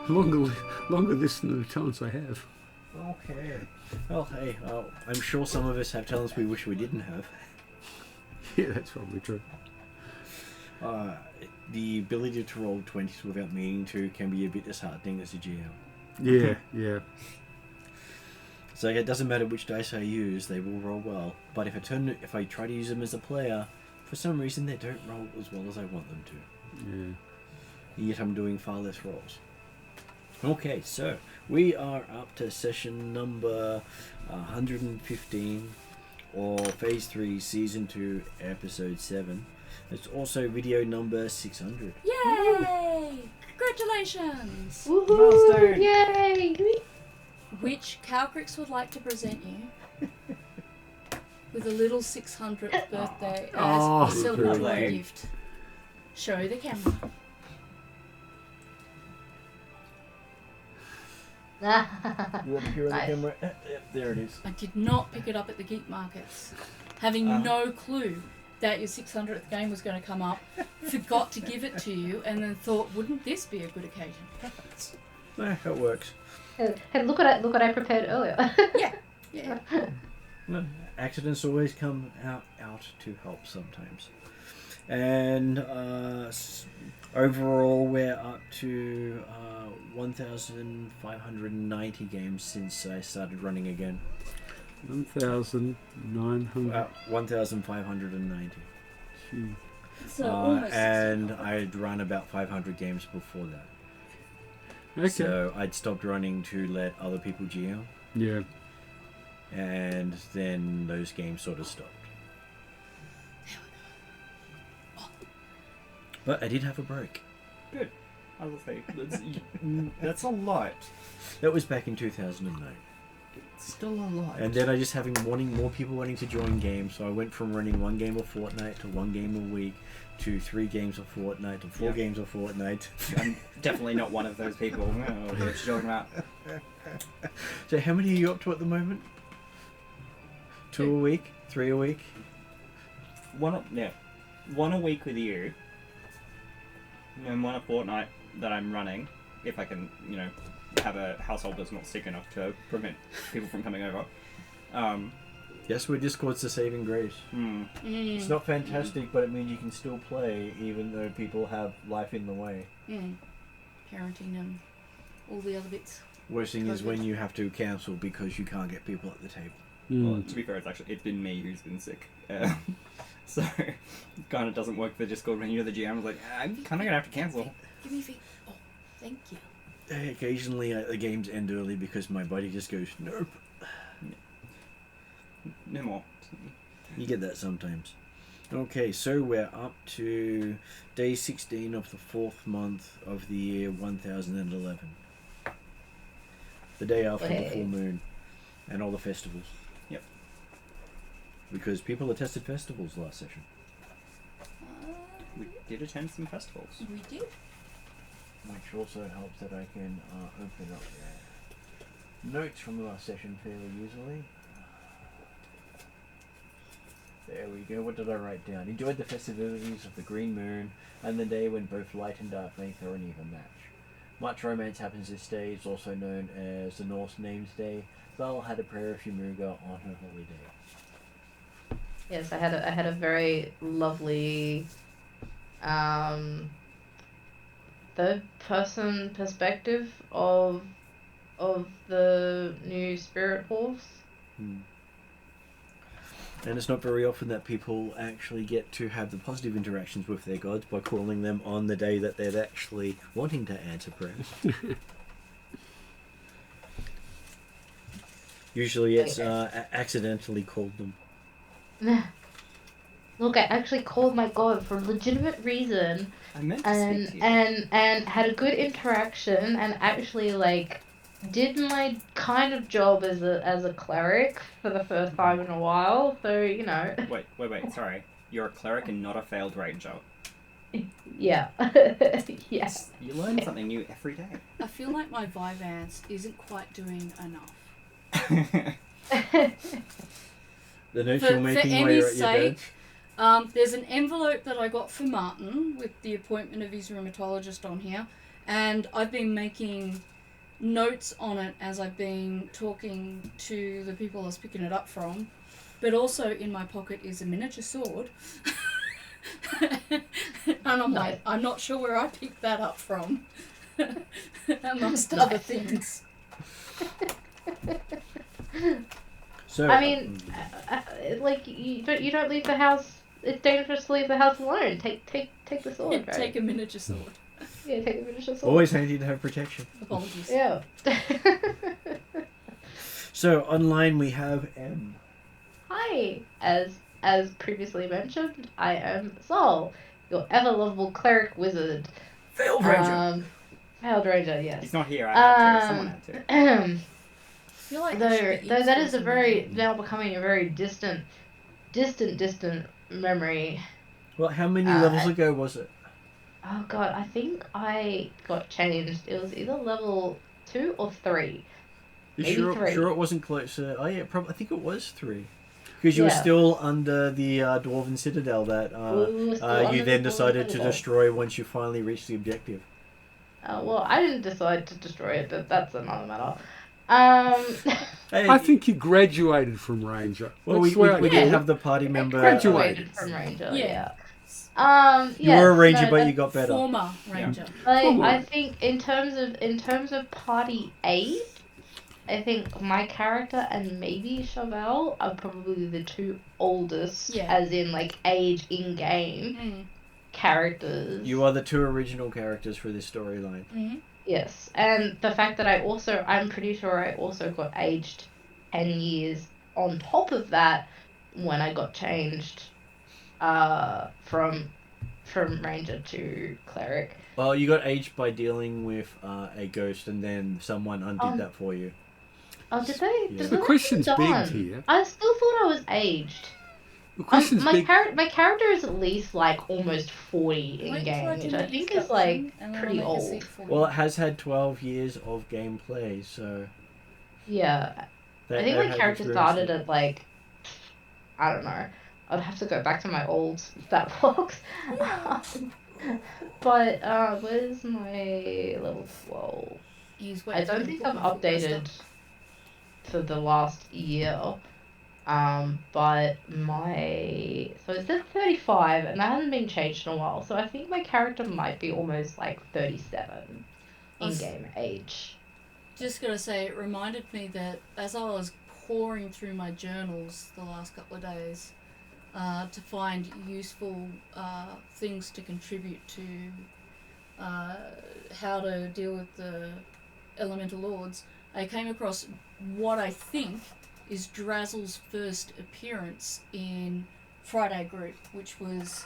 Longer this than the talents I have. Okay. Well, hey, I'm sure some of us have talents we wish we didn't have. Yeah, that's probably true. The ability to roll 20s without meaning to can be a bit disheartening as a GM. Yeah, yeah. So it doesn't matter which dice I use, they will roll well. But if I try to use them as a player, for some reason they don't roll as well as I want them to. Yeah. Yet I'm doing far less rolls. Okay, so we are up to session number 115, or Phase 3, Season 2, Episode 7. It's also video number 600. Yay! Congratulations! Woohoo! Milestone. Yay! Which Calcrix would like to present you with a little 600th birthday as Oh, a celebratory lovely. gift. Show the camera. You want to hear on the Nice. camera? There it is. I did not pick it up at the geek markets, having no clue that your 600th game was going to come up. Forgot to give it to you, and then thought, wouldn't this be a good occasion? It works. Hey, look what I prepared earlier. Yeah. Well, accidents always come out to help sometimes. And overall, we're up to 1,590 games since I started running again. 1,900. 1,590. So almost. And I'd run about 500 games before that. Okay. So I'd stopped running to let other people GM. Yeah. And then those games sort of stopped. But I did have a break. Good. I will say, that's a lot. That was back in 2009. Still a lot. And then I just wanting more people wanting to join games, so I went from running 1 game a fortnight to 1 game a week to 3 games a fortnight to 4 games a fortnight. I'm definitely not one of those people. I don't know what you're talking about. So how many are you up to at the moment? 2 a week? 3 a week? One a week with you, and 1 a fortnight that I'm running, if I can, have a household that's not sick enough to prevent people from coming over. Yes, we're Discord's the saving grace. It's not fantastic, but it means you can still play even though people have life in the way. Parenting and all the other bits. Worst thing is when you have to cancel because you can't get people at the table. Well, to be fair, it's been me who's been sick. So, it kind of doesn't work for Discord when you're the GM. I'm like, I'm kind of going to have to cancel. Give me feet. Oh, thank you. Occasionally the games end early because my body just goes, nope. No more. You get that sometimes. Okay, so we're up to day 16 of the 4th month of the year 1011. The day after the full moon and all the festivals. Yep. Because people attested festivals last session. We did attend some festivals. We did. Which also helps that I can open up notes from the last session fairly easily. There we go. What did I write down? Enjoyed the festivities of the Green Moon and the day when both light and dark make their uneven match. Much romance happens this day. It's also known as the Norse Names Day. Val had a prayer of Ymuga on her holy day. Yes, I had a very lovely third person perspective of the new spirit horse. And it's not very often that people actually get to have the positive interactions with their gods by calling them on the day that they're actually wanting to answer prayers. Usually it's accidentally called them. Look, I actually called my god for a legitimate reason I meant to and speak to you. and had a good interaction and actually did my kind of job as a cleric for the first time in a while. So Wait, sorry. You're a cleric and not a failed ranger. Yeah. Yes. You learn something new every day. I feel like my Vyvanse isn't quite doing enough. The notes For you're making while Emmy's you're at your sake, bench. there's an envelope that I got for Martin with the appointment of his rheumatologist on here, and I've been making notes on it as I've been talking to the people I was picking it up from. But also in my pocket is a miniature sword. And I'm like, I'm not sure where I picked that up from. Amongst other things. So I mean, like you don't leave the house. It's dangerous to leave the house alone. Take the sword, right? Take a miniature sword. Yeah, take the miniature sword. always handy to have protection. Apologies. Yeah. So online we have M. Hi, as previously mentioned, I am Sol, your ever lovable cleric wizard. Failed Ranger. Failed Ranger, yes. He's not here. I had to. Someone had to. I feel like Though there should be that is a in very there. now becoming a very distant memory. Well, how many levels ago was it? Oh god, I think I got changed. It was either level 2 or 3. You Maybe sure? 3. Sure, it wasn't closer. Oh yeah, probably. I think it was 3. Because you were Yeah. still under the Dwarven Citadel that We were still under you the then Dwarven decided to Citadel. destroy once you finally reached the objective. Well, I didn't decide to destroy it, but that's another matter. Hey, I think you graduated from Ranger. well, That's we the way I did do it. have the party member. Graduated. from Ranger. Yeah. Yeah. You were a ranger, no, but that's- you got better. Former Ranger. Like, Come on. I think in terms of party age, I think my character and maybe Chauvel are probably the two oldest, Yeah. as in like age in game Mm. characters. You are the 2 original characters for this storyline. Mm-hmm. Yes, and the fact that I'm pretty sure I also got aged 10 years on top of that when I got changed from ranger to cleric. Well, you got aged by dealing with a ghost, and then someone undid that for you. Oh, did they? Yeah. Did The that question's happen? big here. I still thought I was aged. The question's my big. my character is at least like almost 40 in game, which I think is like pretty old. Well, it has had 12 years of gameplay, so... Yeah, I think my character started at like, I don't know. I'd have to go back to my old stat blocks. But where's my level 12? I don't think I've updated for the last year. But so it says 35, and that hasn't been changed in a while. So I think my character might be almost like 37 in-game age. Just gotta say, it reminded me that as I was pouring through my journals the last couple of days to find useful things to contribute to how to deal with the elemental lords, I came across what I think is Drazzle's first appearance in Friday Group, which was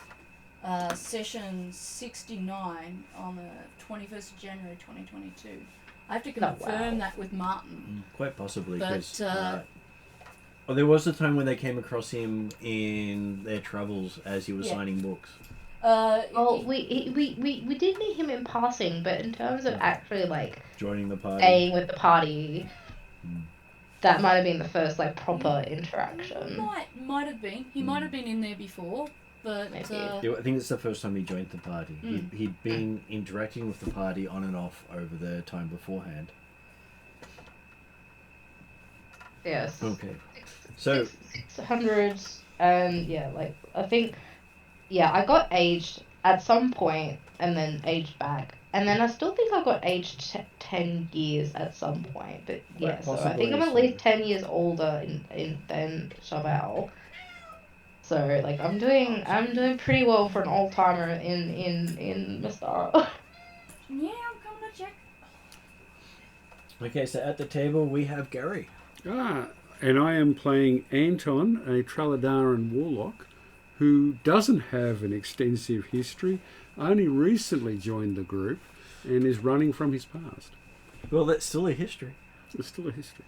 session 69 on the 21st of January 2022. I have to confirm that with Martin. Quite possibly, But, because... well, there was a time when they came across him in their travels as he was signing books. Well, we did meet him in passing, but in terms of actually like Joining the party. staying with the party, that might have been the first like proper interaction. Might have been. He might have been in there before, but Maybe. Yeah, I think it's the first time he joined the party. He'd been interacting with the party on and off over the time beforehand. Yes. Okay. So... 600, and yeah, like I think, yeah, I got aged at some point and then aged back, and then I still think I got aged 10 years at some point. But yeah, so I think I'm at least 10 years older than Chauvel. So like I'm doing pretty well for an old timer in Mystara. yeah, I'm coming to check. Okay, so at the table we have Gary. And I am playing Anton, a Traladaran warlock, who doesn't have an extensive history, only recently joined the group, and is running from his past. Well, that's still a history. It's still a history.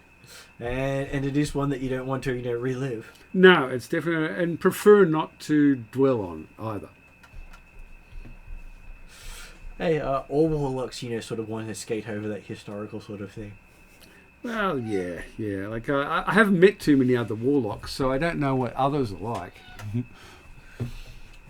And it is one that you don't want to, relive. No, it's definitely, and prefer not to dwell on either. Hey, all warlocks, sort of want to skate over that historical sort of thing. Well, yeah. Like I haven't met too many other warlocks, so I don't know what others are like.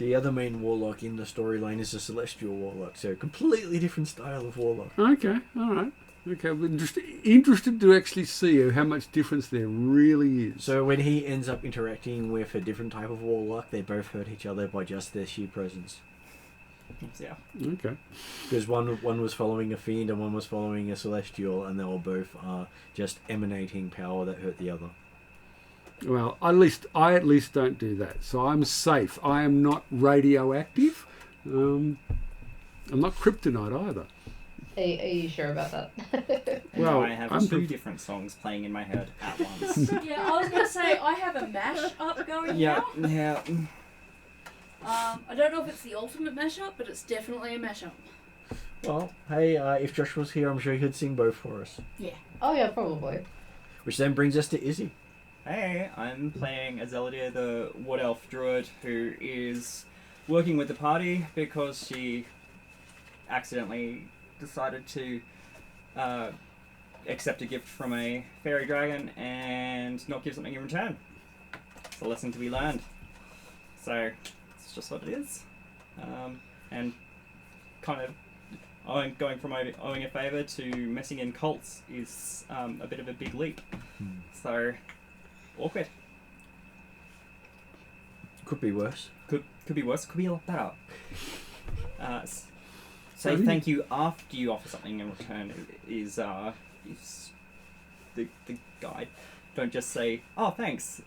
The other main warlock in the storyline is a celestial warlock, so completely different style of warlock. Okay, all right. Okay, we're just interested to actually see how much difference there really is. So when he ends up interacting with a different type of warlock, they both hurt each other by just their sheer presence. Yeah. Okay. Because one was following a fiend and one was following a celestial, and they were both just emanating power that hurt the other. Well, I at least don't do that, so I'm safe. I am not radioactive. I'm not kryptonite either. Are you sure about that? Well, I have I'm two different songs playing in my head at once. Yeah, I was going to say, I have a mash-up going yeah. I don't know if it's the ultimate mash-up, but it's definitely a mash-up. Well, hey, if Josh was here, I'm sure he'd sing both for us. Yeah. Oh yeah, probably. Which then brings us to Izzy. Hey, I'm playing Azeladia, the Wood Elf Druid, who is working with the party because she accidentally decided to accept a gift from a fairy dragon and not give something in return. It's a lesson to be learned. So, it's just what it is. And kind of going from owing a favour to messing in cults is a bit of a big leap. So, awkward. Could be worse. Could be worse. Could be a lot better. Say thank you after you offer something in return is the guide. Don't just say, oh, thanks.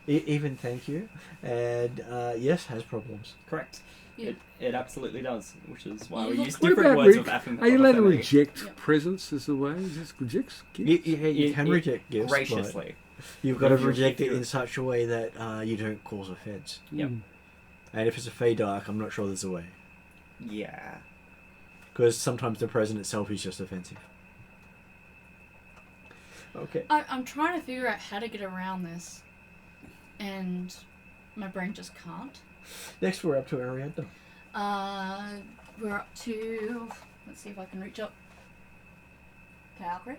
Even thank you, and yes, has problems. Correct. Yeah. It absolutely does, which is why You we look- use What different about words of affirmation. Are you allowed to reject Yeah. presents as a way? Just reject You gifts? you can reject gifts, but graciously. you've got to If you're- reject if it you're- in such a way that you don't cause offence. Yep. Mm. And if it's a Fey Dark, I'm not sure there's a way. Yeah. Because sometimes the present itself is just offensive. Okay. I'm trying to figure out how to get around this, and my brain just can't. Next, we're up to Ariadne. We're up to... Let's see if I can reach up. Calcrix.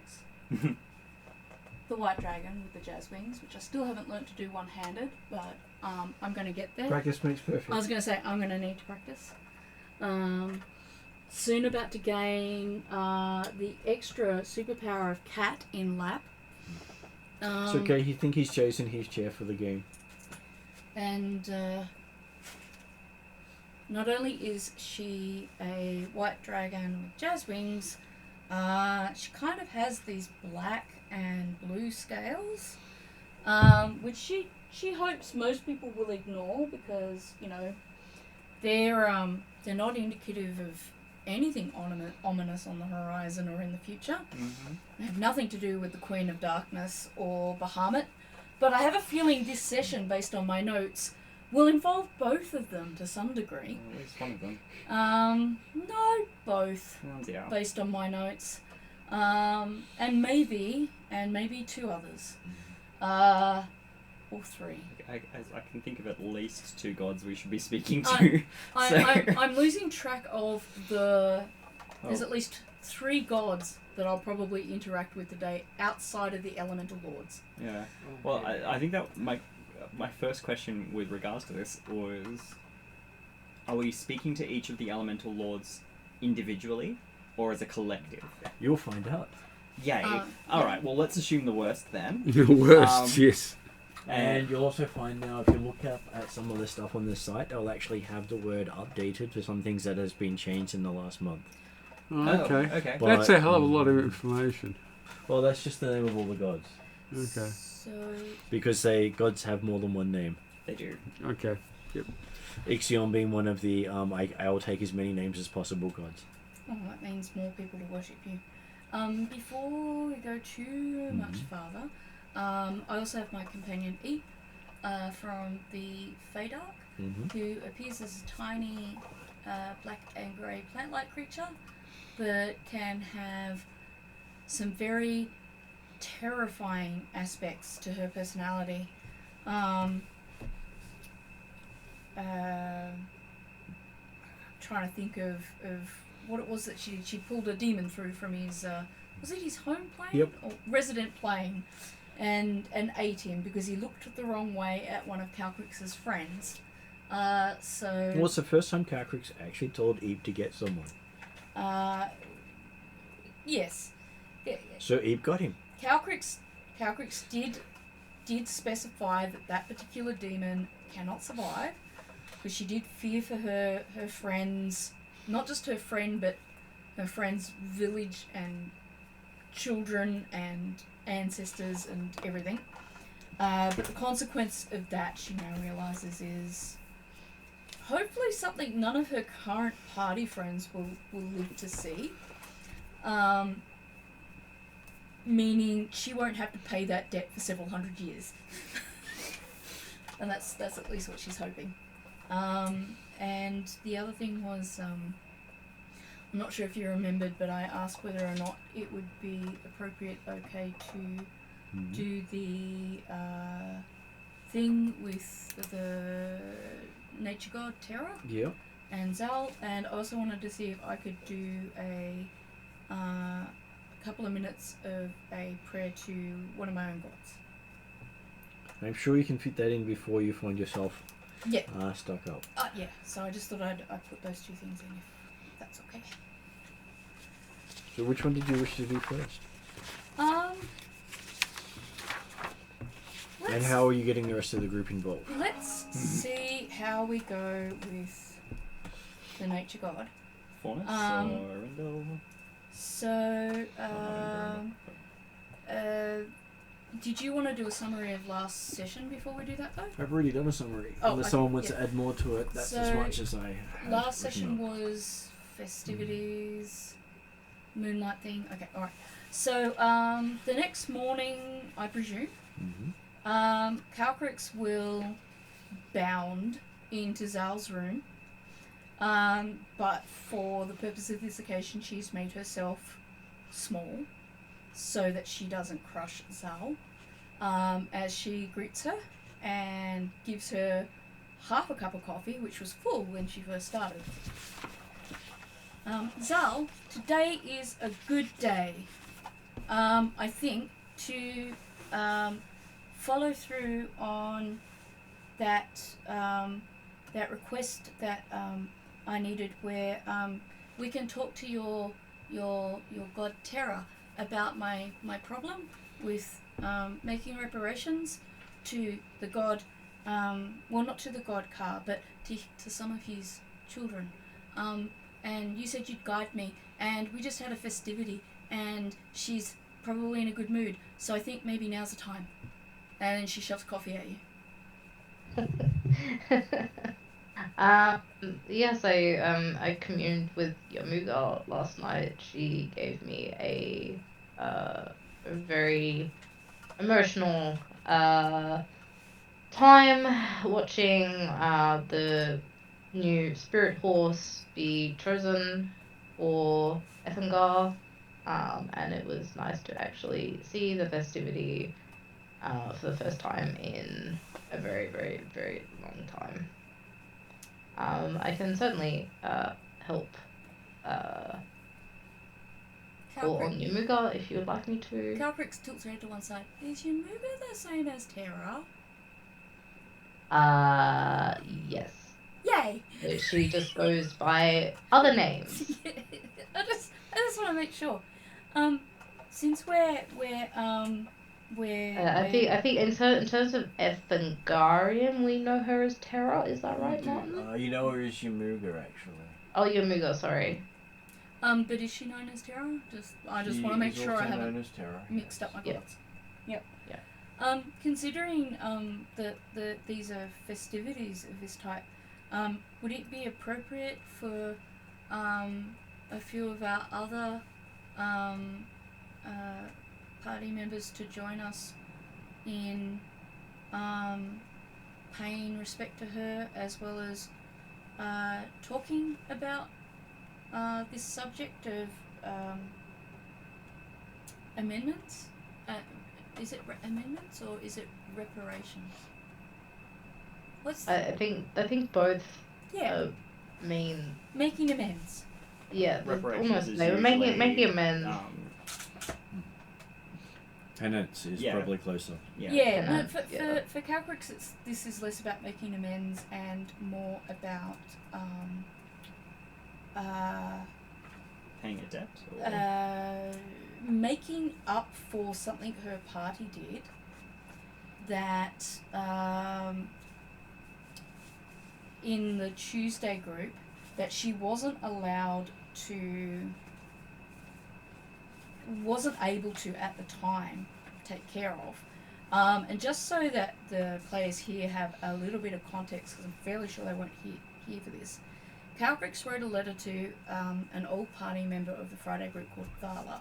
The white dragon with the jazz wings, which I still haven't learnt to do one-handed, but I'm going to get there. Practice makes perfect. I was going to say, I'm going to need to practice. Soon about to gain the extra superpower of Cat in Lap. It's okay, you think he's chosen his chair for the game. And not only is she a white dragon with jazz wings, she kind of has these black and blue scales, which she hopes most people will ignore because, you know, they're not indicative of anything ominous on the horizon or in the future. Mm-hmm. They have nothing to do with the Queen of Darkness or Bahamut, but I have a feeling this session, based on my notes, will involve both of them to some degree. At least one of them. No, both, Yeah. based on my notes. And maybe two others. Or three. I can think of at least two gods we should be speaking I- to. So- I'm losing track of there's Oh. at least 3 gods that I'll probably interact with today outside of the elemental lords. Yeah. Well, I think that my first question with regards to this was, are we speaking to each of the elemental lords individually or as a collective? You'll find out. Yay. All right. Well, let's assume the worst then. The worst, yes. And you'll also find now, if you look up at some of the stuff on this site, they'll actually have the word updated for some things that has been changed in the last month. Oh, okay. Okay. But- That's a hell of a lot of information. Well, that's just the name of all the gods. Okay. So Because gods have more than one name. They do. Okay. Ixion being one of the, I will take as many names as possible gods. that means more people to worship you. Before we go too much farther, I also have my companion Eep from the Feydark, Mm-hmm. who appears as a tiny black and grey plant-like creature that can have some very terrifying aspects to her personality. Trying to think of what it was that she pulled a demon through from his was it his home plane Yep. or resident plane, and ate him because he looked the wrong way at one of Calcrix's friends. So. What's the first time Calcrix actually told Eve to get someone? Yes. So Eve got him. Calcrix did specify that particular demon cannot survive, because she did fear for her friends, not just her friend, but her friend's village and children and ancestors and everything. But the consequence of that, she now realises, is hopefully something none of her current party friends will live to see. Meaning she won't have to pay that debt for several hundred years. And that's at least what she's hoping. And the other thing was, I'm not sure if you remembered, but I asked whether or not it would be okay to do the thing with the nature god Terra and Zal, and I also wanted to see if I could do a couple of minutes of a prayer to one of my own gods. I'm sure you can fit that in before you find yourself stuck up. Yeah, so I just thought I'd put those two things in, if that's okay. So which one did you wish to do first? And how are you getting the rest of the group involved? Let's see how we go with the nature god. So, did you want to do a summary of last session before we do that, though? I've already done a summary. Unless someone wants to add more to it, that's as much as I had. Last session was festivities, moonlight thing. Okay, alright. So, the next morning, I presume, Calcrix will bound into Zal's room. But for the purpose of this occasion, she's made herself small so that she doesn't crush Zal, as she greets her and gives her half a cup of coffee, which was full when she first started. Zal, today is a good day, I think, to follow through on that request that I needed, where we can talk to your god Terra about my problem with making reparations to the god, well, not to the god Ka, but to some of his children. And you said you'd guide me, and we just had a festivity, and she's probably in a good mood, so I think maybe now's the time. And then she shoves coffee at you. I communed with Yamuga last night. She gave me a very emotional time watching the new spirit horse be chosen for Ethengar, and it was nice to actually see the festivity for the first time in a very, very, very long time. I can certainly help call on Yamuga if you would like me to. Calcrix tilts her head to one side. Is Yamuga the same as Terra? Yes. Yay! So she just goes by other names. I just want to make sure. Since we're I think in terms of Ethengarian, we know her as Terra. Is that right, Martin? You know her as Yamuga, actually. Oh, Yamuga, sorry. But is she known as Terra? I just want to make sure I haven't mixed up my gods. Yep. Yeah. Considering these are festivities of this type, would it be appropriate for a few of our other party members to join us in paying respect to her, as well as talking about this subject of amendments? Is it amendments or is it reparations? I think both. Yeah. Mean making amends. Yeah, Reparations almost. is They were usually, making amends. Penance is Yeah. probably closer. Yeah. Yeah, no, Yeah. for Calcrix, this is less about making amends and more about Paying a debt. Or... making up for something her party did that in the Tuesday group that she wasn't able to at the time take care of. And just so that the players here have a little bit of context, because I'm fairly sure they weren't here for this, Calcrix wrote a letter to an old party member of the Friday group called Thala.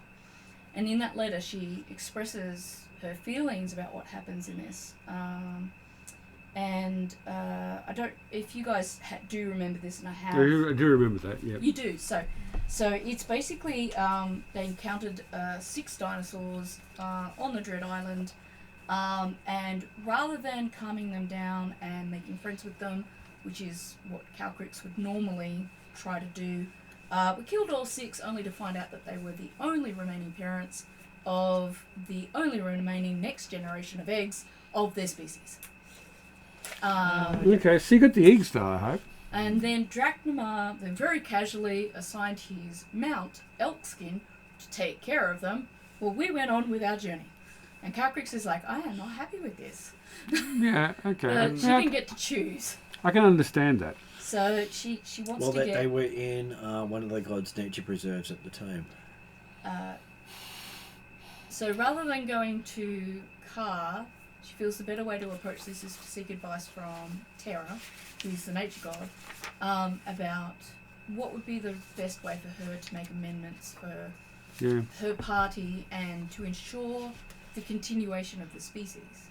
And in that letter, she expresses her feelings about what happens in this. I don't. If you guys do remember this, and I have, I do remember that. Yeah. you do. So it's basically they encountered 6 dinosaurs on the Dread Island, and rather than calming them down and making friends with them, which is what Calcrix would normally try to do, we killed all 6 only to find out that they were the only remaining parents of the only remaining next generation of eggs of their species. Okay, so you got the eggs though, I hope. And then Draknamar then very casually assigned his mount, Elkskin, to take care of them while we went on with our journey. And Calcrix is like, I am not happy with this. Yeah, okay. She didn't get to choose. I can understand that. So she wants Well, to that get... they were in one of the gods' nature preserves at the time. So rather than going to Ka, she feels the better way to approach this is to seek advice from Terra, who's the nature god, about what would be the best way for her to make amendments for her party and to ensure the continuation of the species.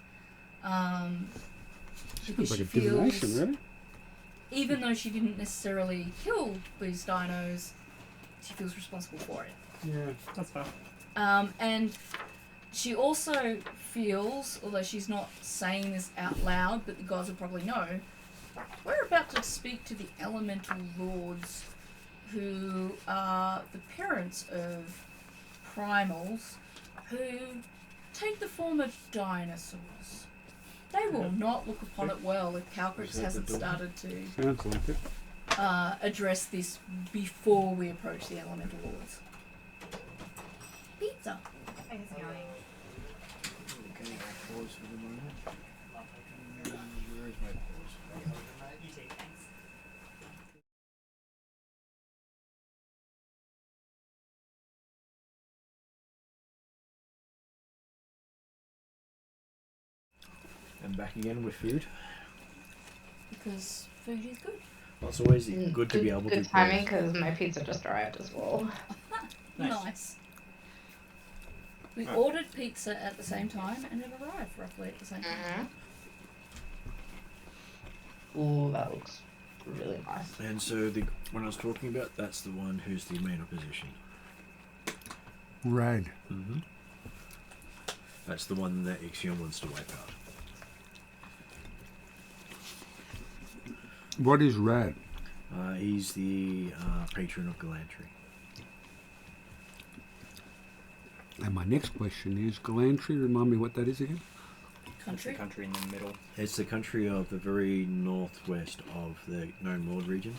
Because Like she a feels, divination, really? even though she didn't necessarily kill these dinos, she feels responsible for it. Yeah. That's fine. And she also feels, although she's not saying this out loud, but the gods will probably know, we're about to speak to the elemental lords who are the parents of primals who take the form of dinosaurs. They will not look upon it well if Calcrix hasn't started to Sounds like it. address this before we approach the elemental lords. Pizza. Okay, pause for the moment. Where is my pause? And back again with food. Because food is good. Well, it's always good to be able to. Good timing because my pizza just arrived as well. Nice. We ordered pizza at the same time and it arrived roughly at the same time. Ooh, that looks really nice. And so the one I was talking about, that's the one who's the main opposition. Rad. Mm-hmm. That's the one that Ixion wants to wipe out. What is Rad? He's the patron of Galantry. And my next question is, Galantry, remind me what that is again? Country? The country in the middle. It's the country of the very northwest of the known Lord region,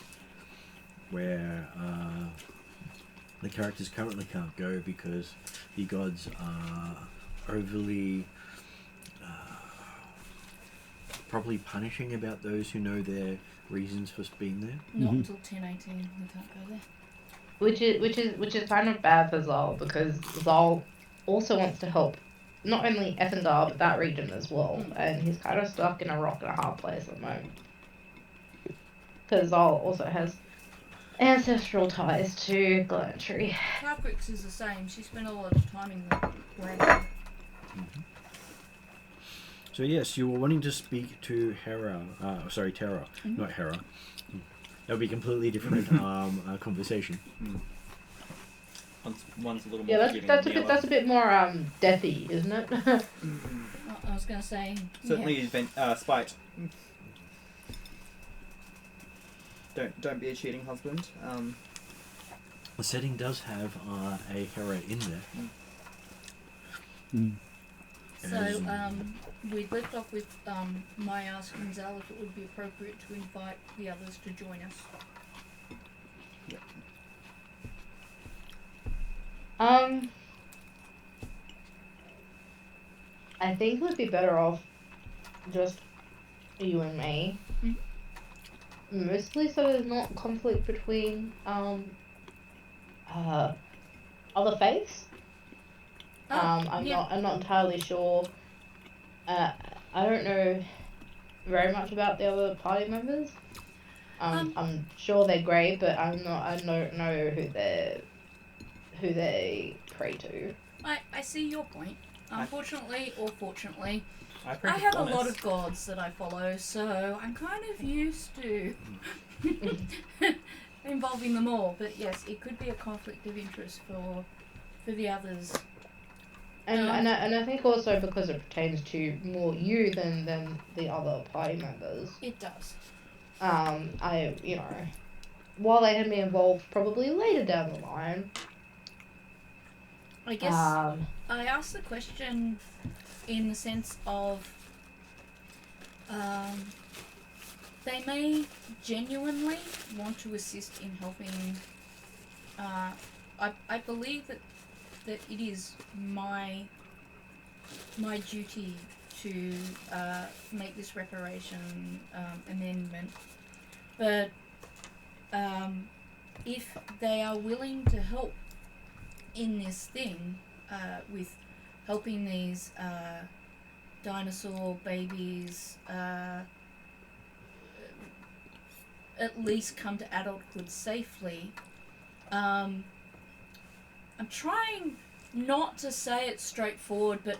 where the characters currently can't go because the gods are overly probably punishing about those who know their reasons for being there. Not until 10:18 we can't go there. Which is kind of bad for Zal because Zal also wants to help not only Ethengar but that region as well, and he's kind of stuck in a rock and a hard place at the moment. Because Zal also has ancestral ties to Galantry. Calcrix is the same. She spent a lot of time in the land. So yes, you were wanting to speak to Terra, not Hera. That would be a completely different conversation. One's a little more Yeah, forgiving that's than a the bit other. Deathy, more deathy, isn't it? I was going to say... Certainly, spite. Don't be a cheating husband. The setting does have a Hera in there. So, we left off with my asking Zal if it would be appropriate to invite the others to join us. I think we'd be better off just you and me. Mostly so there's not conflict between other faiths. I'm not entirely sure. I don't know very much about the other party members. I'm sure they're great, but I don't know who they pray to. I see your point. Unfortunately or fortunately, I I have a lot of gods that I follow, so I'm kind of used to involving them all. But yes, it could be a conflict of interest for the others. And I think also because it pertains to more you than the other party members. It does. While they can be involved probably later down the line. I guess I asked the question in the sense of they may genuinely want to assist in helping. I believe that it is my duty to make this reparation amendment, but if they are willing to help in this thing with helping these dinosaur babies at least come to adulthood safely, I'm trying not to say it straightforward, but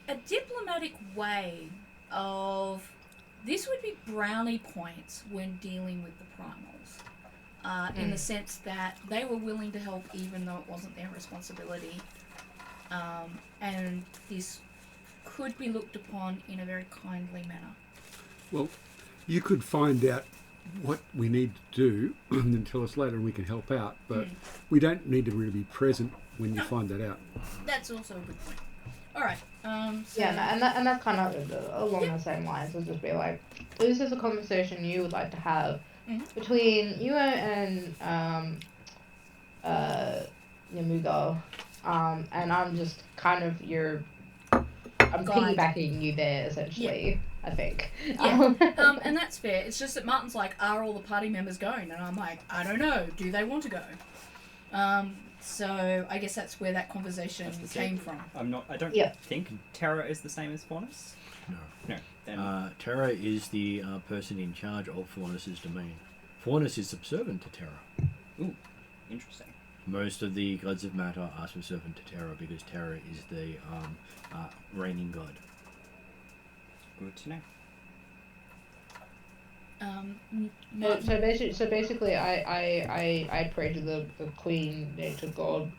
a diplomatic way of this would be brownie points when dealing with the primals, in the sense that they were willing to help even though it wasn't their responsibility, and this could be looked upon in a very kindly manner. Well, you could find out what we need to do and then tell us later and we can help out, but we don't need to really be present when you find that out. That's also a good point. Alright, so... Yeah, and that's kind of along the same lines. It'll just be like, this is a conversation you would like to have between you and Yamuga, and I'm just kind of I'm piggybacking you there, essentially, I think. Yeah, and that's fair. It's just that Martin's like, are all the party members going? And I'm like, I don't know. Do they want to go? So I guess that's where that conversation came from. I don't think Terra is the same as Faunus. No. Then Terra is the person in charge of Faunus's domain. Faunus is subservient to Terra. Ooh, interesting. Most of the gods of matter are subservient to Terra because Terra is the reigning god. Good to know. So basically, I pray to the Queen Nature God.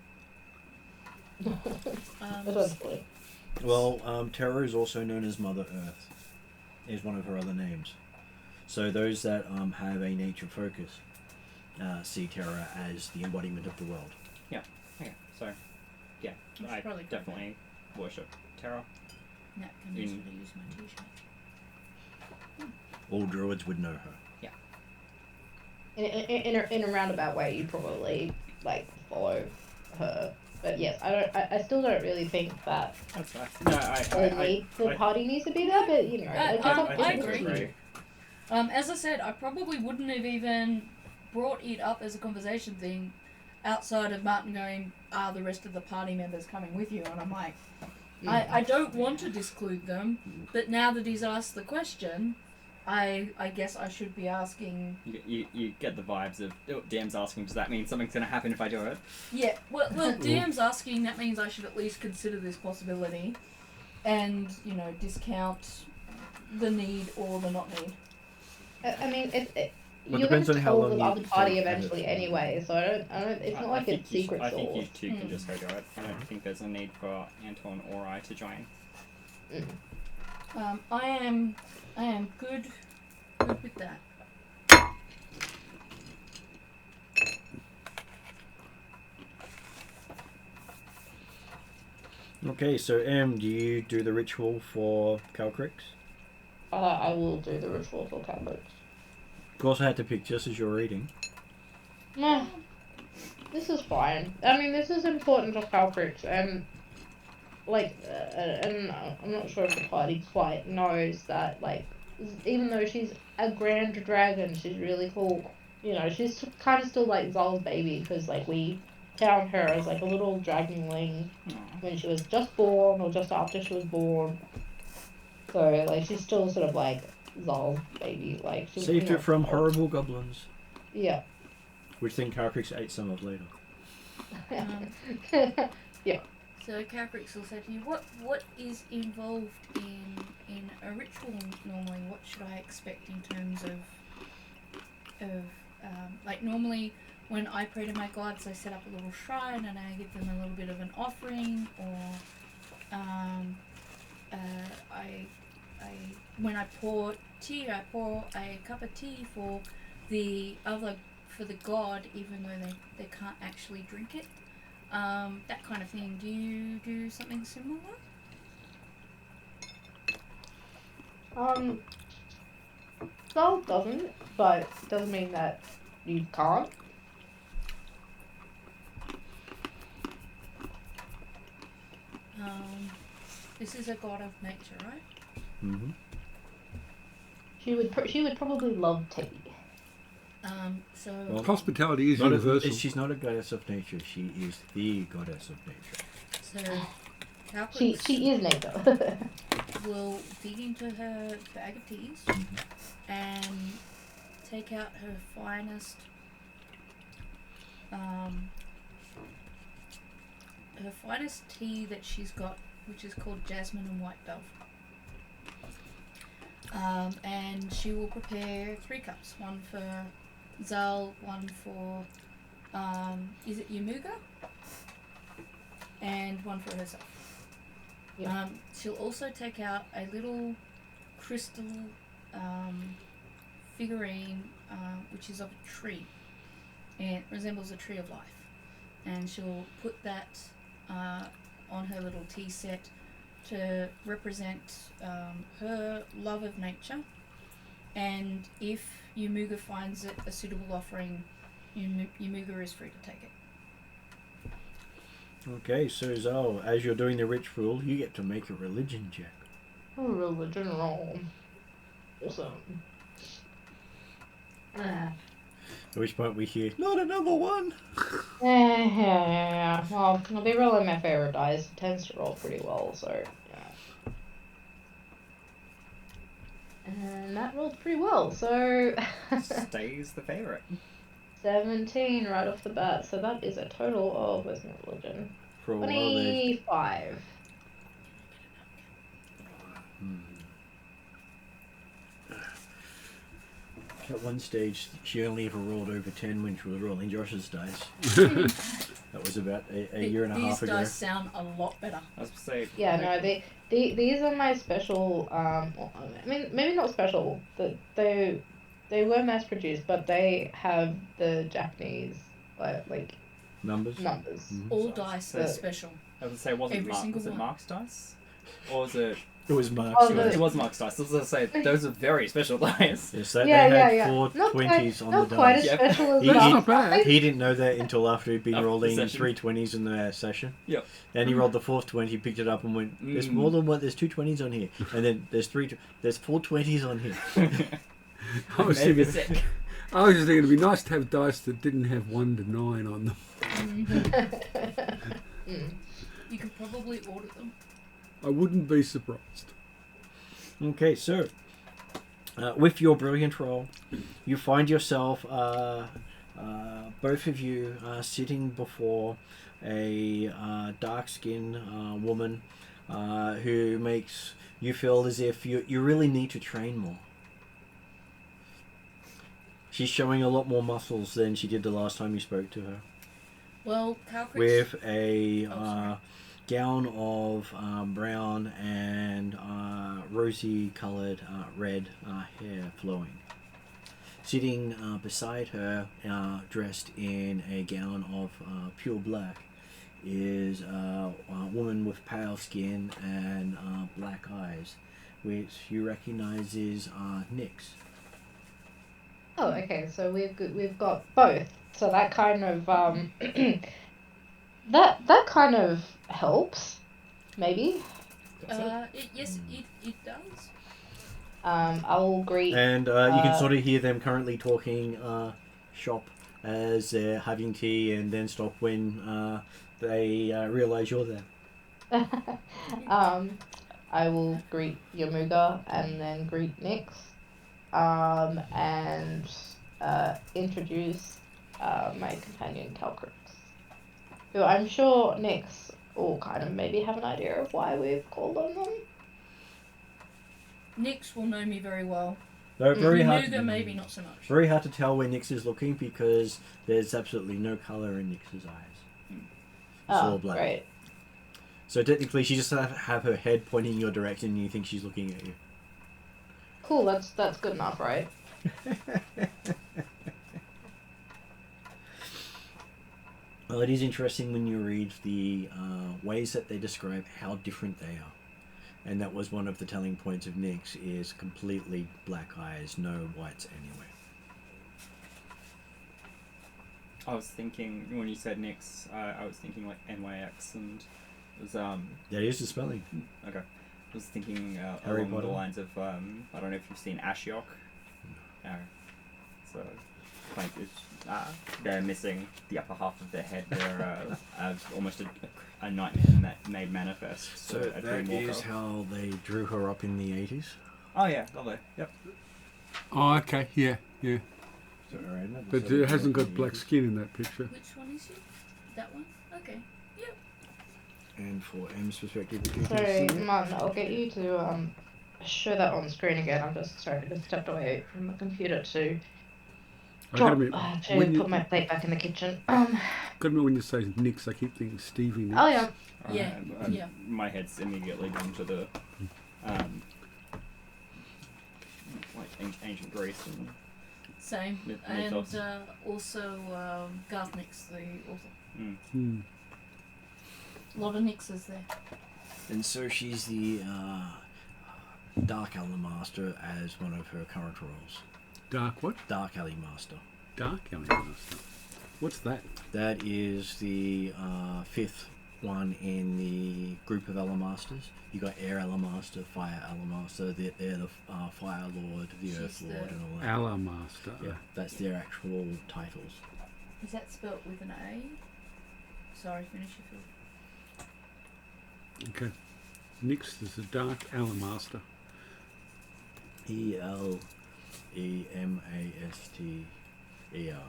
Well, Terra is also known as Mother Earth. Is one of her other names. So those that have a nature focus see Terra as the embodiment of the world. Yeah. Okay. So, yeah, I definitely worship Terra. Nat can easily use my t-shirt. All druids would know her. Yeah. In a roundabout way, you probably follow her. But yes, I still don't really think that. That's fine. No, the party needs to be there, but I agree. As I said, I probably wouldn't have even brought it up as a conversation thing outside of Martin going, are the rest of the party members coming with you? And I'm like, I don't want to disclude them, but now that he's asked the question, I guess I should be asking... You get the vibes of, DM's asking, does that mean something's going to happen if I do it? Yeah, well, DM's asking, that means I should at least consider this possibility and, discount the need or the not need. I mean, Well, you're going to tell the other party take eventually it. anyway, so I don't. It's not like it's secret I think you sauce. two can just go do it. I don't think there's a need for Anton or I to join. I am good with that. Okay, so do you do the ritual for Calcrix? I will do the ritual for Calcrix. Of course, I had to pick just as you're reading. Nah, this is fine. I mean, this is important for Calcrix, and and I'm not sure if the party quite knows that, like, even though she's a grand dragon, she's really cool. You know, she's kind of still like Zol's baby, because like we found her as like a little dragonling when she was just born or just after she was born. So like she's still sort of like Zol's baby, like she's Saved her from horrible goblins, Yeah. which then Calcrix ate some of later. Yeah. So Caprix will say to you, what is involved in a ritual normally? What should I expect in terms of like normally when I pray to my gods, I set up a little shrine and I give them a little bit of an offering, or I when I pour tea, I pour a cup of tea for the god, even though they can't actually drink it. That kind of thing. Do you do something similar? Sol doesn't, but doesn't mean that you can't. This is a god of nature, right? Mm-hmm. She would probably love tea. So Well, Hospitality is Not universal. she's not a goddess of nature. She is the goddess of nature. so She Caprix is nature. will dig into her bag of teas and take out her finest tea that she's got, which is called jasmine and white dove. And she will prepare 3 cups, one for Zal, one for is it Yamuga, and one for herself. Yeah. She'll also take out a little crystal figurine, which is of a tree, and it resembles a tree of life. And she'll put that on her little tea set to represent her love of nature. And if Yamuga finds it a suitable offering, Yamuga is free to take it. Okay, so Zal, as you're doing the ritual, you get to make a religion check. Religion roll. Awesome. At which point we hear, not another one! Yeah. Well, I'll be rolling my favorite dice. It tends to roll pretty well, so yeah. And that rolled pretty well, so Stays the favorite. 17 right off the bat. So that is a total of, where's my religion? For a while there. 25. At one stage, she only ever rolled over 10 when she was rolling Josh's dice. That was about a year and a half ago. These dice sound a lot better. I was going to say. Yeah, no, these are my special. I mean, maybe not special. They were mass produced, but they have the Japanese like Numbers? numbers. Mhm. All dice are special. I was going to say, was Every single it one. Mark's dice? Or was it... It was Mark's. Oh, dice. It was Mark's dice. I was going to say, those are very special dice. Yes, they Yeah, had yeah. 4 Not 20s on not the quite dice. as special as He- That's he- not bad. He didn't know that until after he'd been After the rolling session. 3 20s in the session. Yep. Then he rolled the 4th 20, picked it up and went, there's more than one, there's 2 20s on here. And then there's 4 20s on here. I was Made me thinking, sick. I was just thinking it'd be nice to have dice that didn't have 1 to 9 on them. You could probably order them. I wouldn't be surprised. Okay, so with your brilliant roll, you find yourself, both of you, sitting before a dark-skinned woman who makes you feel as if you really need to train more. She's showing a lot more muscles than she did the last time you spoke to her. Well, Calcrix... With a sorry. gown of brown and rosy coloured red hair flowing. Sitting beside her, dressed in a gown of pure black, is a woman with pale skin and black eyes, which you recognise is Nyx. Oh, okay. So we've got both. So that kind of that kind of helps, maybe. It does. I'll greet. And you can sort of hear them currently talking shop as they're having tea, and then stop when they realise you're there. I will greet Yamuga and then greet Nyx, and introduce my companion Calcrix, who I'm sure Nyx will kind of maybe have an idea of why we've called on them. Nyx will know me very well. They're very hard. Yamuga maybe not so much. Very hard to tell where Nyx is looking because there's absolutely no colour in Nyx's eyes. It's all black. Great. So technically, she just have her head pointing in your direction, and you think she's looking at you. Cool. That's good enough, right? Well, it is interesting when you read the ways that they describe how different they are. And that was one of the telling points of Nyx, is completely black eyes, no whites anywhere. I was thinking, when you said Nyx, I was thinking like NYX, and it was That is the spelling. okay. I was thinking Harry along Potter. the lines of I don't know if you've seen Ashiok. No. So like it's, they're missing the upper half of their head. They're almost a nightmare made manifest. So a that dreamwalker. is how they drew her up in the 80s. Oh yeah, lovely. Yep. Oh, okay, yeah. So, alright, no, But so it hasn't got the black 80s. skin in that picture. Which one is it? That one? Okay. Yep. And for M's perspective, if you can Sorry, see it. Man, I'll get you to show that on screen again. I'm just sorry, I just stepped away from the computer to I gotta admit, when you, put my plate back in the kitchen. gotta admit, when you say Nyx, I keep thinking Stevie Nicks. Oh yeah. Yeah, yeah. My head's immediately gone to the like ancient Greece and Same. And mythos. also Garth Nyx, the author. Hmm. A lot of Nyxes there. And so she's the Dark Alley Master as one of her current roles. Dark what? Dark Alley Master. Dark Alley Master. What's that? That is the fifth one in the group of Alley Masters. You got Air Alley Master, Fire Alley Master. They're the Fire Lord, the She's Earth Lord, the and all that. Allah Master. Yeah, that's their actual titles. Is that spelt with an A? Sorry, finish your fill. Okay. Nyx is the Dark Allah Master. ELEMASTER. Ella, yeah,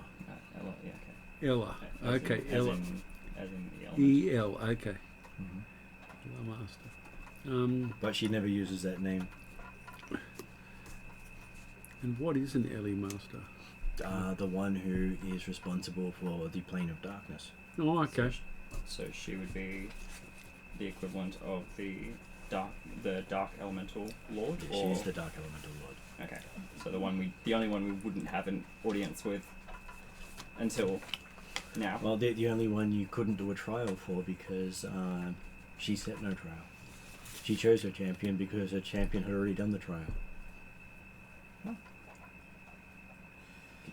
okay. Ella. Okay, As Ella. as in the element. E-L, okay. Mhm. Allah Master. But she never uses that name. And what is an Ellie Master? The one who is responsible for the plane of darkness. Oh, okay. So she would be the equivalent of the dark elemental lord. She Or is the Dark Elemental Lord. okay, so the only one we wouldn't have an audience with until now. Well, the only one you couldn't do a trial for because she set no trial. She chose her champion because her champion had already done the trial. Good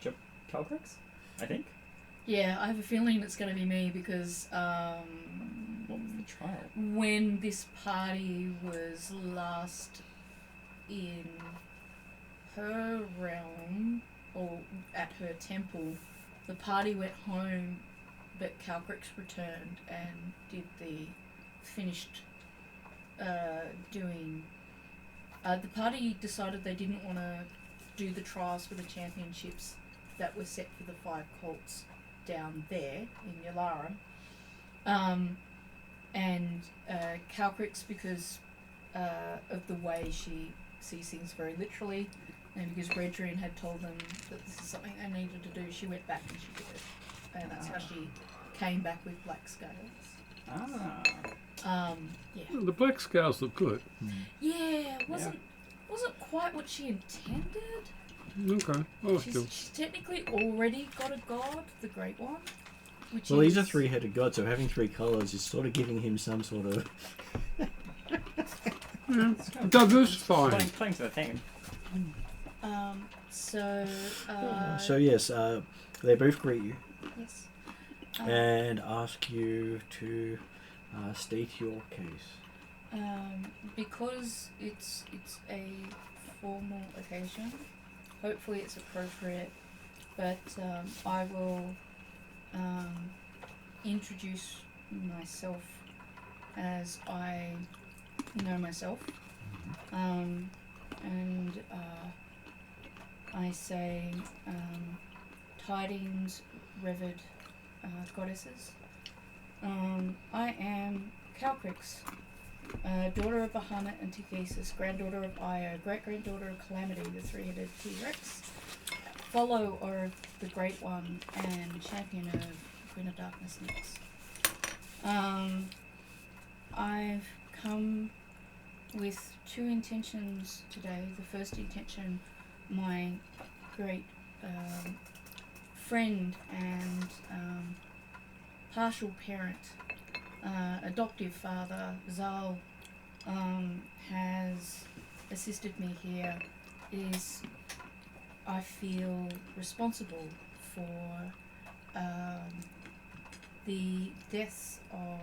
job, Calcrix, I think. Yeah, I have a feeling it's going to be me because What was the trial? when this party was last in her realm or at her temple, the party went home, but Calcrix returned and did the finished doing. The party decided they didn't want to do the trials for the championships that were set for the 5 cults down there in Yalarum. And Calcrix, because of the way she sees things very literally, and because Redrian had told them that this is something they needed to do, she went back and she did it. And that's how she came back with black scales. Yeah. Well, the black scales look good. Yeah, wasn't quite what she intended. Okay. Oh, still. She's technically already got a god, the Great One. which Well, is he's a three-headed god, so having three colours is sort of giving him some sort of. Diversifying. Playing to the theme. So So yes, they both greet you yes. and ask you to state your case. Because it's a formal occasion, hopefully it's appropriate, but I will introduce myself as I know myself, and I say, tidings, revered goddesses. I am Calcrix, daughter of Bahamut and Tikhisis, granddaughter of Io, great-granddaughter of Calamity, the three-headed T-Rex, follower of the Great One, and champion of Queen of Darkness Nyx. I've come with two intentions today. The first intention, my great friend and partial parent, adoptive father, Zal, has assisted me here, is I feel responsible for the deaths of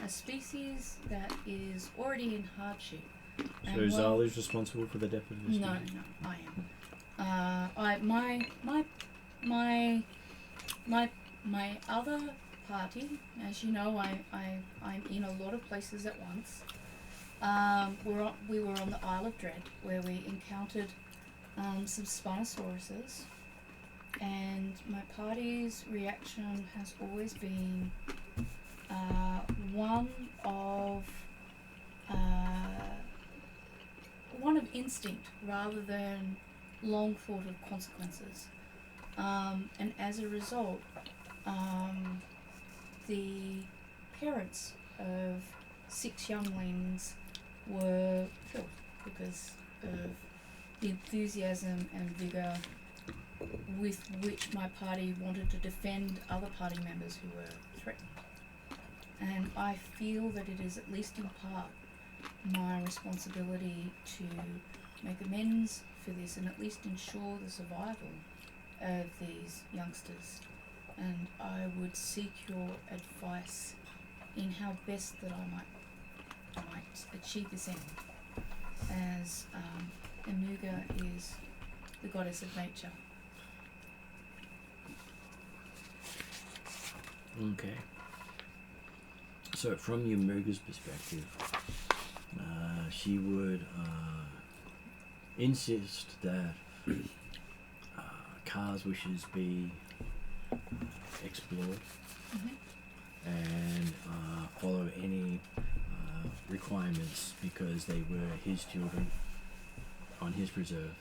a species that is already in hardship. So Zal is responsible for the death of this. No, I am. My other party, as you know, I'm in a lot of places at once. We were on the Isle of Dread, where we encountered some Spinosauruses, and my party's reaction has always been one of instinct rather than long thought of consequences, and as a result, the parents of 6 younglings were killed because of the enthusiasm and vigour with which my party wanted to defend other party members who were threatened. And I feel that it is, at least in part, my responsibility to make amends for this and at least ensure the survival of these youngsters. And I would seek your advice in how best that I might achieve this end, as Emuga is the goddess of nature. Okay. So from Emuga's perspective, she would insist that Ka's wishes be explored and follow any requirements because they were his children on his preserve.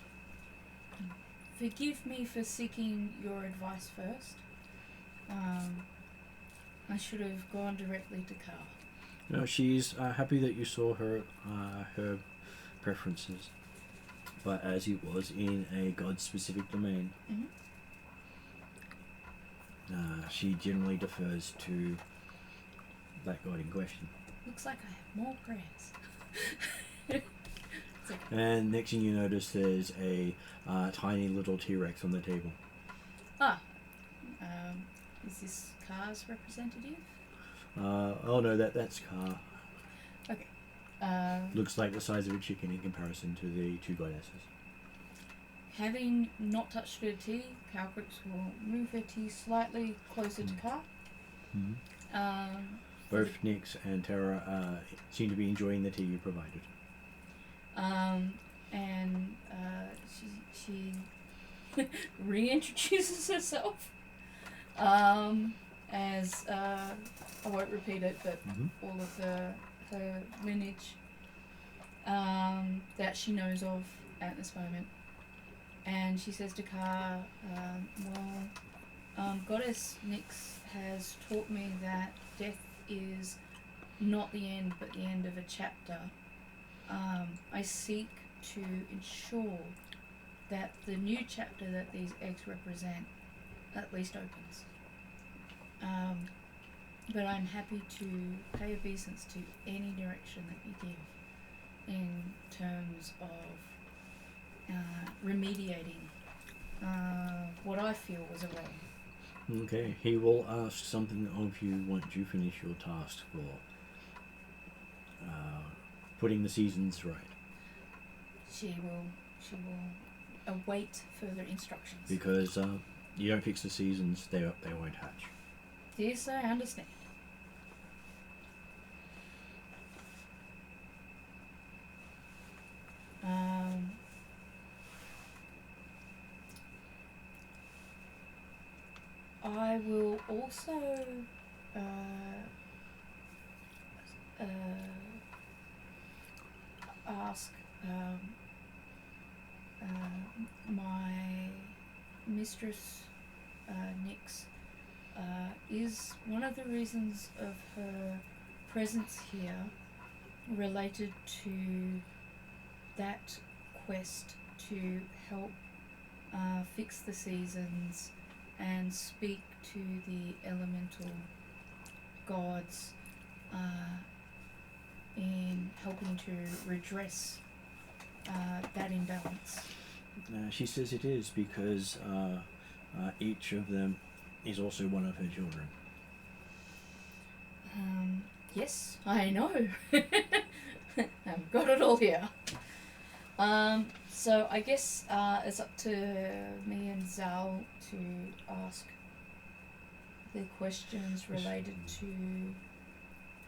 Forgive me for seeking your advice first. I should have gone directly to Ka. No, she's happy that you saw her preferences, but as it was in a god-specific domain, she generally defers to that god in question. Looks like I have more prayers. Okay. And next thing you notice, there's a tiny little T-Rex on the table. Is this Ka's representative? Oh no, that's Ka. Okay. Looks like the size of a chicken in comparison to the two goddesses. Having not touched her tea, Calcrix will move her tea slightly closer to Ka. Both Nyx and Terra seem to be enjoying the tea you provided. And she reintroduces herself as I won't repeat it, but all of her lineage that she knows of at this moment. And she says to Ka, Goddess Nyx has taught me that death is not the end, but the end of a chapter. I seek to ensure that the new chapter that these eggs represent at least opens. But I'm happy to pay obeisance to any direction that you give in terms of remediating what I feel was a wrong. Okay, he will ask something of you once you finish your task for putting the seasons right. She will await further instructions. Because you don't fix the seasons, they won't hatch. This I understand. I will also ask my mistress, Nyx, is one of the reasons of her presence here related to that quest to help fix the seasons and speak to the elemental gods in helping to redress that imbalance? She says it is because each of them is also one of her children. Yes, I know. I've got it all here. So I guess it's up to me and Zal to ask the questions related to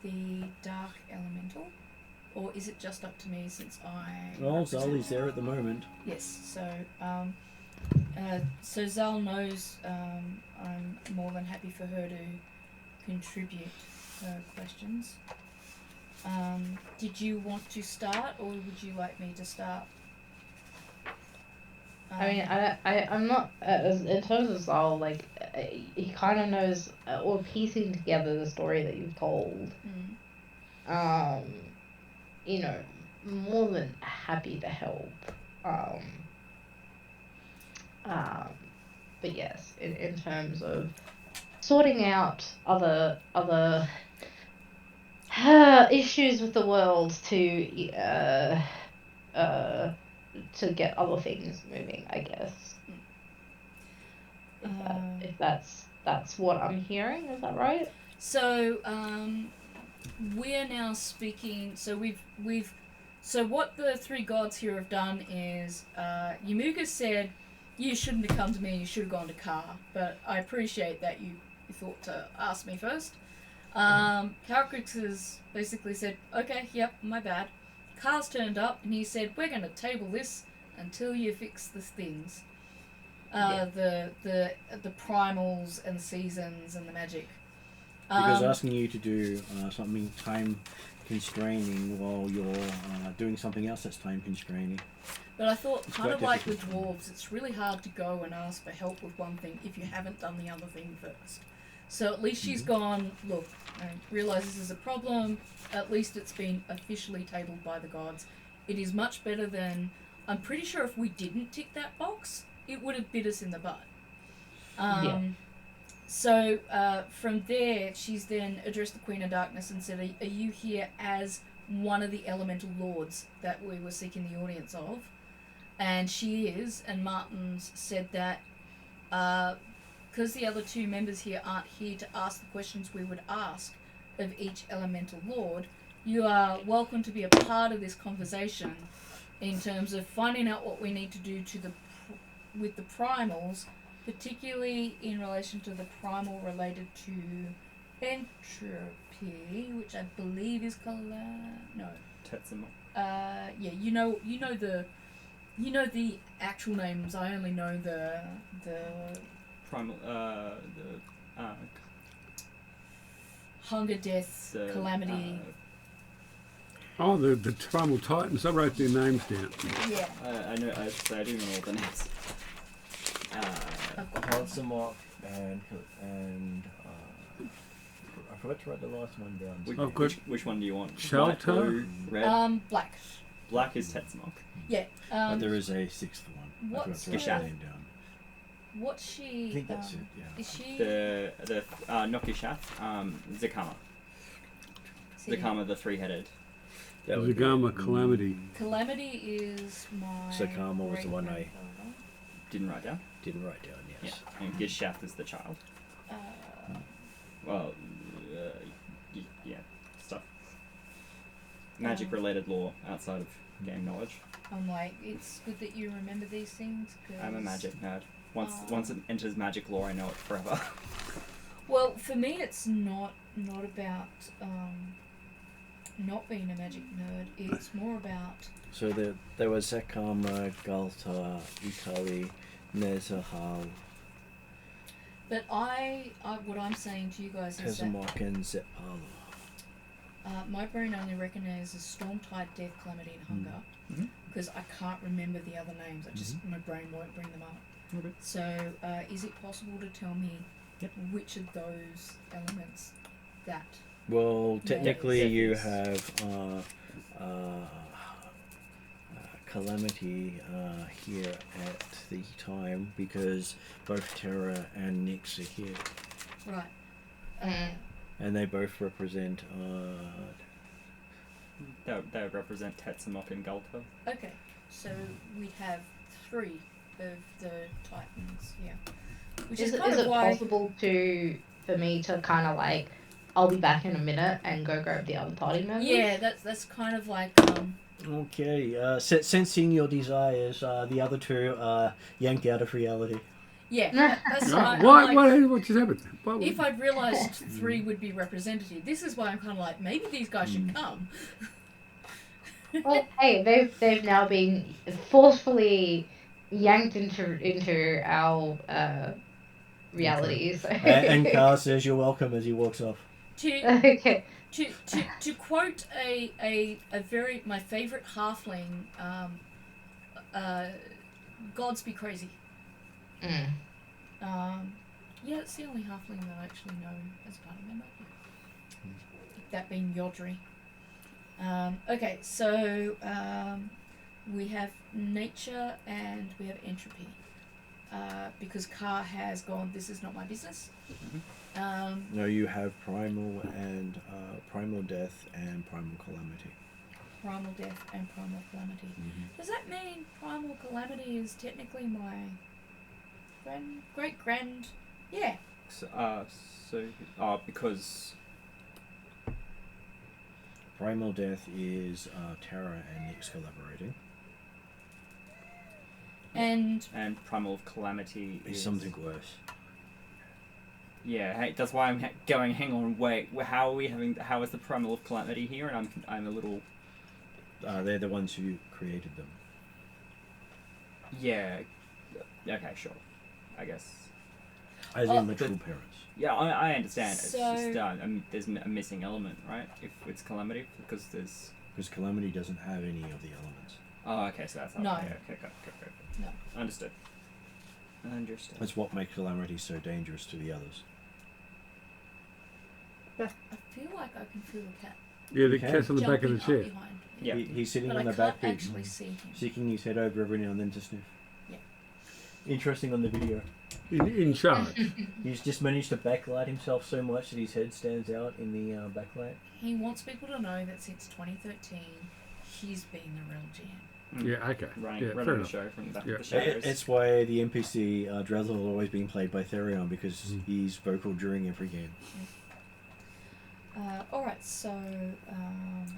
the Dark Elemental. Or is it just up to me since I... Well, Zal is there at the moment. Yes, so Zal knows I'm more than happy for her to contribute her questions. Did you want to start, or would you like me to start? I mean, I'm not in terms of Zal. Like, he kind of knows or piecing together the story that you've told. You know, more than happy to help. But yes, in terms of sorting out other issues with the world to get other things moving, I guess. If that's what I'm hearing, is that right? So we're now speaking. So so what the three gods here have done is Yamuga said, "You shouldn't have come to me. You should have gone to Ka." But I appreciate that you thought to ask me first. Kalkrix has basically said, "Okay, yep, my bad." Ka's turned up and he said, "We're going to table this until you fix the things, the primals and seasons and the magic." Because asking you to do something time constraining while you're doing something else that's time constraining. But I thought, It's kind of quite like with difficult. dwarves, it's really hard to go and ask for help with one thing if you haven't done the other thing first. So at least she's gone, look, I realise this is a problem, at least it's been officially tabled by the gods. It is much better than, I'm pretty sure if we didn't tick that box, it would have bit us in the butt. So from there, she's then addressed the Queen of Darkness and said, are you here as one of the elemental lords that we were seeking the audience of? And she is, and Martin's said that because the other two members here aren't here to ask the questions we would ask of each elemental lord, you are welcome to be a part of this conversation in terms of finding out what we need to do with the primals, particularly in relation to the primal related to entropy, which I believe is Tetsumo. yeah, you know the actual names. I only know the Primal, hunger, death, calamity. Oh, the Tribal Titans. I wrote their names down. Yeah. I know. I do know all the names. Hansamok and I forgot to write the last one down. Which one do you want? Shelter? White, blue, red? Black. Black is Tetsumo. Yeah. But there is a sixth one. I forgot What's to write the- the name down. What's she? I think that's it. Yeah. Is she? The Nokishath, Zakama. see, Zakama, the three-headed. That would be Zagama it. Calamity. Calamity is my. Sakama was the one I- great-grandfather. Didn't write down. Didn't write down. Yeah. Yes. And Gishath is the child. Uh, Well, yeah, stuff. Magic-related lore outside of game knowledge. I'm like, it's good that you remember these things. Cause, I'm a magic nerd. Once it enters magic lore, I know it forever. Well, for me, it's not about not being a magic nerd. It's more about So there was Sakama, Galta, Ikari, Nezahal, But what I'm saying to you guys is that Tezamok, and Zepalo. my brain only recognises Stormtide, Death, Calamity, and Hunger Mhm. because I can't remember the other names. My brain won't bring them up. Okay. So, is it possible to tell me Yep. which of those elements that? Well, technically Yes. you have Calamity here at the time because both Terra and Nyx are here. Right. And they both represent They represent Tetsamok and Gulta. Okay. So we have 3 of the Titans. Yeah. Which is kind Is of it why. possible for me to kind of like, I'll be back in a minute and go grab the other party members? Yeah, that's kind of like Okay, sensing your desires, the other two are yanked out of reality. yeah. That's Right. why. What just happened? If I'd realised 3 would be representative, this is why I'm kind of like, maybe these guys should come. Well, hey, they've now been forcefully yanked into our realities. And Carl says you're welcome as he walks off. Okay. To quote my favourite halfling, gods be crazy. Mm. Yeah, it's the only halfling that I actually know as a party member. That being Yodri. Okay, so we have nature and we have entropy. Because Ka has gone, this is not my business. No, you have primal and primal death and primal calamity. Primal death and primal calamity. Mm-hmm. Does that mean primal calamity is technically my great grand? Yeah. Because Primal death is Terra and Nyx collaborating. And primal calamity It's is something worse. Yeah, hey, that's why I'm going. Hang on, wait. How is the primal of calamity here? And I'm a little. They're the ones who created them. Yeah. Okay, sure. I guess. As in literal parents. Yeah, I understand. So- It's just there's a missing element, right? If it's calamity, because there's. Because calamity doesn't have any of the elements. Oh, okay. So that's how. No. Yeah, okay, go. No. Understood. That's what makes calamity so dangerous to the others. I feel like I can feel the cat Yeah, the Okay. cat's on the back of the jumping up chair. behind. Yeah. He's sitting But on I the can't back actually see him. sticking his head over every now and then to sniff. Yeah. Interesting on the video. In charge. He's just managed to backlight himself so much that his head stands out in the backlight. He wants people to know that since 2013, he's been the real jam. Yeah, okay. Running Yeah, fair the enough. show from the Yeah. shadows. It's why the NPC Drazzle has always been played by Therion because Mm. he's vocal during every game. Alright, so.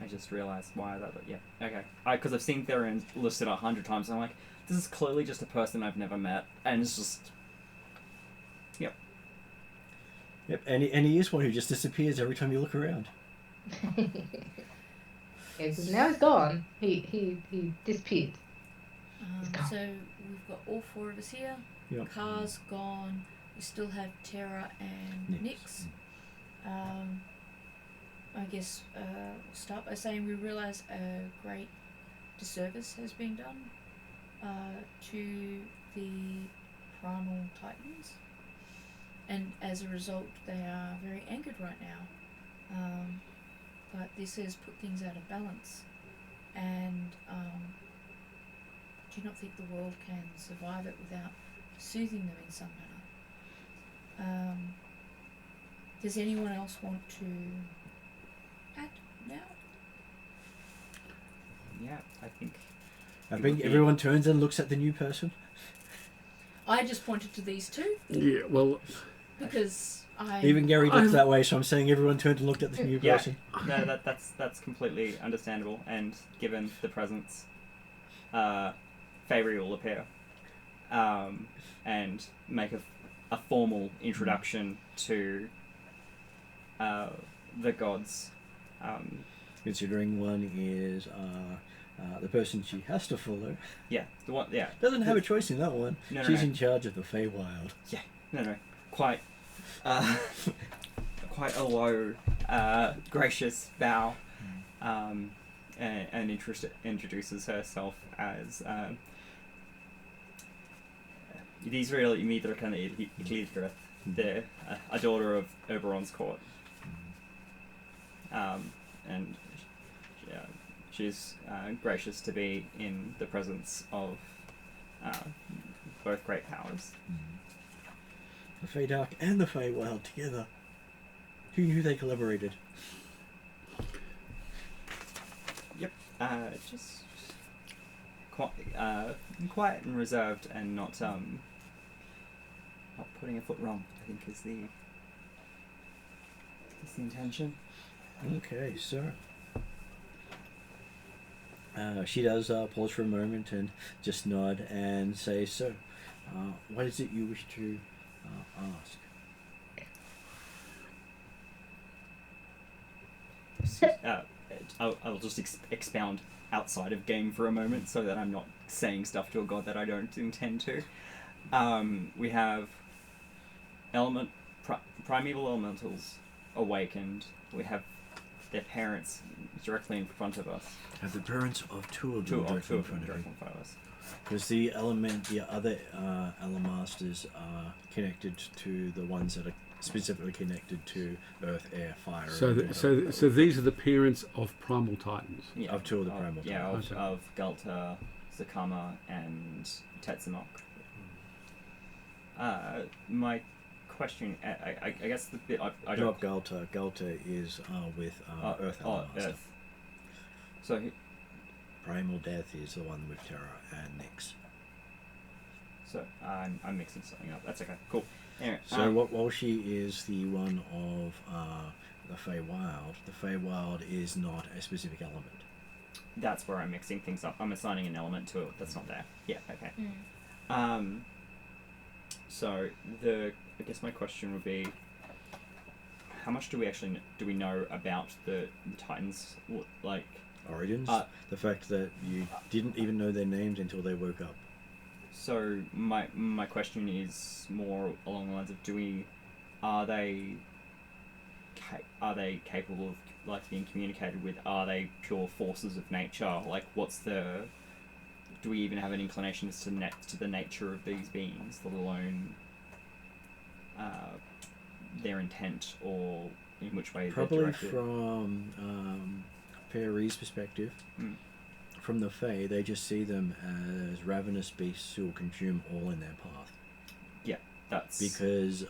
I just realised why that. Yeah. Okay. Because I've seen Therion listed 100 times, and I'm like, this is clearly just a person I've never met, and it's just. Yep, and he is one who just disappears every time you look around. Yeah, because now he's gone. He disappeared. gone. So we've got all 4 of us here. Yep. Car's gone. We still have Terra and Nyx. I guess we'll start by saying we realise a great disservice has been done to the primal titans, and as a result they are very angered right now. But this has put things out of balance, and do you not think the world can survive it without soothing them in some manner. Does anyone else want to add now? Yeah, I think everyone turns and looks at the new person. I just pointed to these two Yeah, well, because I Even Gary looks I'm- that way, so I'm saying everyone turned and looked at the new Yeah. person. no, that's completely understandable, and given the presence, Favory will appear, and make a formal introduction to the gods. Considering one is the person she has to follow. Yeah, the one. Yeah, Doesn't have a choice in that one. No, She's no. in charge of the Feywild. No, quite, quite a low, gracious bow, and introduces herself as Israel Midrakana Iklidra, the a daughter of Oberon's court, and she's gracious to be in the presence of both great powers. The Feydark and the Feywild together. Who knew they collaborated? Just quiet and reserved, and not putting a foot wrong, I think is the intention. Okay, so she does pause for a moment and just nod and say, "So, what is it you wish to ask?" I'll just expound outside of game for a moment, so that I'm not saying stuff to a god that I don't intend to. We have primeval elementals awakened. We have their parents directly in front of us. Have the parents of two of them Two directly in of them front of directly you. in front of us. Because the other Elemasters are connected to the ones that are specifically connected to Earth, Air, Fire. so and water. so these are the parents of primal titans. Yeah, Of two of the primal Yeah, titans. of Gulta, Zakama, and Tetsamok. My question, I guess the bit I don't... Not Gulta. Gulta is with Earth Elemaster. Earth. So, Primal Death is the one with Terra and Nyx. so I'm mixing something up. That's okay. Cool. Anyway, So while she is the one of the Feywild is not a specific element. that's where I'm mixing things up. I'm assigning an element to it that's not there. Yeah. Okay. Mm. So I guess my question would be, how much do we know about the Titans? Like, Origins? The fact that you didn't even know their names until they woke up. so my question is more along the lines of, are they capable of like being communicated with? Are they pure forces of nature? Like, do we even have an inclination as to the nature of these beings, let alone their intent, or in which way they're Probably directed? from Perry's perspective, from the Fae, they just see them as ravenous beasts who will consume all in their path. That's Because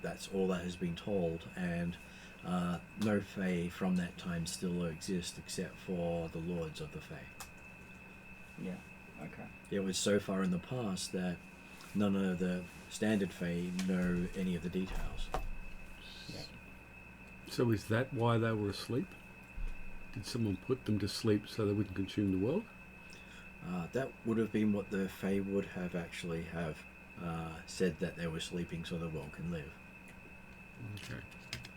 that's all that has been told, and no Fae from that time still exist except for the Lords of the Fae. yeah. Okay. It was so far in the past that none of the standard Fae know any of the details. So is that why they were asleep? Did someone put them to sleep so they wouldn't consume the world? That would have been what the Fae would have actually said, that they were sleeping so the world can live. Okay.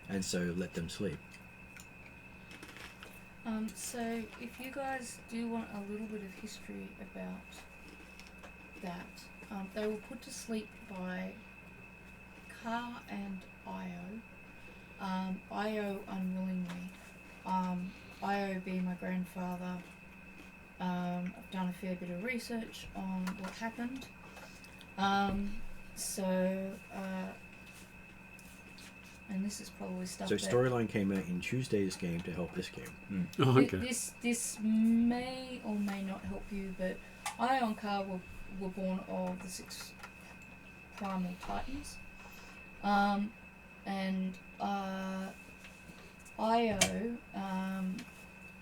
And so let them sleep. So if you guys do want a little bit of history about that, they were put to sleep by Ka and Io. Io unwillingly. Io being my grandfather. I've done a fair bit of research on what happened. And this is probably stuff So that... storyline came out in Tuesday's game to help this game. Oh, okay. This may or may not help you, but Io and Ka were born of the primal titans. And Io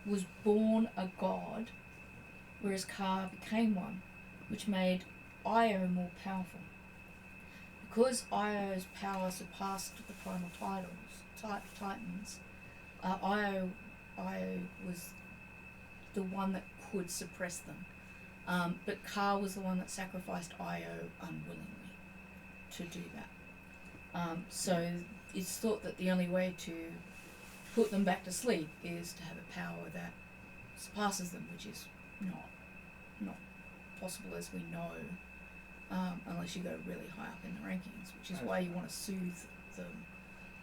was born a god, whereas Ka became one, which made Io more powerful. Because Io's power surpassed the primal titans, Io was the one that could suppress them. But Ka was the one that sacrificed Io unwillingly to do that. So it's thought that the only way to put them back to sleep is to have a power that surpasses them, which is not possible as we know, unless you go really high up in the rankings, which is why you want to soothe them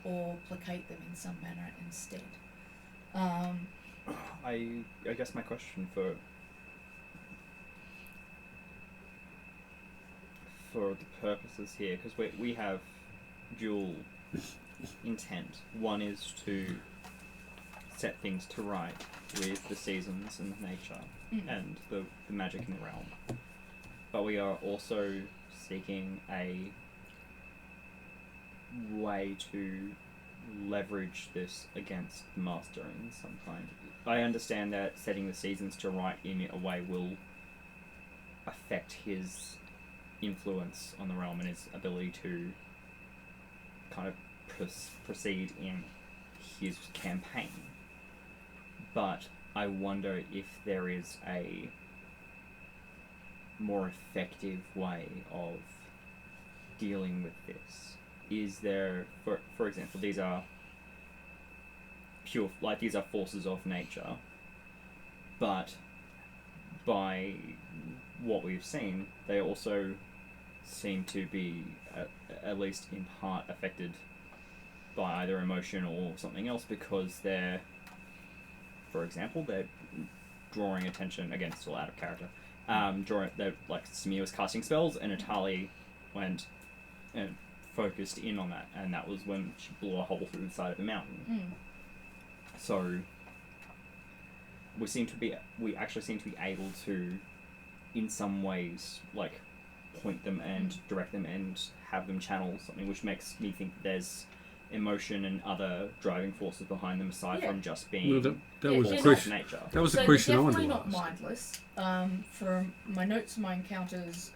or placate them in some manner instead. I guess my question for the purposes here, because we have dual intent. One is to set things to right with the seasons and nature and the magic in the realm, but we are also seeking a way to leverage this against the master in some kind. I understand that setting the seasons to right in a way will affect his influence on the realm and his ability to kind of proceed in his campaign. But I wonder if there is a more effective way of dealing with this. Is there, for example, these are these are forces of nature, but by what we've seen, they also seem to be at least in part affected by either emotion or something else, because they're, for example, they're drawing attention, again, still out of character, they're like, Samir was casting spells and Atali went and focused in on that, and that was when she blew a hole through the side of the mountain. So we actually seem to be able to, in some ways, like, point them and direct them and have them channel something, which makes me think there's emotion and other driving forces behind them aside from just being that was a forces question. of nature. That was So a question I they're wanted definitely to not ask. mindless. From my notes and my encounters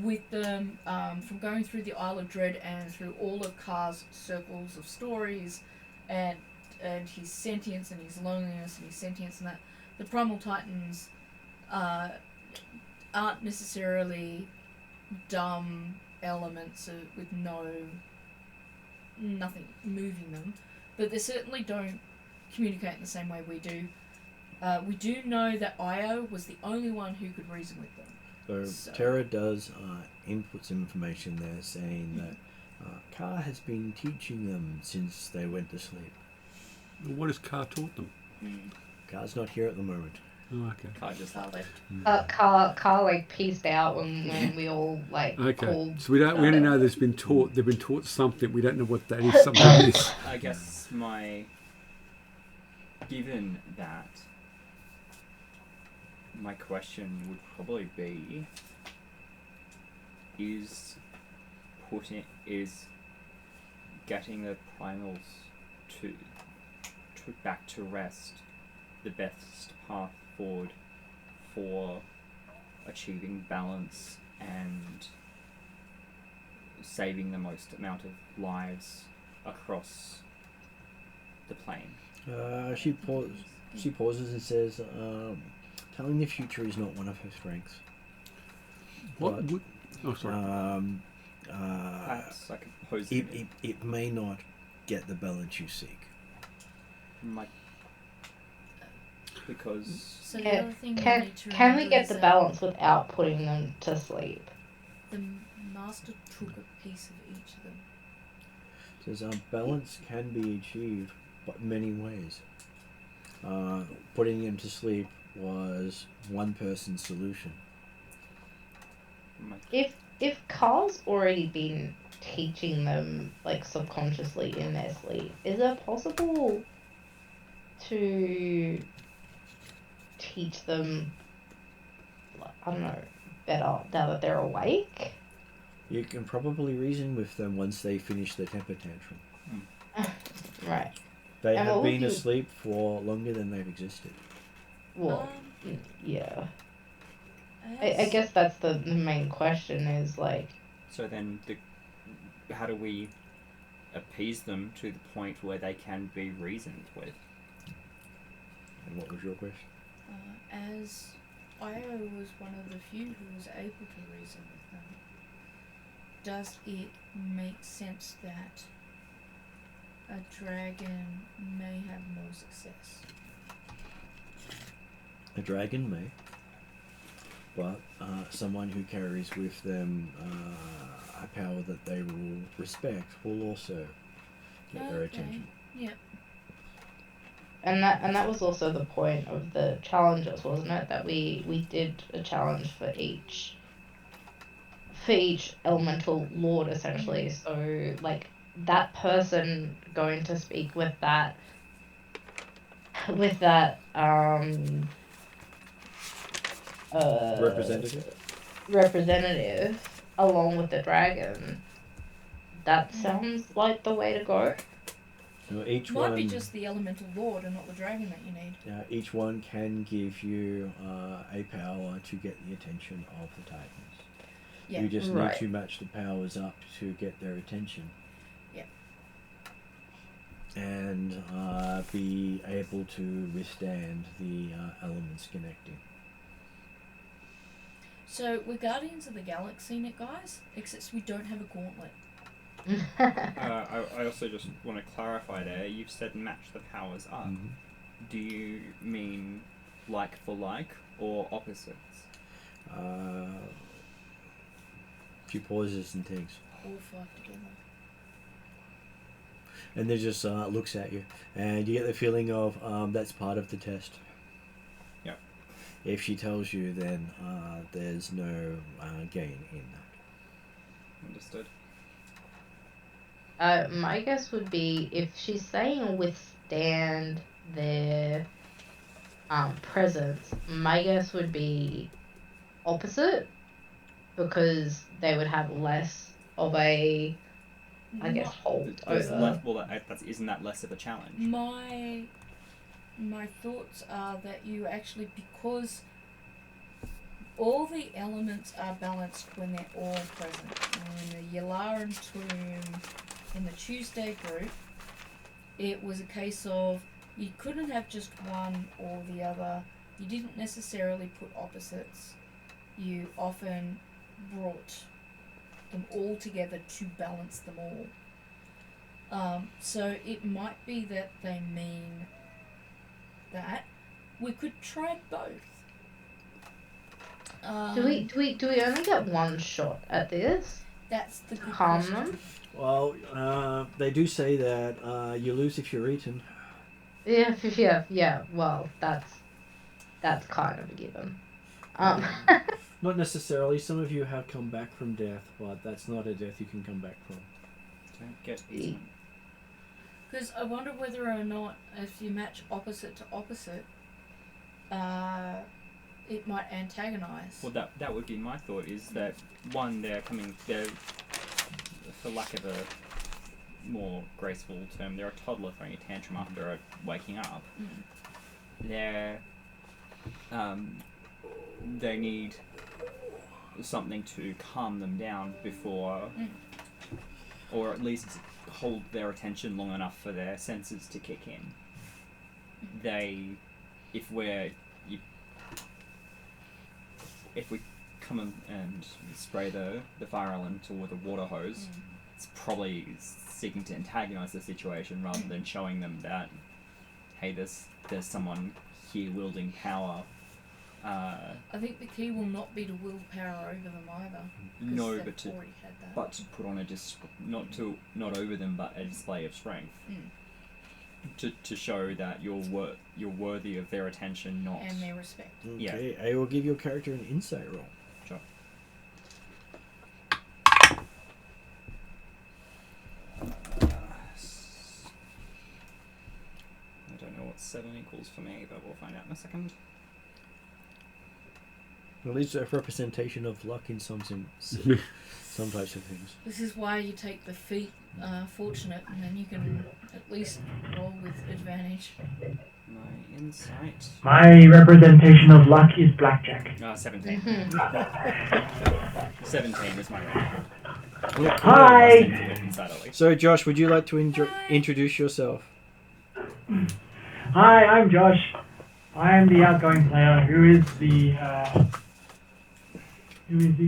with them, from going through the Isle of Dread and through all of Ka's circles of stories, and his sentience and his loneliness and his sentience and that, the Primal Titans aren't necessarily dumb elements with nothing moving them, but they certainly don't communicate in the same way we do. We do know that Io was the only one who could reason with them. So Terra does input some information there saying that Ka has been teaching them since they went to sleep. What has Ka taught them? Ka's not here at the moment. Oh, okay. I just Ka left. Car like pieced out when we all like Okay. called. So we only know they've been taught something. We don't know what that is. Something is. I guess given that, my question would probably be, is getting the primals to back to rest the best path forward for achieving balance and saving the most amount of lives across the plane? She pauses and says, telling the future is not one of her strengths. What? But, Oh, sorry. Perhaps I could pose it may not get the balance you seek. Because So the other thing Can need to we remember get is the that balance without putting them to sleep? the master took a piece of each of them. Says balance can be achieved but many ways. Putting them to sleep was one person's solution. If Carl's already been teaching them like subconsciously in their sleep, is it possible to teach them, I don't know, better now that they're awake? You can probably reason with them once they finish their temper tantrum. Right. They And have what would been you- asleep for longer than they've existed. Well, Um, yeah. I as- guess that's the main question is like, So then, how do we appease them to the point where they can be reasoned with? And what was your question? as Io was one of the few who was able to reason with them, does it make sense that a dragon may have more success? A dragon may, but someone who carries with them a power that they will respect will also get their Okay. attention. Yep. and that was also the point of the challenges, wasn't it? That we did a challenge for each elemental lord essentially. So like that person going to speak with that representative along with the dragon. That sounds like the way to go. Each Might one, be just the elemental lord and not the dragon that you need. each one can give you a power to get the attention of the Titans. Yeah. You just Right. need to match the powers up to get their attention. Yeah. And be able to withstand the elements connecting. So we're Guardians of the Galaxy in it, guys, except we don't have a gauntlet. I also just want to clarify there. You've said match the powers up. Mhm. Do you mean like for like or opposites? Few pauses and things. All five together. And they just looks at you, and you get the feeling of that's part of the test. Yep. If she tells you, then there's no gain in that. Understood. My guess would be if she's saying withstand their presence, my guess would be opposite, because they would have less of a, I guess, hold There's over. less, well, isn't that less of a challenge? My thoughts are that you actually, because all the elements are balanced when they're all present. In the Yalaran Tomb, in the Tuesday group, it was a case of you couldn't have just one or the other. You didn't necessarily put opposites. You often brought them all together to balance them all. So it might be that they mean that. We could try both. Do we only get one shot at this? That's the good Harm question. them? Well, they do say that you lose if you're eaten. Yeah. Well, that's kind of a given. Not necessarily. Some of you have come back from death, but that's not a death you can come back from. Don't get eaten. Because I wonder whether or not if you match opposite to opposite, it might antagonize. Well, that would be my thought. Is that one, they're for lack of a more graceful term, they're a toddler throwing a tantrum after waking up. They're they need something to calm them down before, or at least hold their attention long enough for their senses to kick in. If we come and spray the fire elemental with a water hose, it's probably seeking to antagonize the situation rather than showing them that, hey, there's someone here wielding power. I think the key will not be to wield power over them either. No, they've but to already had that. put on not over them, but a display of strength. To show that you're worthy of their attention, not and their respect. Okay, I will give your character an insight roll. Sure. I don't know what 7 equals for me, but we'll find out in a second. At least a representation of luck in some types of things. This is why you take the feat fortunate, and then you can at least roll with advantage. My insight. My representation of luck is blackjack. 17. Mhm. 17 is my roll. Hi! So, Josh, would you like to introduce yourself? Hi, I'm Josh. I am the outgoing player who is the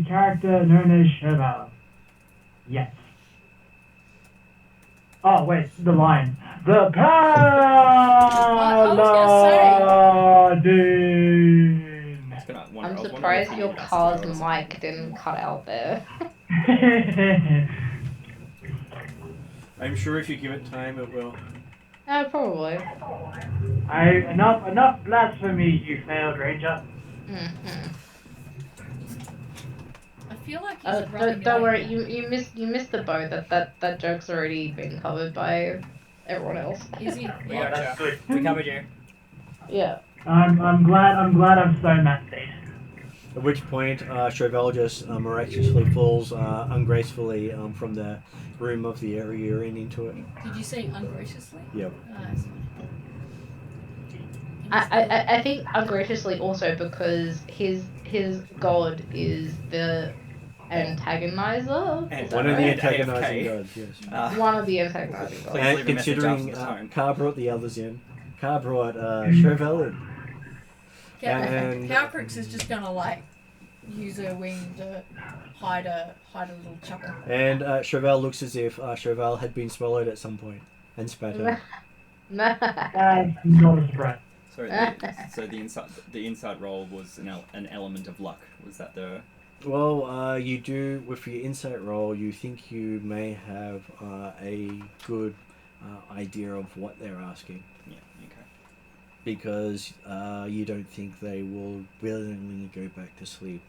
character known as Cheval. Yes. Oh wait, the line. The Paladin. I'm surprised your car's mic didn't cut out there. I'm sure if you give it time, it will. Probably. Enough blasphemy, you failed ranger. Mm-hmm. I feel like he's rubbing Don't it worry, in. you missed the boat. That joke's already been covered by everyone else. Is he? We Yeah. got you. We covered you. Yeah. I'm glad I've sown that seed. At which point, Chauvel just miraculously falls ungracefully from the room of the area you're in into it. Did you say ungraciously? Yep. That's fine. I think ungraciously also because his god is the antagonizer. Is One that of the right? antagonizing AFK. gods, yes. One of the antagonizing gods. Please And leave a message considering after the tone. Carr brought the others in, Carr brought Chauvel in. And- Cowcrix is just gonna like use her wing to hide a little chuckle. And Chauvel looks as if Chauvel had been swallowed at some point and spat out. That's not a surprise. So the insight roll was an element of luck. Was that the? Well, you do, with your insight roll, you think you may have a good idea of what they're asking. Yeah. Okay. Because you don't think they will willingly go back to sleep.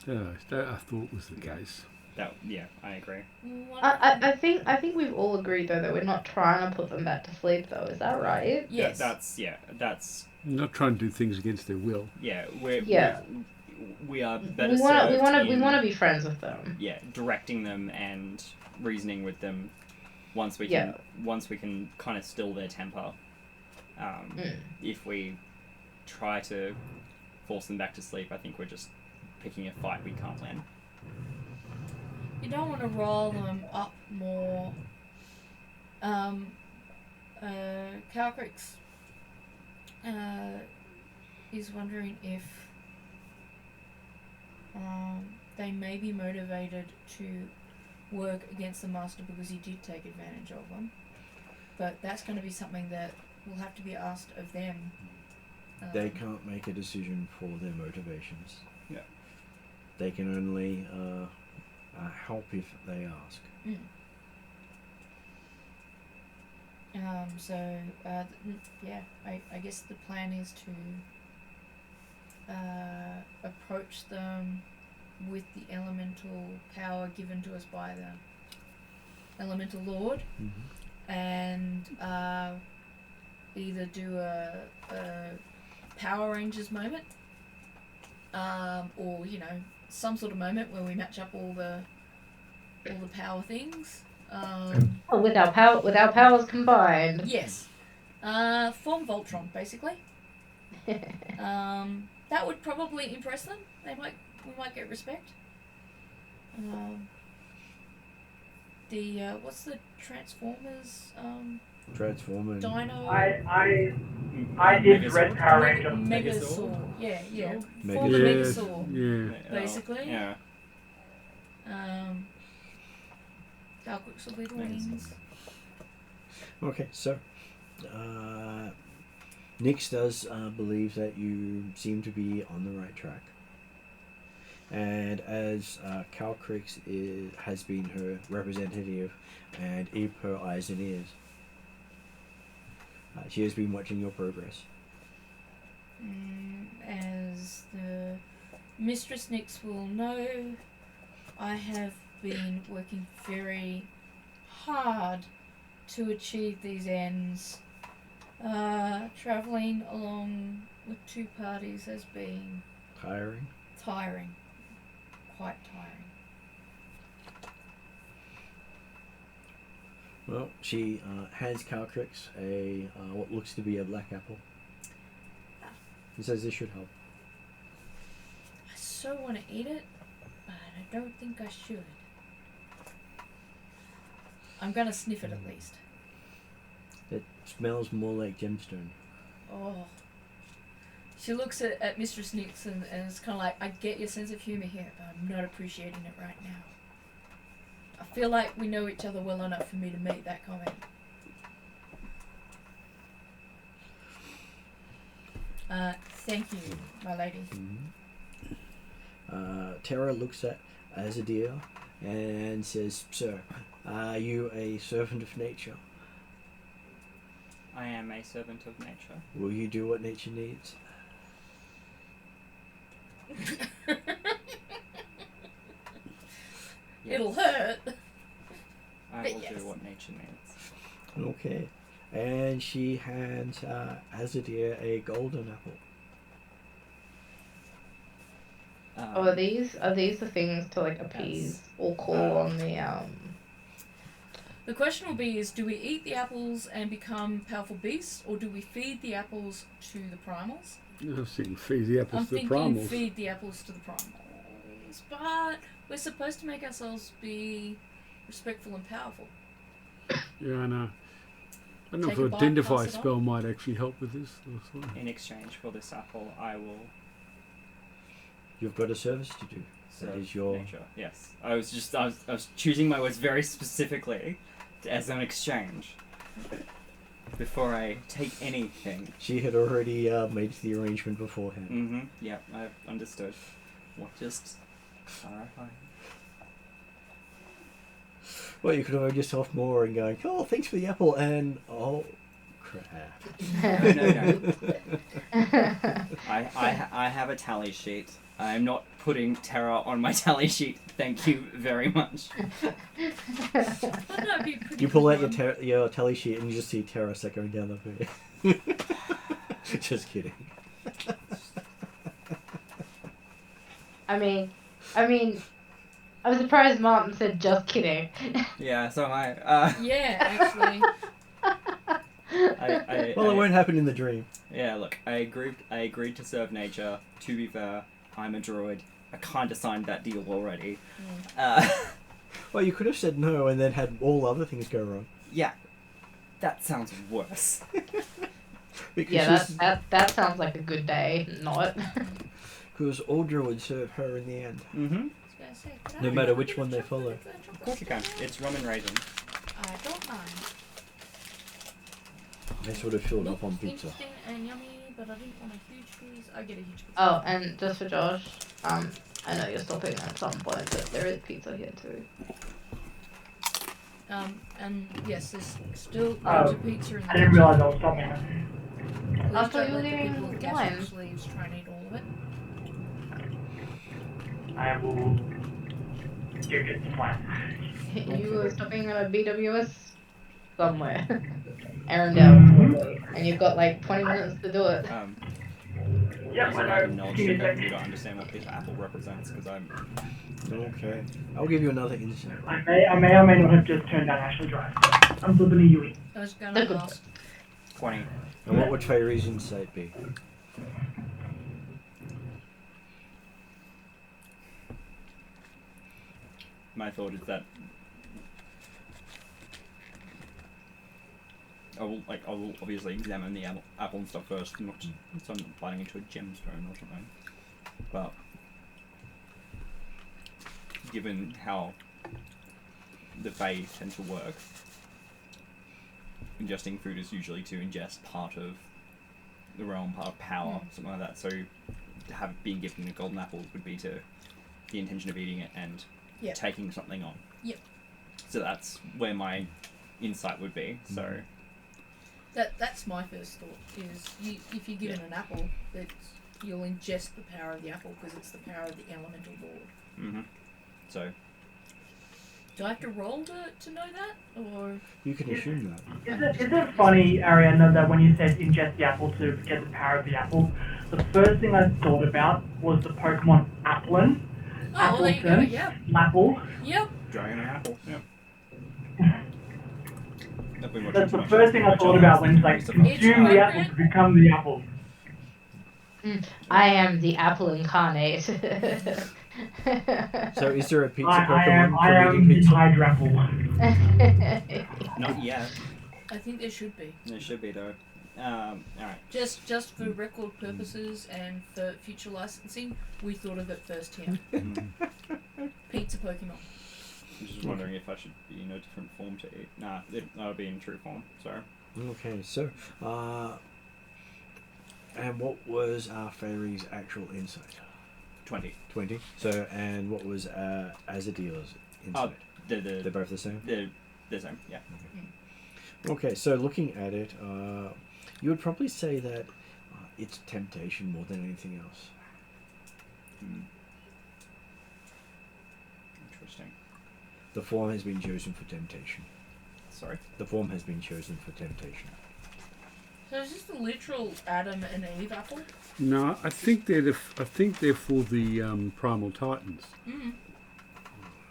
That I thought was the case. I agree. I think we've all agreed though that we're not trying to put them back to sleep though. Is that right? Yes. That's Not trying to do things against their will. we are better We served want in, to be friends with them. yeah, directing them and reasoning with them once we Yeah. can kind of still their temper. If we try to force them back to sleep, I think we're just picking a fight we can't win. You don't want to roll them up more. Cowcrix is wondering if they may be motivated to work against the master because he did take advantage of them. But that's going to be something that will have to be asked of them. They can't make a decision for their motivations. Yeah. They can only help if they ask. I guess the plan is to approach them with the elemental power given to us by the elemental lord, and either do a Power Rangers moment, or some sort of moment where we match up all the power things. With our powers combined. Yes. Form Voltron, basically. That would probably impress them. We might get respect. What's the Transformers? Transforming. Dino. I did Red Power Ranger. Megasaur. Yeah. Megazord. Form a Megasaur, Yeah. basically. Yeah. Cowcrix will be the wings. Okay, so Nix does believe that you seem to be on the right track. And as Calcrix has been her representative and her eyes and ears, she has been watching your progress. As the Mistress Nix will know, I have been working very hard to achieve these ends. Travelling along with two parties has been Tiring. Tiring. Quite tiring. Well, she hands Calcrix a what looks to be a black apple. And says this should help. I so want to eat it, but I don't think I should. I'm gonna sniff it at least. It smells more like gemstone. Oh. She looks at Mistress Nix and it's kind of like, I get your sense of humour here, but I'm not appreciating it right now. I feel like we know each other well enough for me to make that comment. Thank you, my lady. Terra looks at Azadir and says, "Sir, are you a servant of nature? I am a servant of nature. Will you do what nature needs?" Yes. It'll hurt. I but will yes. do what nature needs. Okay. And she hands Azadir a golden apple. Oh, are these the things to like appease or call on the The question will be is, do we eat the apples and become powerful beasts, or do we feed the apples to the primals? I was thinking feed the apples I'm to the thinking primals. feed the apples to the primals. But we're supposed to make ourselves be respectful and powerful. Yeah, I know. I don't know Take if a an bite, identify pass it spell might actually help with this. In exchange for this apple, I will You've got a service to do. That serve is your... nature. Yes. I was choosing my words very specifically as an exchange before I take anything. She had already made the arrangement beforehand. Mm-hmm. Yeah, I've understood. What just clarifying? Well, you could have heard yourself more and going, "Oh, thanks for the apple," and oh, crap. No. I have a tally sheet. I'm not putting Terra on my tally sheet. Thank you very much. That'd be a pretty You pull good out one. your tally sheet and you just see Terra going down the way. Just kidding. I mean, I'm surprised Martin said just kidding. Yeah, so am I. Yeah, actually. Well, it won't happen in the dream. Yeah, look, I agreed to serve nature. To be fair, I'm a druid. I kind of signed that deal already. Well, you could have said no and then had all other things go wrong. Yeah, that sounds worse. Because Yeah, that sounds like a good day. Not. Because Aldra would serve her in the end. Mm-hmm. No matter which one they follow. Of course you can. It's rum and raisin. I don't mind. They sort of filled up on Looked pizza. interesting and yummy, but I didn't want a huge piece. I get a huge piece. Oh, and just for Josh, I know you're stopping at some point, but there is pizza here too. And yes, there's still Oh, loads of pizza in the I didn't realise I was stopping. Please I thought don't you were let the doing people with gas wine. sleeves try and eat all of it. I will do it fine. You were stopping at a BWS somewhere. Arendelle. And you've got like 20 minutes to do it. Yep, Using I my know. knowledge Give me a check, I sec. do not understand what this apple represents because I'm. Okay. I'll give you another insight. I may or may not have just turned down Ashley Drive. I'm flipping a Yui. I was gonna Good. ask. 20. And what would Fairy's insight be? My thought is that I will obviously examine the apple and stuff first, not just, so I'm not biting into a gemstone or something. But given how the Fae tend to work, ingesting food is usually to ingest part of the realm, part of power, something like that. So to have being given a golden apple would be to the intention of eating it and Yep. taking something on. Yep. So that's where my insight would be. So That's my first thought. Is if you're given an apple, that you'll ingest the power of the apple because it's the power of the elemental lord. so Do I have to roll to know that, or You can assume that. Is it funny, Ariana, that when you said ingest the apple to get the power of the apple, the first thing I thought about was the Pokemon Applin, Oh, well, there you go. Appleton, Yep. Lapple. Yep. Dragon and apple. Yeah. I've been watching That's too the much first thing I thought about when like consume the apple appropriate. to become the apple. I am the apple incarnate. So is there a pizza I Pokemon am from eating the pizza? Hydrapple. Not yet. I think there should be. There should be though. Alright. Just for record purposes and for future licensing, we thought of it first here. Pizza Pokemon. I'm just wondering if I should be in a different form to eat. Nah, that'll be in true form. Sorry. Okay, so and what was our fairy's actual insight? 20. 20. So and what was Azadiel's insight? They're both the same. The same. Yeah. Okay, so looking at it, you would probably say that it's temptation more than anything else. Interesting. The form has been chosen for temptation. Sorry. The form has been chosen for temptation. So is this the literal Adam and Eve apple? No, I think they're for the Primal Titans.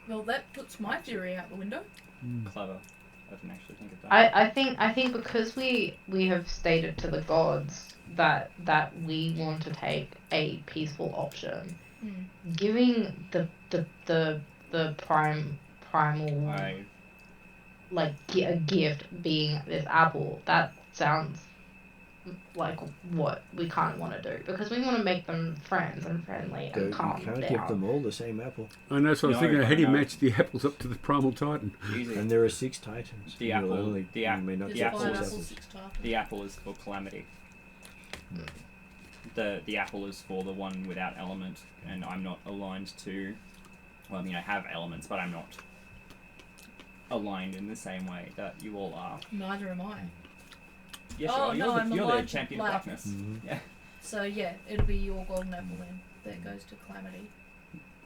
Well, that puts my theory out the window. Clever. I didn't actually think of that. I think because we have stated to the gods that we want to take a peaceful option, giving the primal like a gift being this apple, that sounds like what we kind of want to do, because we want to make them friends and friendly and calm You them can't down. give them all the same apple. And that's what I was thinking. No, How do you no. match the apples up to the Primal Titan? Easy. And there are 6 titans. The You'll apple- only- the you app- may not There's the get apple five six is- apples, apples. 6 titans. The apple is for calamity. The apple is for the one without element, and I'm not aligned to. Well, I mean, I have elements, but I'm not aligned in the same way that you all are. Neither am I. Yes, Oh, you're, no, I'm you're the aligned to champion of black. blackness. Mhm. Yeah. So yeah, it'll be your golden apple then that goes to Calamity.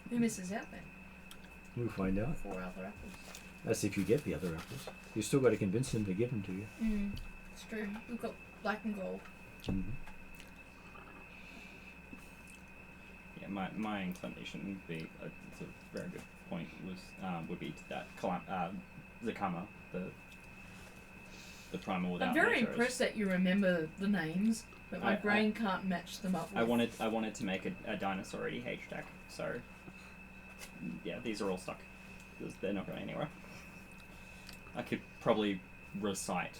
Who misses out then? We'll find out. 4 other apples. That's if you get the other apples. You still got to convince them to give them to you. It's true. We've got black and gold. Yeah, my inclination would be, it's a very good point, would be that Zakama, the primal without I'm very nature is- impressed that you remember the names, but my I- brain can't match them up. I with- wanted to make a dinosaur EDH deck, so yeah, these are all stuck. They're not going anywhere. I could probably recite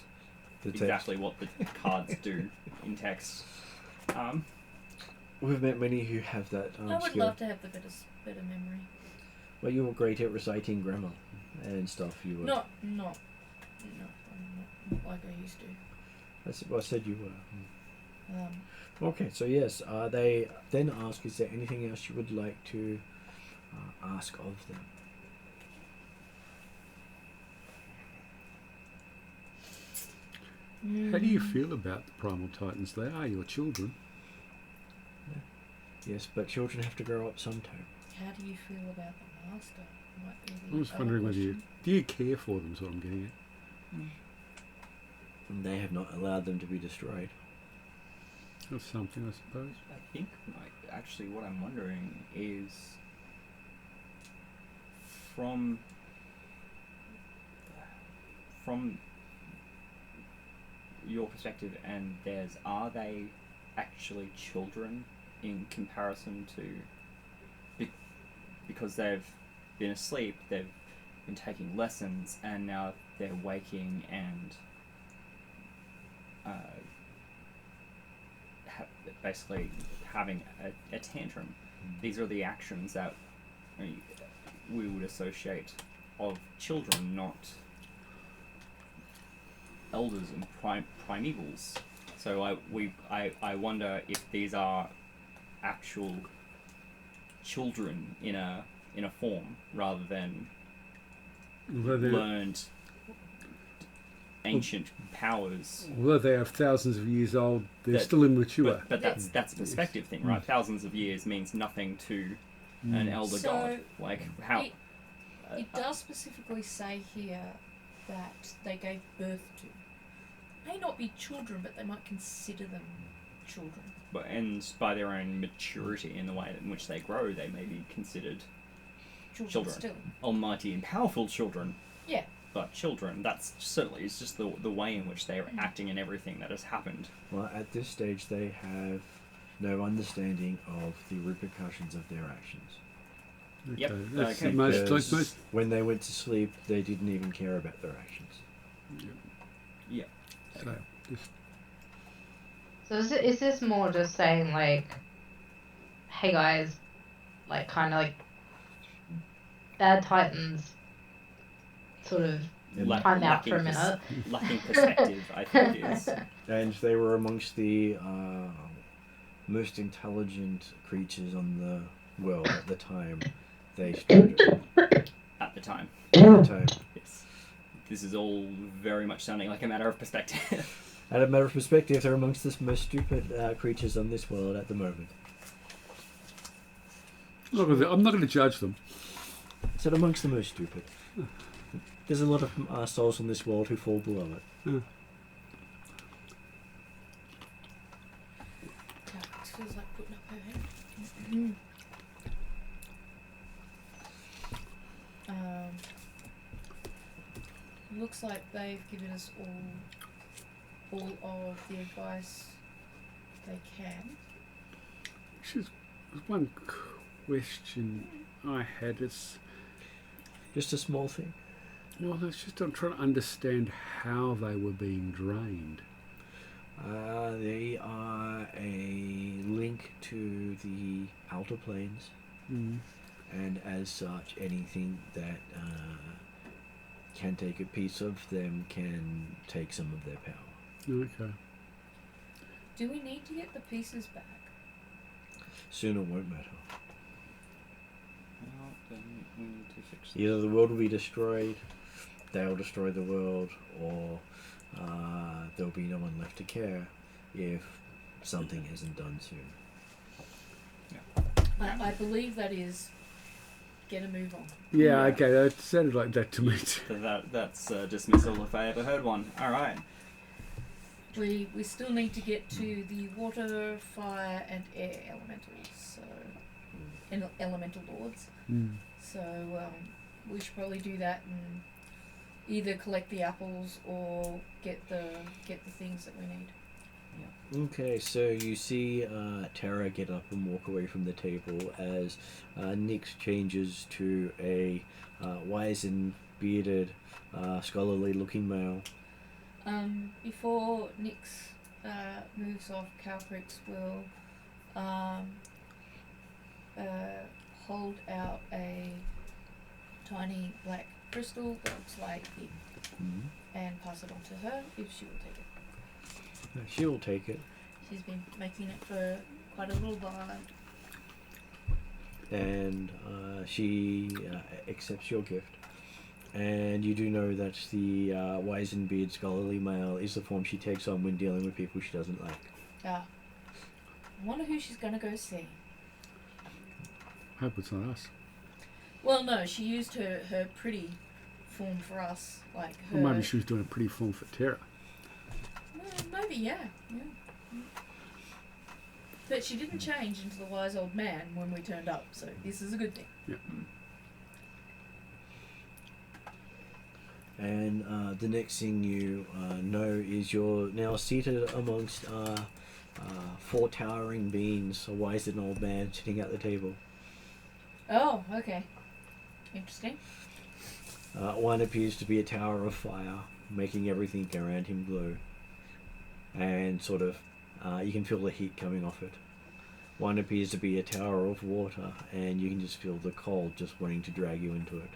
The text. exactly what the cards do in text. We've met many who have that I would skill. love to have the better memory. Well, you were great at reciting grammar and stuff. You were. Not like I used to. That's what I said you were. Okay, so yes, they then ask, is there anything else you would like to ask of them? How do you feel about the Primal Titans? They are your children. Yes, but children have to grow up sometime. How do you feel about the master? Might be the I was other wondering whether you question. do you care for them. Is what I'm getting at. And they have not allowed them to be destroyed. That's something, I suppose. I think actually what I'm wondering is from your perspective and theirs, are they actually children in comparison to because they've been asleep, they've been taking lessons, and now they're waking and basically having a tantrum. These are the actions that we would associate of children, not elders and primevals. So I wonder if these are actual children in a form rather than learned ancient powers. Although they are thousands of years old, they're That- still immature. But that's a perspective thing, right? Thousands of years means nothing to an elder So, god. Like how It does specifically say here that they gave birth to. May not be children, but they might consider them children. And by their own maturity in the way in which they grow, they may be considered children. Still. Almighty and powerful children. Yeah. But children, that's certainly, it's just the way in which they are acting and everything that has happened. Well, at this stage, they have no understanding of the repercussions of their actions. Yep, That's okay. the most, Because most when they went to sleep, they didn't even care about their actions. so, So is this more just saying like, hey guys, like kind of like bad Titans, sort of time out for a minute. Lacking perspective, I think is. And they were amongst the most intelligent creatures on the world at the time they started. At the time. At the time. Yes. This is all very much sounding like a matter of perspective. At a matter of perspective, they're amongst the most stupid creatures on this world at the moment. I'm not going to judge them. So amongst the most stupid. There's a lot of souls on this world who fall below it. Yeah. It feels like putting up her hand. Looks like they've given us all of the advice they can. There's one question I had. It's Just a small thing. well, it's just I'm trying to understand how they were being drained. They are a link to the outer planes, and as such, anything that can take a piece of them can take some of their power. Okay. Do we need to get the pieces back? Sooner won't matter. Well, then we need to fix this. Either the world will be destroyed, they'll destroy the world, or there'll be no one left to care if something isn't done soon. I believe that is get a move on. Yeah, okay, that sounded like that to me too. So that's dismissal if I ever heard one. Alright. We still need to get to the water, fire, and air elementals. So, elemental lords. So we should probably do that and either collect the apples or get the things that we need. Okay, so you see Tara get up and walk away from the table as Nyx changes to a wizened, bearded, scholarly-looking male. Before Nyx moves off, Calprix will hold out a tiny black crystal that looks like ink and pass it on to her if she will take it. She will take it, She's been making it for quite a little while. and she accepts your gift. And you do know that the wizened, bearded, scholarly male is the form she takes on when dealing with people she doesn't like. I wonder who she's going to go see. Hope it's not us. Well, no, she used her pretty form for us. Like her. Or maybe she was doing a pretty form for Tara. Maybe, yeah. But she didn't change into the wise old man when we turned up, so this is a good thing. Yeah. And the next thing you know is you're now seated amongst 4 towering beings, a wizened old man sitting at the table. Oh, okay. Interesting. One appears to be a tower of fire, making everything around him glow. And sort of, you can feel the heat coming off it. One appears to be a tower of water, and you can just feel the cold just wanting to drag you into it.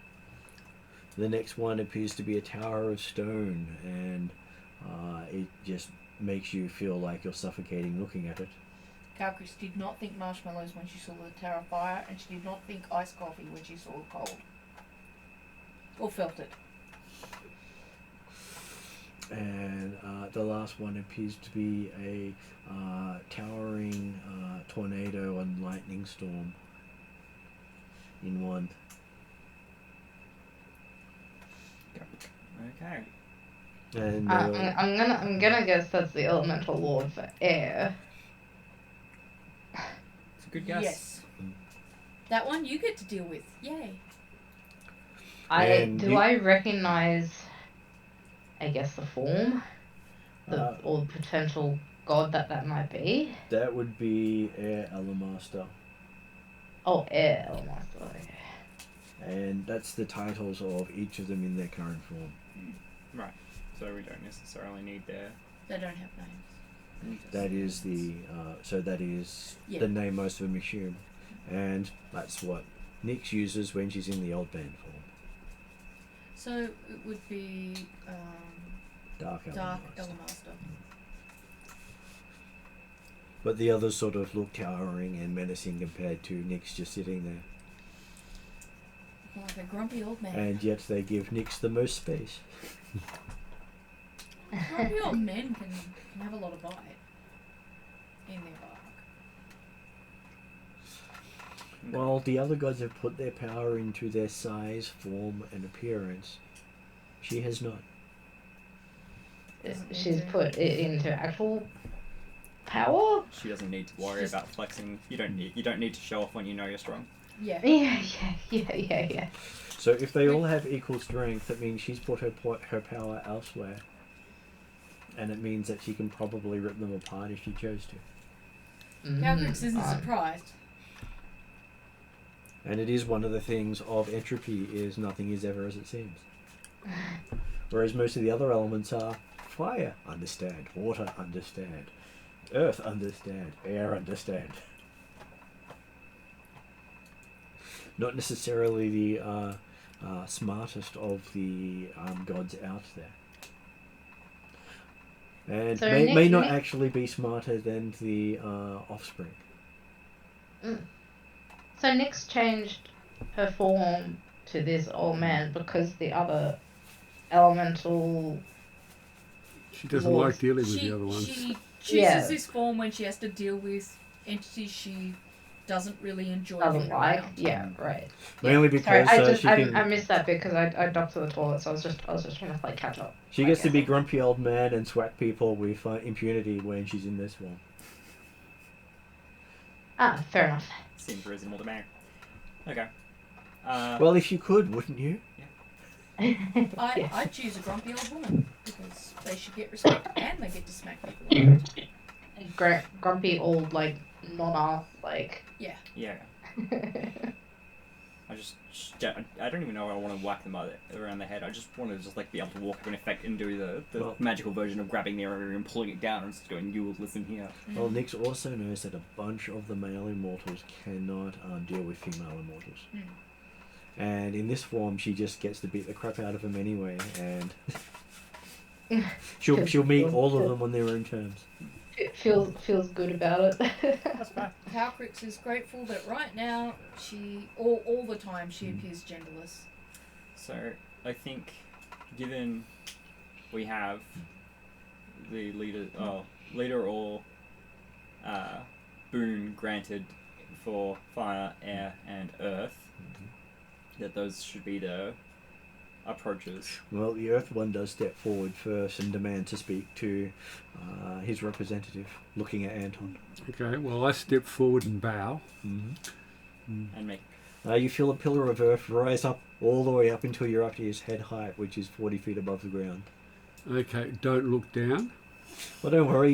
The next one appears to be a tower of stone, and it just makes you feel like you're suffocating looking at it. Calcris did not think marshmallows when she saw the tower of fire, and she did not think iced coffee when she saw the cold. Or felt it. And the last one appears to be a towering tornado and lightning storm in one. Okay. And I'm gonna guess that's the elemental lord for air. Good guess. Yes. That one you get to deal with. Yay. And Do you- I recognize, I guess, the form? Uh, Or potential god that might be? That would be Air Alamaster. Oh, air Elmaster. Okay. And that's the titles of each of them in their current form. Right. So we don't necessarily need their. They don't have names. That is the that is Yeah. the name most of them assume, and that's what Nyx uses when she's in the old band form. So it would be Dark Dark Alamaster. Elmaster. But the others sort of look towering and menacing compared to Nyx just sitting there, Like a grumpy old man. and yet they give Nyx the most space. Grumpy old men can have a lot of bite in their bark. While the other gods have put their power into their size, form, and appearance, she has not. She's put it into actual power? She doesn't need to worry Just- about flexing. You don't need to show off when you know you're strong. Yeah. Yeah. So if they all have equal strength, that means she's put her power elsewhere. And it means that she can probably rip them apart if she chose to. Calcrix isn't surprised. And it is one of the things of entropy is nothing is ever as it seems. Whereas most of the other elements are fire, understand, water, understand, earth, understand, air, understand. Not necessarily the smartest of the gods out there. And So may not Nick- actually be smarter than the offspring. So Nyx changed her form to this old man because the other elemental. She doesn't Lords. like dealing with the other ones. She chooses Yeah. this form when she has to deal with entities she doesn't really enjoy Doesn't being like, around. yeah, right. Mainly Sorry, because she can. I missed that because I docked to the toilet, so I was just trying to like catch up. She gets to Okay. be grumpy old man and swack people with impunity when she's in this form. Ah, fair enough. Seems reasonable to me. Okay. Well, if you could, wouldn't you? I choose a grumpy old woman because they should get respect and they get to smack people. Grumpy old like nonna like. yeah. I don't even know if I want to whack them around the head. I just want to just like be able to walk up in effect and do the Well- magical version of grabbing the area and pulling it down and just going, "You will listen here." Well, Nyx also knows that a bunch of the male immortals cannot deal with female immortals. Mm. And in this form, she just gets to beat the crap out of them anyway, and she'll meet all of them on their own terms. It feels good about it. That's fine. Calcrix is grateful that right now she all the time she appears genderless. So I think, given we have the leader or boon granted for fire, air, and earth, that those should be the approaches. Well, the Earth one does step forward first and demand to speak to his representative, looking at Anton. Okay, well, I step forward and bow. And make You feel a pillar of earth rise up all the way up until you're up to his head height, which is 40 feet above the ground. Okay, don't look down. Well, don't worry.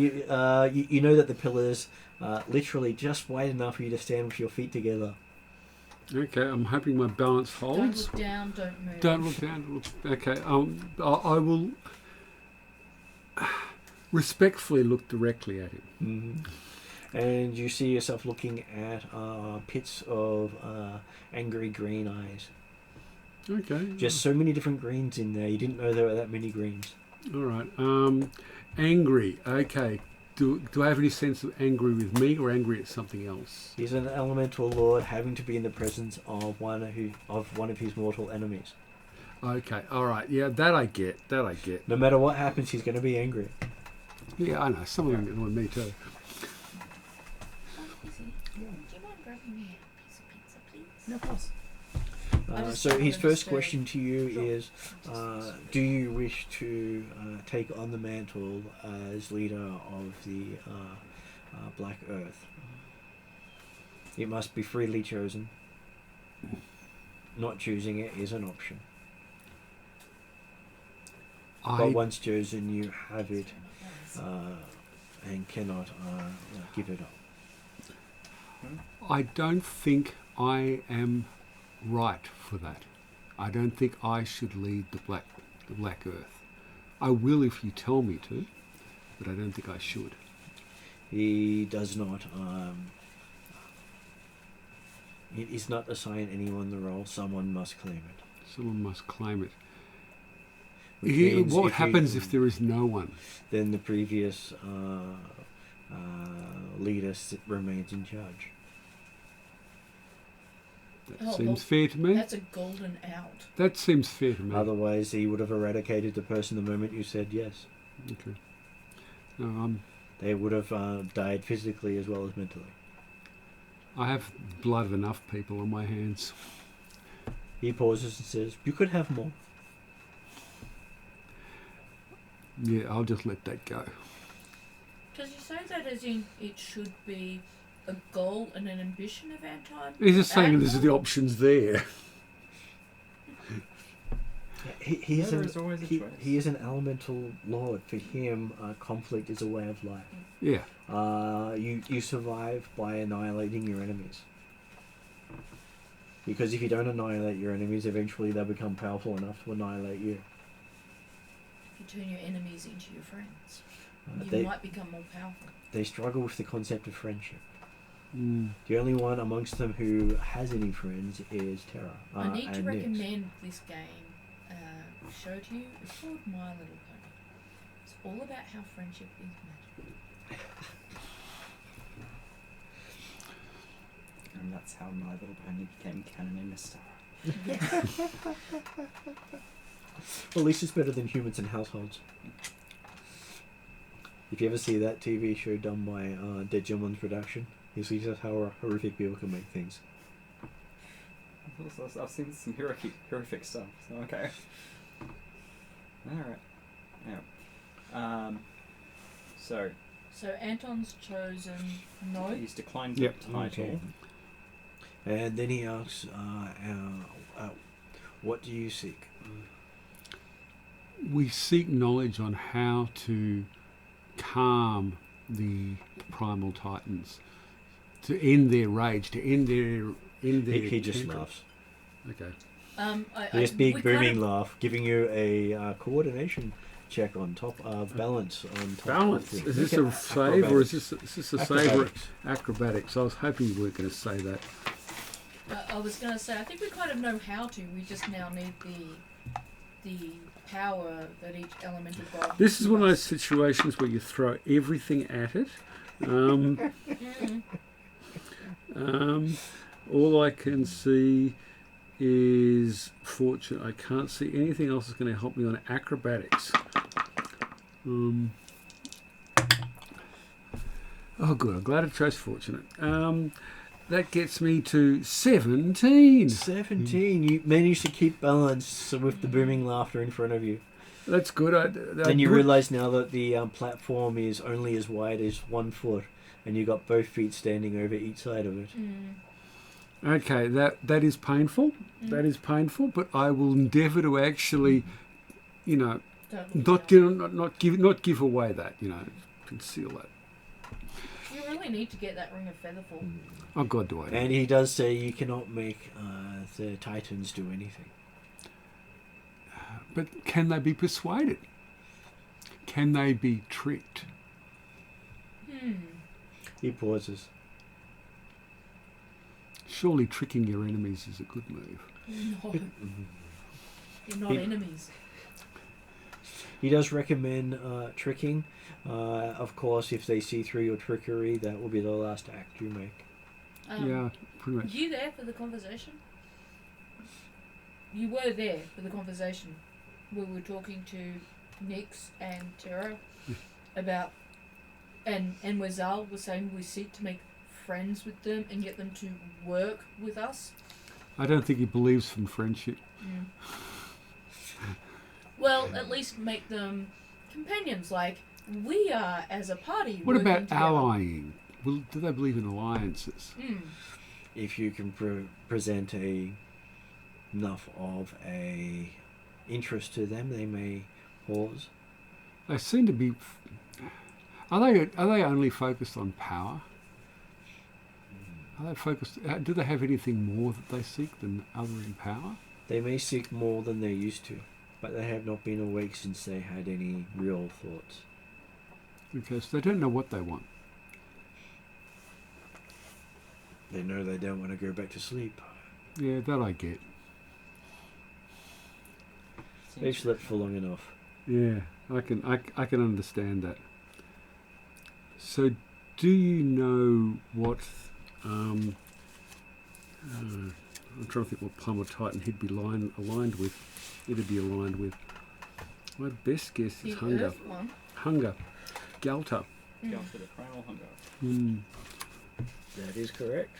You know that the pillar's literally just wide enough for you to stand with your feet together. Okay, I'm hoping my balance Don't holds. look down, don't move. Don't look down. Okay, I will respectfully look directly at him. And you see yourself looking at pits of angry green eyes. Okay. Just so many different greens in there. You didn't know there were that many greens. All right. Angry. Okay. Do I have any sense of angry with me or angry at something else? He's an elemental lord having to be in the presence of one of his mortal enemies. Okay. All right. Yeah, that I get. No matter what happens, he's going to be angry. Yeah, I know. Some of them annoy me too. Do you mind grabbing me a piece of pizza, please? no, of course. I just So don't his first understand. question to you Sure. is, do you wish to take on the mantle as leader of the Black Earth? It must be freely chosen. Not choosing it is an option. But once chosen, you have it and cannot give it up. I don't think I am right for that. I don't think I should lead the Black Earth. I will if you tell me to, but I don't think I should. He does not. It is not assign anyone the role. Someone must claim it. Someone must claim it. Which means What happens if there is no one? Then the previous leader remains in charge. That seems fair to me. That's a golden out. That seems fair to me. Otherwise, he would have eradicated the person the moment you said yes. Okay. No, they would have died physically as well as mentally. I have blood of enough people on my hands. He pauses and says, "You could have more." Yeah, I'll just let that go. Does he say that as in it should be a goal and an ambition of Anton? He's just saying there's the options there. He is There's always a choice. he is an elemental lord. For him, conflict is a way of life. Yeah. You survive by annihilating your enemies. Because if you don't annihilate your enemies, eventually they'll become powerful enough to annihilate you. You turn your enemies into your friends. You They might become more powerful. struggle with the concept of friendship. Mm. The only one amongst them who has any friends is Terra. I need to and Nyx. recommend this game. Show to you. It's called My Little Pony. It's all about how friendship is magic. And that's how My Little Pony became canon in Mystara. Well, at least it's better than Humans and Households. If you ever see that TV show done by Dead Gentleman's production, you see just how horrific people can make things. I've seen some horrific stuff, so okay. Alright. Yeah. So So Anton's chosen no. he's declined Yep, the title. okay. And then he asks, what do you seek? We seek knowledge on how to calm the primal titans, to end their rage, to end their He just tantrums. laughs. Okay. This big we booming kind of- laugh, giving you a coordination check on top of balance on top. Balance. Of Is this a save or is this a save or acrobatics? I was hoping you weren't going to say that. I was going to say, I think we kind of know how to. We just now need the power that each elemental god. This is gives one of those us. situations where you throw everything at it. All I can see is fortune. I can't see anything else that's going to help me on acrobatics. Oh, good. I'm glad I chose fortunate. That gets me to 17. 17. You managed to keep balance with the booming laughter in front of you. That's good. Then you realise now that the platform is only as wide as 1 foot, and you got both feet standing over each side of it. Okay, that is painful. That is painful, but I will endeavour to actually, Don't not give away that. Conceal that. You really need to get that ring of featherfall. Oh God, do I? And he does say you cannot make the Titans do anything. But can they be persuaded? Can they be tricked? He pauses. Surely tricking your enemies is a good move. No. You're not enemies. He does recommend tricking. Of course, if they see through your trickery, that will be the last act you make. Yeah, pretty much. You there for the conversation? You were there for the conversation. We were talking to Nyx and Terra about, and Wazal was saying we seek to make friends with them and get them to work with us. I don't think he believes in friendship. Well, at least make them companions, like we are as a party. What working about together. allying? Do they believe in alliances? if you can present enough of a interest to them, they may pause. They seem to be. Are they only focused on power? Are they focused? Do they have anything more that they seek than other than power? They may seek more than they used to, but they have not been awake since they had any real thoughts. Because they don't know what they want. They know they don't want to go back to sleep. Yeah, that I get. They've slept for long enough. Yeah, I can understand that. So, do you know what? I'm trying to think what Plumber Titan he'd be aligned with. It'd be aligned with. My best guess is The hunger. Earth one. Hunger. Galta. Go for the primal hunger. Mm. That is correct.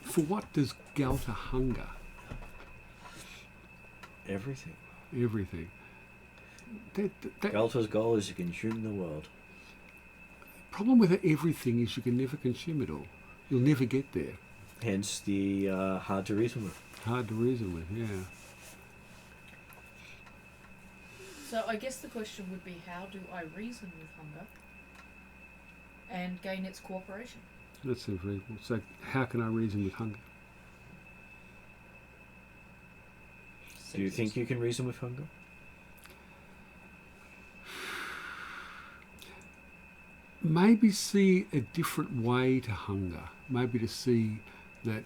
For what does Galta hunger? Everything. Everything. That Galta's goal is to consume the world. problem with everything is you can never consume it all. You'll never get there. Hence the hard to reason with. Hard to reason with, yeah. So I guess the question would be, how do I reason with hunger and gain its cooperation? That seems reasonable. So how can I reason with hunger? Do you think you can reason with hunger? Maybe see a different way to hunger. Maybe to see that,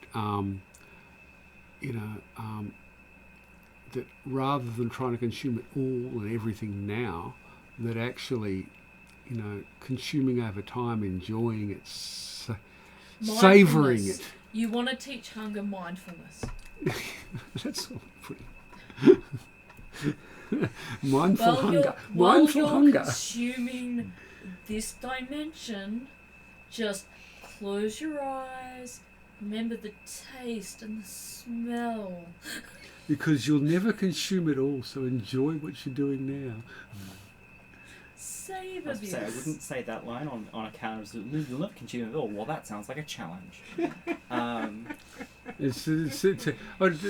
that rather than trying to consume it all and everything now, that actually, consuming over time, enjoying it, savouring it. You want to teach hunger mindfulness. That's all I'm putting. Mindful hunger. While Mindful you're hunger. consuming this dimension, just close your eyes. Remember the taste and the smell. Because you'll never consume it all, so enjoy what you're doing now. Savor I was gonna say, I wouldn't say that line on account of you'll never consume it all. Well, that sounds like a challenge. I'm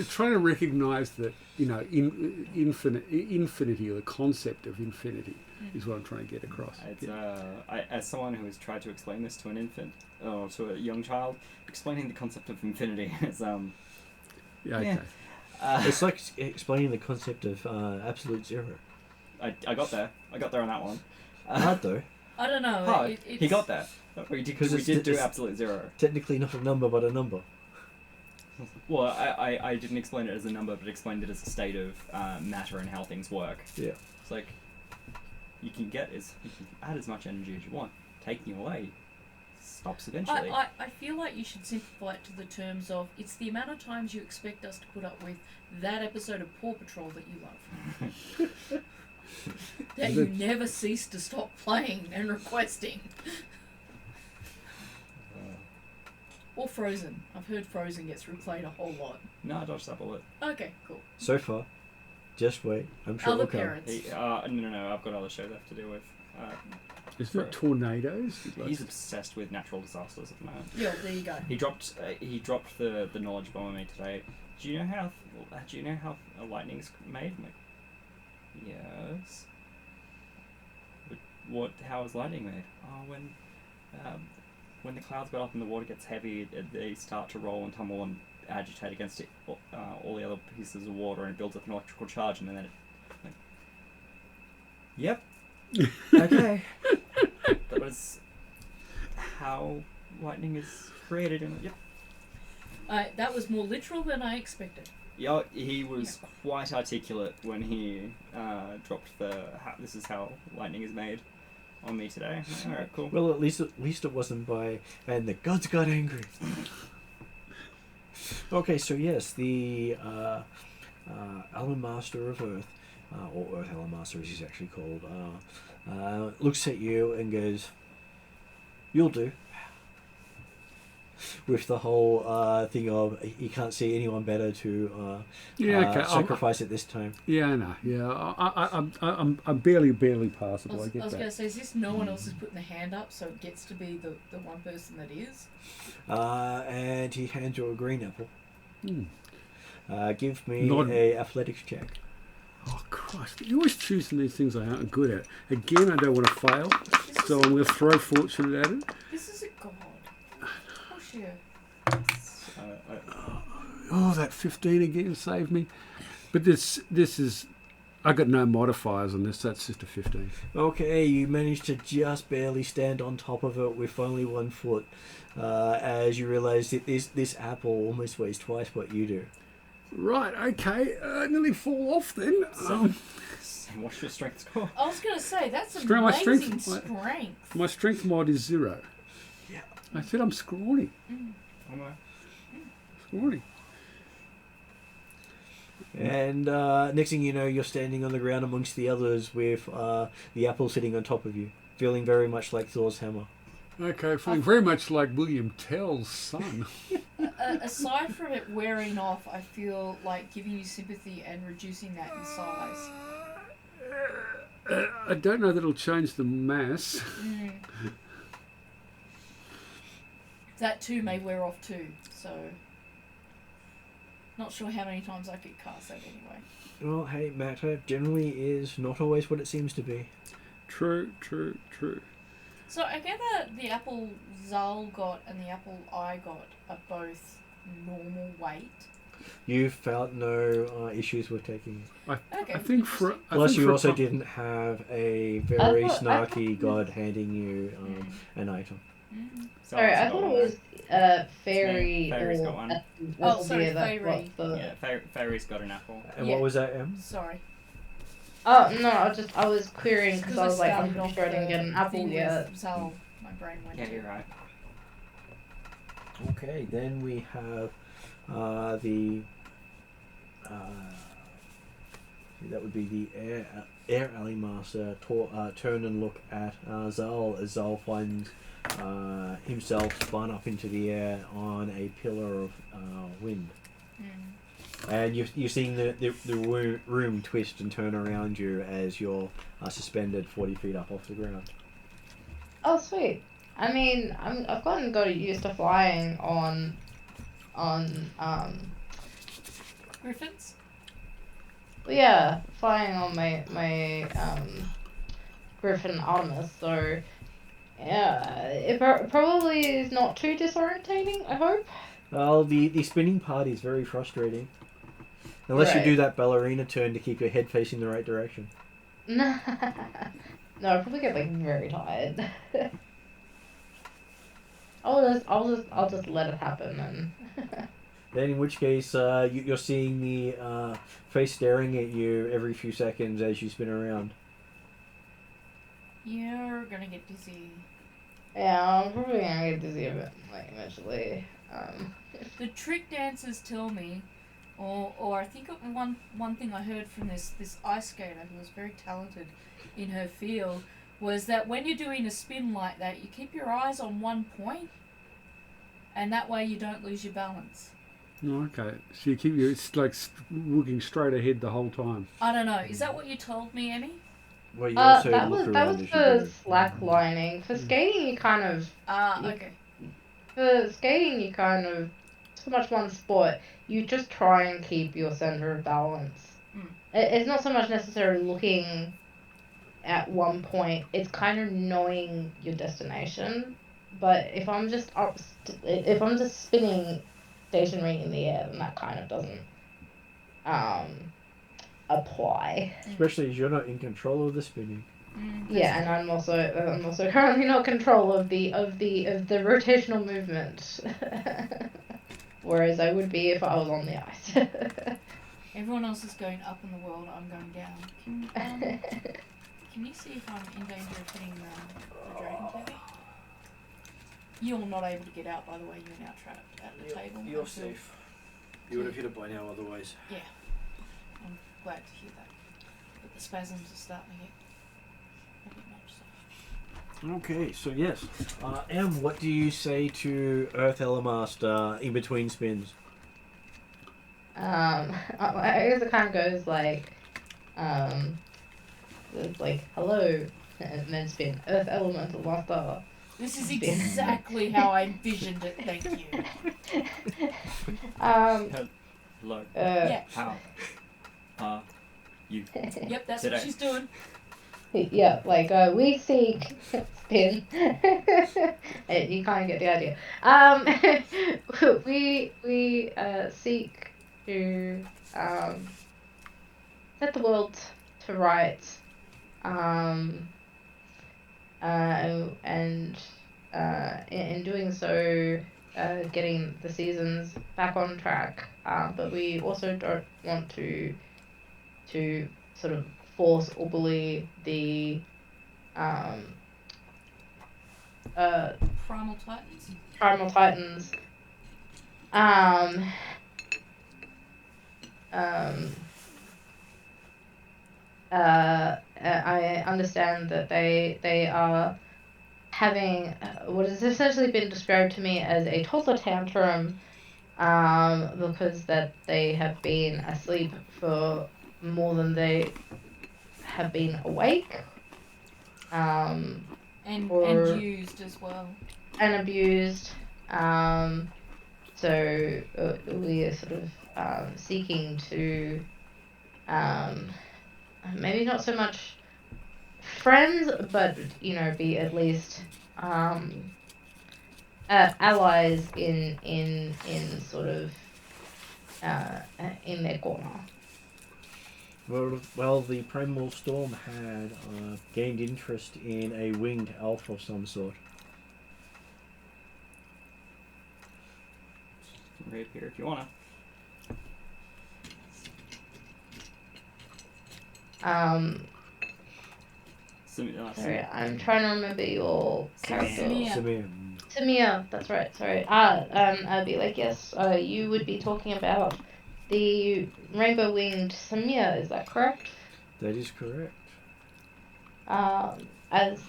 trying to recognise that, infinity, or the concept of infinity, is what I'm trying to get across. It's, as someone who has tried to explain this to an infant or to a young child, explaining the concept of infinity is Yeah, okay. It's like explaining the concept of absolute zero. I got there. I got there on that one. Hard though. I don't know. Hard. It's, He got there. We did do absolute zero. Technically not a number, but a number. Well, I didn't explain it as a number, but explained it as a state of matter and how things work. Yeah. It's like you can add as much energy as you want. Taking away stops eventually. I feel like you should simplify it to the terms of, it's the amount of times you expect us to put up with that episode of Paw Patrol that you love. That you never cease to stop playing and requesting. Or Frozen. I've heard Frozen gets replayed a whole lot. No, I dodged that bullet. Okay, cool. So far. Just wait. I'm sure Other it'll come. parents. No, I've got other shows I have to deal with. Isn't it tornadoes? He's obsessed with natural disasters at the moment. Yeah, there you go. He dropped the knowledge bomb on me today. Do you know how lightning's made? I'm like, yes. But how is lightning made? Oh, when the clouds build up and the water gets heavy, they start to roll and tumble and agitate against it, all the other pieces of water, and it builds up an electrical charge, and then it. Like, yep. Okay. That was how lightning is created. And yep. That was more literal than I expected. Yeah, he was quite articulate when he dropped this is how lightning is made on me today. All right, cool. Well, at least it wasn't and the gods got angry. Okay, so yes, the Allen Master of Earth, or Earth Allen Master as he's actually called, looks at you and goes, "You'll do. with the whole thing of you can't see anyone better to sacrifice at this time. Yeah, I know. Yeah, I'm barely passable. I get I was that. going to say, is this no one else is putting the hand up, so it gets to be the one person that is? And he hands you a green apple. Give me Not- a athletics check. Oh Christ! You're always choosing these things I aren't good at. Again, I don't want to fail, so I'm going to throw fortune at it. This is a god. Of course you. Oh, that 15 again saved me. But this is, I got no modifiers on this. That's just a 15. Okay, you managed to just barely stand on top of it with only 1 foot, as you realise that this apple almost weighs twice what you do. Right. Okay. I nearly fall off then. What's your strength score? I was going to say, that's Strength- my amazing strength- strength. My strength mod is 0. Yeah. I said I'm scrawny. Scrawny. And next thing you know, you're standing on the ground amongst the others with the apple sitting on top of you, feeling very much like Thor's hammer. Okay, feeling very much like William Tell's son. Aside from it wearing off, I feel like giving you sympathy and reducing that in size. I don't know that it'll change the mass. That too may wear off too, so not sure how many times I could cast that anyway. Well, hey, matter generally is not always what it seems to be. True. So I gather the apple Zal got and the apple I got are both normal weight. You felt no issues with taking it. Okay. I think for Plus, you also did. didn't have a very I thought- snarky god handing you an item. Sorry, I thought it was fairy Fairy's or got one. Oh, sorry, yeah, that fairy. was the- Yeah, Fairy's got an apple. And Yeah. what was that, Em? Sorry. Oh no, I was querying because I was like, I'm started pretty off sure I didn't the get an apple thing yet. with Zal, my brain went Yeah, to. you're right. Okay, then we have the that would be the air alley master turn and look at Zal as Zal finds himself spun up into the air on a pillar of wind. And you're seeing the room twist and turn around you as you're suspended 40 feet up off the ground. Oh sweet. I mean, I've got used to flying on Griffins? well, yeah, flying on my Griffin Artemis, so yeah, it probably is not too disorientating, I hope. Well, the spinning part is very frustrating. Unless you Right. do that ballerina turn to keep your head facing the right direction. No, I'll probably get like very tired. I'll just let it happen and Then in which case, you're seeing the face staring at you every few seconds as you spin around. You're gonna get dizzy. yeah, I'm probably gonna get dizzy a bit like eventually. The trick dancers tell me, or I think one thing I heard from this ice skater who was very talented in her field was that when you're doing a spin like that, you keep your eyes on one point, and that way you don't lose your balance. Oh, okay, so you keep it's like looking straight ahead the whole time. I don't know. Is that what you told me, Emmy? Well, you also That look was around as you go. for slacklining. For skating, you kind of Okay. for skating, you kind of so much one sport. You just try and keep your center of balance. It's not so much necessarily looking at one point. It's kind of knowing your destination. But if I'm just if I'm just spinning stationary in the air, then that kind of doesn't apply. Especially as you're not in control of the spinning. Yeah, and I'm also currently not control of the rotational movement. Whereas I would be if I was on the ice. Everyone else is going up in the world. I'm going down. Can you see if I'm in danger of hitting the dragon table? You're not able to get out, by the way. You're now trapped at the table. You're until- safe. You would have hit it by now otherwise. Yeah. I'm glad to hear that. But the spasms are starting to get a bit much. So. Okay, so yes. Em, what do you say to Earth Elemaster in between spins? I guess it kind of goes like, it's like hello, and then spin Earth Elemental Master. This is Spin. exactly how I envisioned it. Thank you. Hello. Yeah. How are you? Yep, that's Today. what she's doing. Yeah, like we seek spin. You kind of get the idea. We seek to set the world to rights, and in doing so, getting the seasons back on track. But we also don't want to sort of force or bully the Primal Titans. Primal Titans. Um, I understand that they are having what has essentially been described to me as a toddler tantrum, because that they have been asleep for more than they have been awake, And or used as well. and abused. So we are sort of seeking to maybe not so much friends, but be at least allies in sort of in their corner. Well, the Primal Storm had gained interest in a winged elf of some sort. Reappear if you wanna. Sorry, I'm trying to remember your character. Samir. Samir. Samir, that's right. Sorry. I'd be like, yes. You would be talking about the rainbow winged Samir. Is that correct? That is correct. As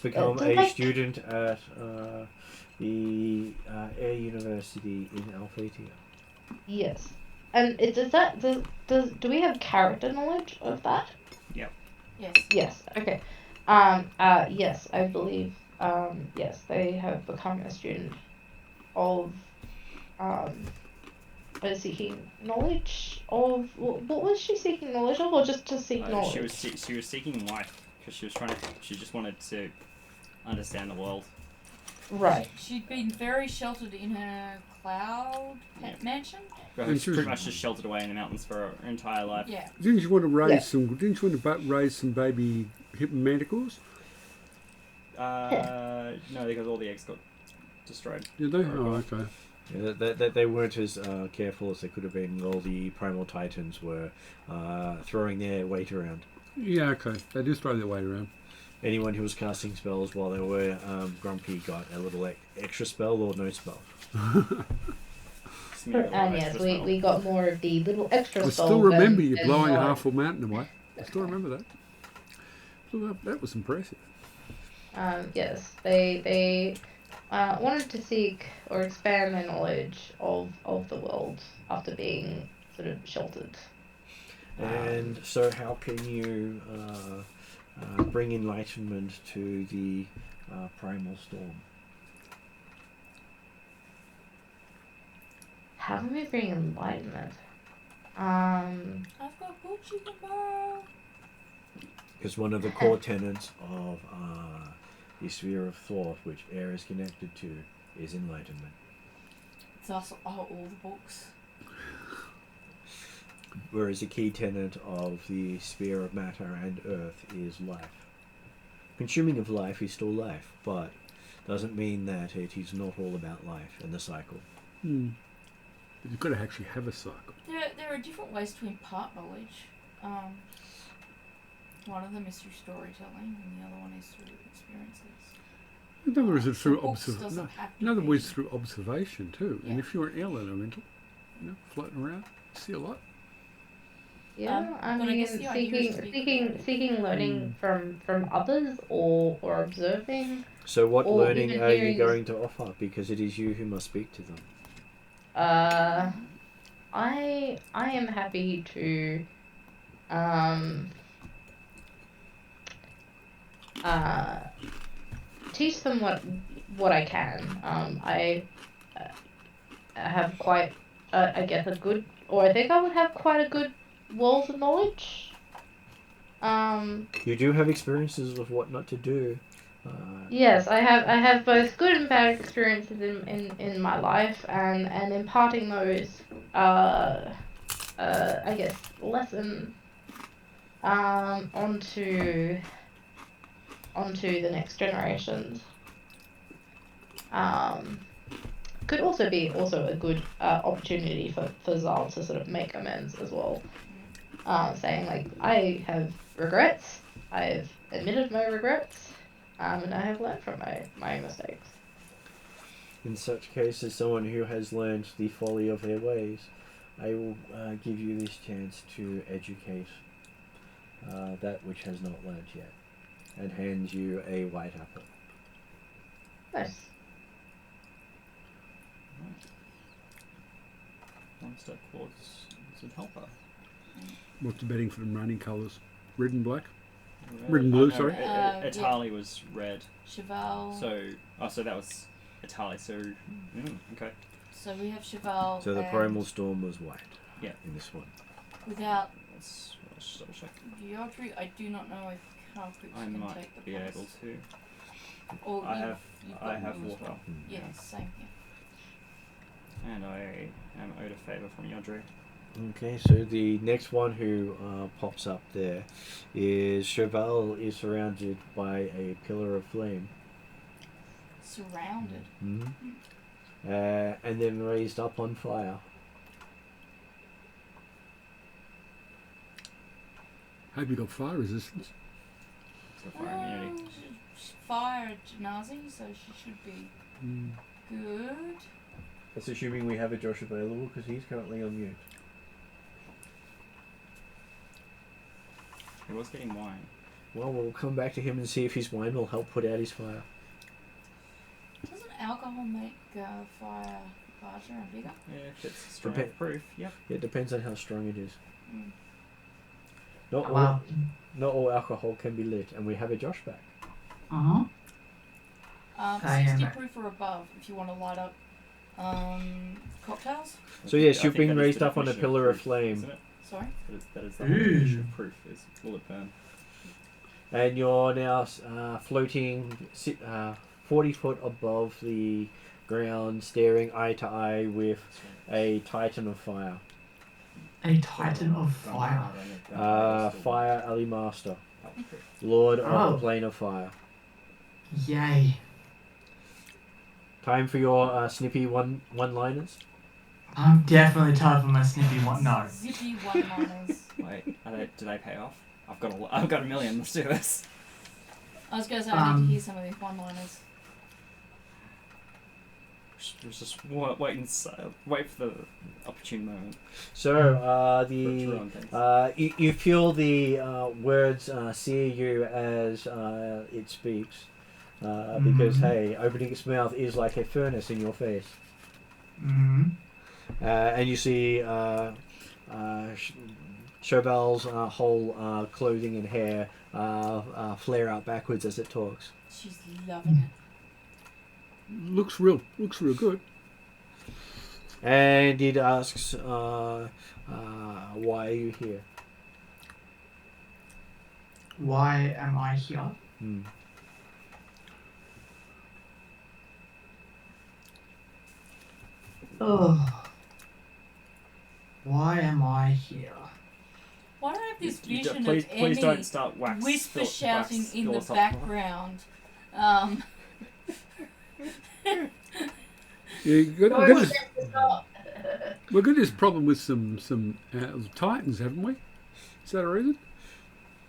Become do a they- student at the Air University in Alphatia. Yes. And do we have character knowledge of that? Yes. Yes. Okay. Yes, I believe. Yes, they have become a student of seeking knowledge of what was she seeking knowledge of, or just to seek knowledge? She was seeking life because she just wanted to understand the world. Right. She'd been very sheltered in her cloud mansion. She was pretty much just sheltered away in the mountains for her entire life. Yeah. Didn't you want to raise Yeah. some? Didn't you want to raise some baby manticores? No, because all the eggs got destroyed. Did they? Oh, okay. Yeah, they weren't as careful as they could have been while the Primal Titans were throwing their weight around. Yeah, okay. They do throw their weight around. Anyone who was casting spells while they were grumpy got a little extra spell or no spell. And yes, we got more of the little extra I spell. still remember you than blowing not. half a mountain away. I still remember that. So that was impressive. Yes, they wanted to seek or expand their knowledge of the world after being sort of sheltered. And so how can you bring enlightenment to the Primal Storm? How can we bring enlightenment? I've got books you can borrow. Because one of the core tenets of the sphere of thought, which air is connected to, is enlightenment. It's also all the books. Whereas the key tenet of the sphere of matter and earth is life. Consuming of life is still life, but doesn't mean that it is not all about life and the cycle. But you've got to actually have a cycle. There are different ways to impart knowledge. One of them is through storytelling, and the other one is through experiences. In other words, it's through Books doesn't have to in other be- words, through observation too. And Yeah. if you're an elemental, floating around, you see a lot. Yeah, I but I mean, guess the idea is to be creative. seeking learning from others or observing. So what Or learning even are you hearing going to offer? Because it is you who must speak to them. I am happy to um teach them what I can. I have quite I guess a good, or I think I would have quite a good walls of knowledge. You do have experiences of what not to do. Yes, I have both good and bad experiences in my life, and imparting those I guess lesson onto the next generations. Could also be a good opportunity for Zal to sort of make amends as well. Saying like, I have regrets, I've admitted my regrets, and I have learned from my mistakes. In such cases, someone who has learned the folly of their ways, I will give you this chance to educate that which has not learned yet, and hand you a white apple. Nice. Monster Claws is a helper. What's the betting for them running colours? Red and black? Red. Red and blue, no, sorry. Itali was red. Cheval. So that was Itali. So okay. So we have Cheval. So the and Primal Storm was white. Yeah. In this one. Without Let's double check. Yodri, I do not know if Calcrix I can might take the be place. able to. Or I you- have you've got water. blue as well. Yeah, same here. And I am owed a favour from Yodri. Okay, so the next one who pops up there is Cheval is surrounded by a pillar of flame. Surrounded. Mm-hmm. And then raised up on fire. Hope you got fire resistance. So fire immunity. She's fire Janazi, so she should be good. That's assuming we have a Josh available because he's currently on mute. He was getting wine. Well, we'll come back to him and see if his wine will help put out his fire. Doesn't alcohol make fire larger and bigger? Yeah, if it's strong enough proof. Yep. It depends on how strong it is. Mm. Not all alcohol can be lit, and we have a Josh back. Uh-huh. 60 proof or above if you want to light up cocktails. So yes, I you've think been that is raised the up on a definition pillar of proof, flame. isn't it? Sorry? That is the definition of proof. Is will it burn? And you're now floating 40 foot above the ground, staring eye to eye with a Titan of Fire. A Titan of Fire. Fire Ali Master, Lord of the Plane of Fire. Yay. Time for your snippy one-liners. I'm definitely tired for my snippy one. No. Zippy one-liners. Wait, do they pay off? I've got a million. Let's do this. I was going to say I need to hear some of these one-liners. Just wait for the opportune moment. So you feel the words sear you as it speaks, because hey, opening its mouth is like a furnace in your face. Mm-hmm. And you see Cheval's whole clothing and hair flare out backwards as it talks. She's loving it. Looks real good. And it asks, why are you here? Why am I here? Ugh. Why am I here? Why do I have this vision Please of Emmy don't start wax. whisper shouting wax in the philosophical. background? Yeah, we've got this problem with some Titans, haven't we? Is that a reason?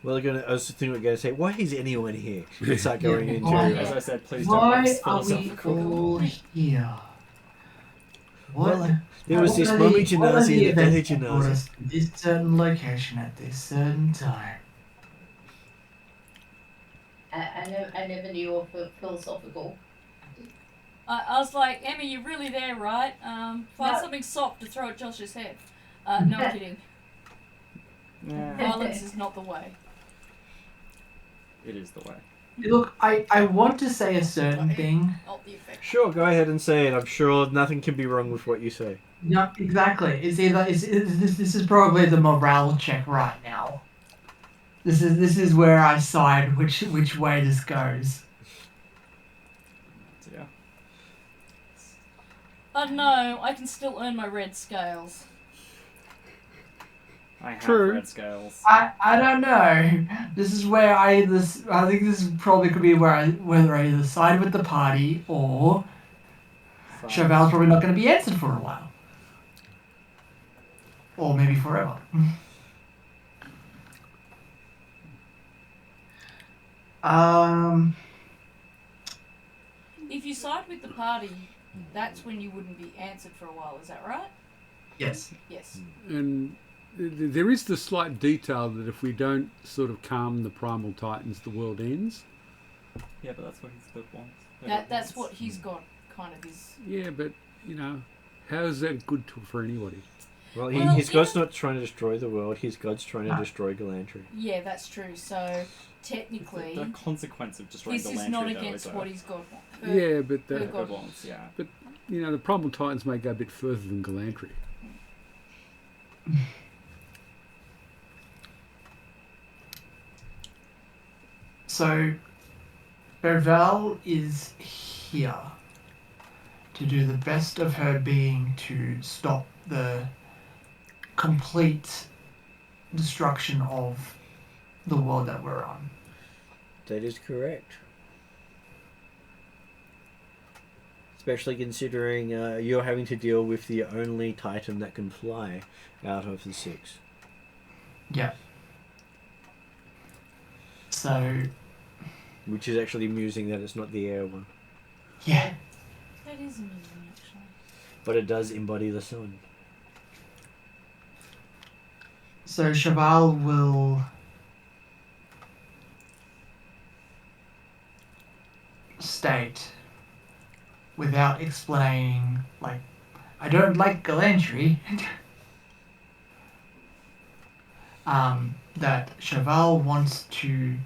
Well, I was thinking we're going to say, why is anyone here? And start going into... Why- As I said, please don't Why wax are we philosophical. all here? What? Well, there was this what are mummy the- what are Genasi the and a Daddy events that brought Genasi. us to this certain location at this certain time? I never knew you were philosophical. I was like, Emma, you're really there, right? Find No. something soft to throw at Josh's head. No, I'm kidding. Yeah, Violence is not the way. it is the way. Look, I want to say a certain thing. Not the effect. Sure, go ahead and say it. I'm sure nothing can be wrong with what you say. Yep, exactly. It's either this is probably the morale check right now. This is where I decide which way this goes. Yeah. Oh no, I can still earn my red scales. I have True. red scales. I don't know. This is where I think this probably could be whether I either side with the party or Cheval's probably not going to be answered for a while, or maybe forever. If you side with the party, that's when you wouldn't be answered for a while, is that right? Yes. Yes. And there is the slight detail that if we don't sort of calm the primal titans, the world ends. Yeah, but that's what his god wants. That's what he's got, kind of is. Yeah, but, how is that good for anybody? Well, Well, his god's yeah. not trying to destroy the world. His god's trying to destroy Galantry. Yeah, that's true. So technically, The consequence of destroying this the is land not tree, though, against is what he's got. Yeah, but her the, god wants. Yeah. the primal titans may go a bit further than Galantry. So, Berval is here to do the best of her being to stop the complete destruction of the world that we're on. That is correct. Especially considering you're having to deal with the only Titan that can fly out of the 6. Yeah. So, Which is actually amusing that it's not the air one. yeah. That is amusing, actually. But it does embody the sun. So Cheval will state, without explaining, like, I don't like Galantry, that Cheval wants to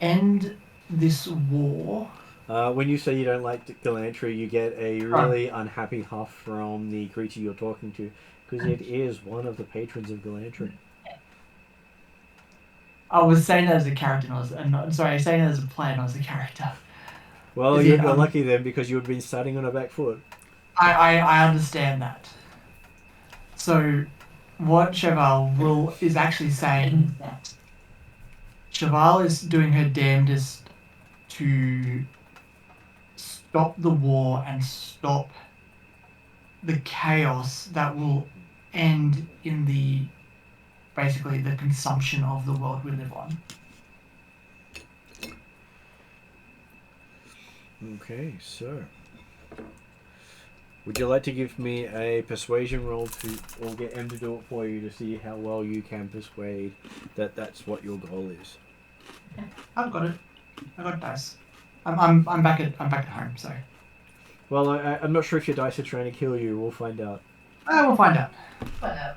end this war. When you say you don't like Galantry, you get a really unhappy huff from the creature you're talking to, because it is one of the patrons of Galantry. I was saying that as a character, sorry, I was saying that as a player, not as a character. Well, Is you're it, lucky then, because you would have been starting on a back foot. I understand that. So, what Cheval is actually saying is that Cheval is doing her damnedest to stop the war and stop the chaos that will end in basically the consumption of the world we live on. Okay, so would you like to give me a persuasion roll or get him to do it for you to see how well you can persuade that that's what your goal is? I've got it. I got dice. I'm back at home, so Well, I'm not sure if your dice are trying to kill you. We'll find out. we'll find out. Find out.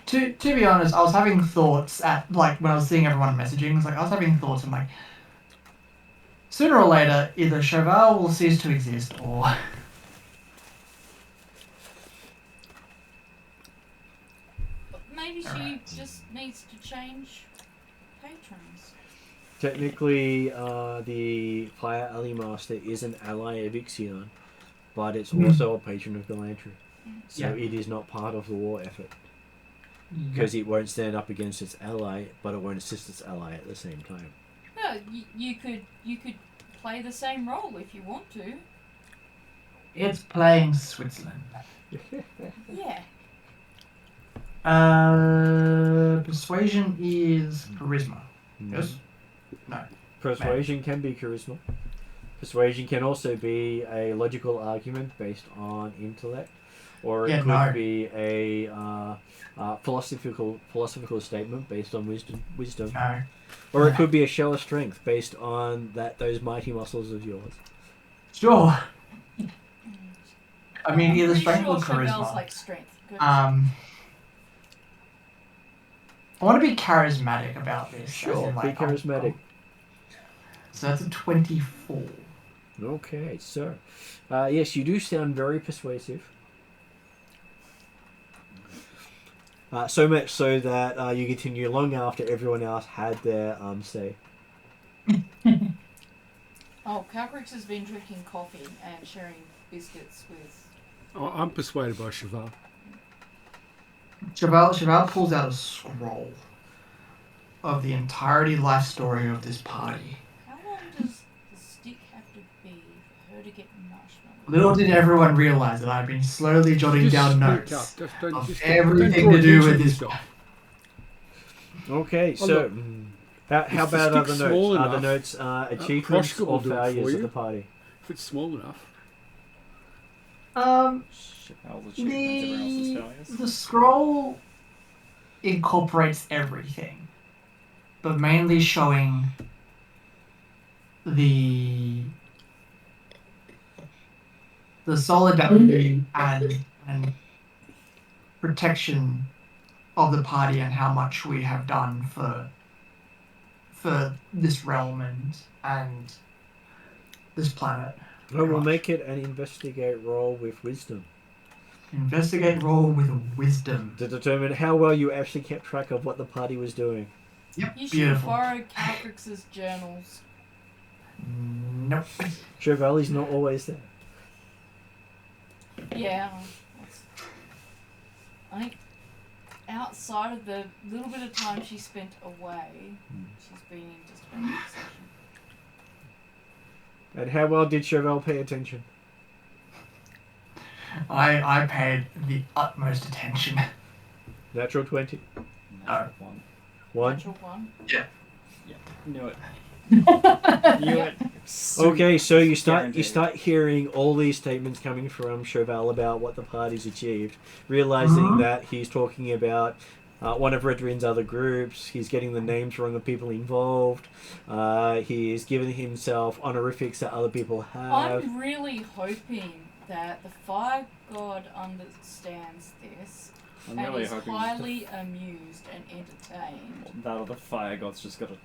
To be honest, I was having thoughts when I was seeing everyone messaging. I was having thoughts. I'm like, sooner or later, either Cheval will cease to exist, or Maybe she Alright. just needs to change patrons. Technically, the Fire Alley Master is an ally of Ixion, but it's also a patron of Galantry. So it is not part of the war effort. Because it won't stand up against its ally, but it won't assist its ally at the same time. No, you could play the same role if you want to. it's playing Switzerland. Yeah. Persuasion is charisma. Yes. No. Persuasion can be charisma. Persuasion can also be a logical argument based on intellect, or it Yeah, could no. be a philosophical statement based on wisdom, No. or it No. could be a show of strength based on those mighty muscles of yours. Sure. I mean, I'm either pretty strength sure or Chevel's charisma. like strength. Good. I want to be charismatic about this. as Sure, in, be like, charismatic. So that's a 24. Okay, so yes, you do sound very persuasive. So much so that you continue long after everyone else had their say. Oh, Calcrix has been drinking coffee and sharing biscuits with. Oh, I'm persuaded by Cheval. Cheval pulls out a scroll of the entirety life story of this party. How long does the stick have to be for her to get marshmallows? Little did everyone realize that I've been slowly jotting Just down speak notes up. Just don't, of just everything don't draw to do attention with to this. stuff. Okay, Oh, so look. how If the about other stick's notes? small Other enough, notes, achievements Proshka will or do it for failures you. of the party? If it's small enough. Chappelle's achievements, everyone else's failures. The scroll incorporates everything, but mainly showing the solidarity and protection of the party and how much we have done for this realm and this planet. I will make it an investigate roll with wisdom Investigate roll with wisdom. to determine how well you actually kept track of what the party was doing. Yep, You should beautiful. borrow Calcrix's journals. Nope. Cheval's not always there. Yeah. I think outside of the little bit of time she spent away, she's been in just about every session. And how well did Cheval pay attention? I paid the utmost attention. Natural 20. Natural one. 1. Natural one. Knew it. Knew it. Okay, so you Guaranteed. start hearing all these statements coming from Cheval about what the party's achieved, realizing that he's talking about one of Redrin's other groups. He's getting the names wrong of people involved. He's given himself honorifics that other people have. I'm really hoping that the fire god understands this I'm and really is hoping highly amused and entertained. that or the fire god's just got a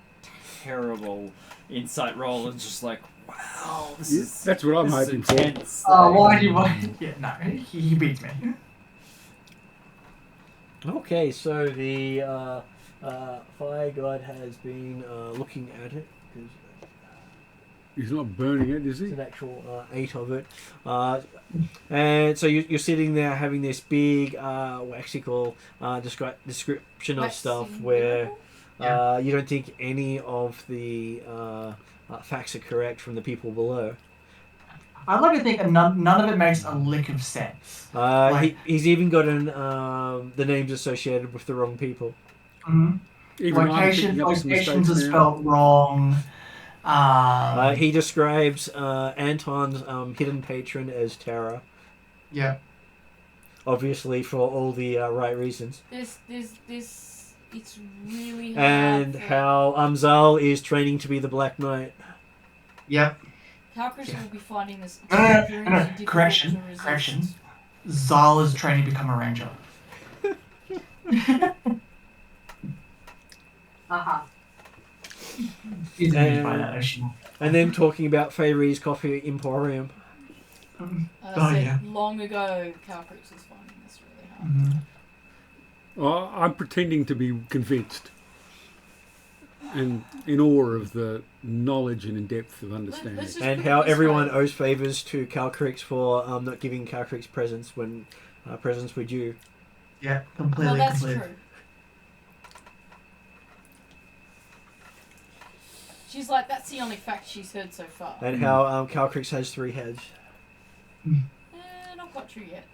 terrible insight roll and just like, wow, this Yeah, is that's what I'm this is hoping for. intense. Oh, Like, why do you want? Yeah, no, he beats me. Okay, so the fire god has been looking at it. 'Cause He's not burning it, is it's he? an actual 8 of it. And so you're sitting there having this big lexical description of stuff Waxing where lyrical? you don't think any of the facts are correct from the people below. I'd like to think that none of it makes a lick of sense. He's even gotten the names associated with the wrong people. Mm-hmm. Even I'm picking up some Locations mistakes are now. spelled wrong. He describes Anton's hidden patron as Terra, Yeah. obviously for all the right reasons. This, it's really hard. And for- how Zal is training to be the Black Knight. Yep. Calcrix will be finding this No. extremely difficult Correction. to resist. Correction. Zal is training to become a ranger. She's amused by that, isn't she? And then talking about Fairy's Coffee Emporium. I Oh, said yeah. long ago, Calcrix was finding this really hard. Mm-hmm. Oh, I'm pretending to be convinced and in awe of the knowledge and in depth of understanding. Let's just And put it how this everyone way. owes favours to Calcrix for not giving Calcrix presents when presents were due. Yeah, Well, completely. that's true. She's like, that's the only fact she's heard so far. And how Calcrix has 3 heads. Not quite true yet.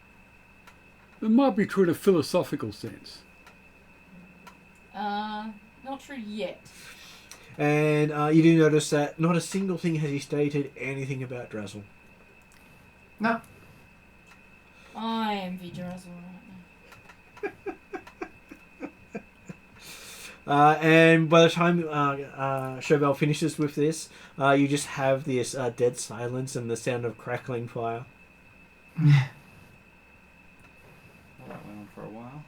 It might be true in a philosophical sense. Not true yet. And you do notice that not a single thing has he stated anything about Drazzle. No. I am Vidrazzle right now. And by the time Chauvel finishes with this, you just have this dead silence and the sound of crackling fire. Well, that went on for a while.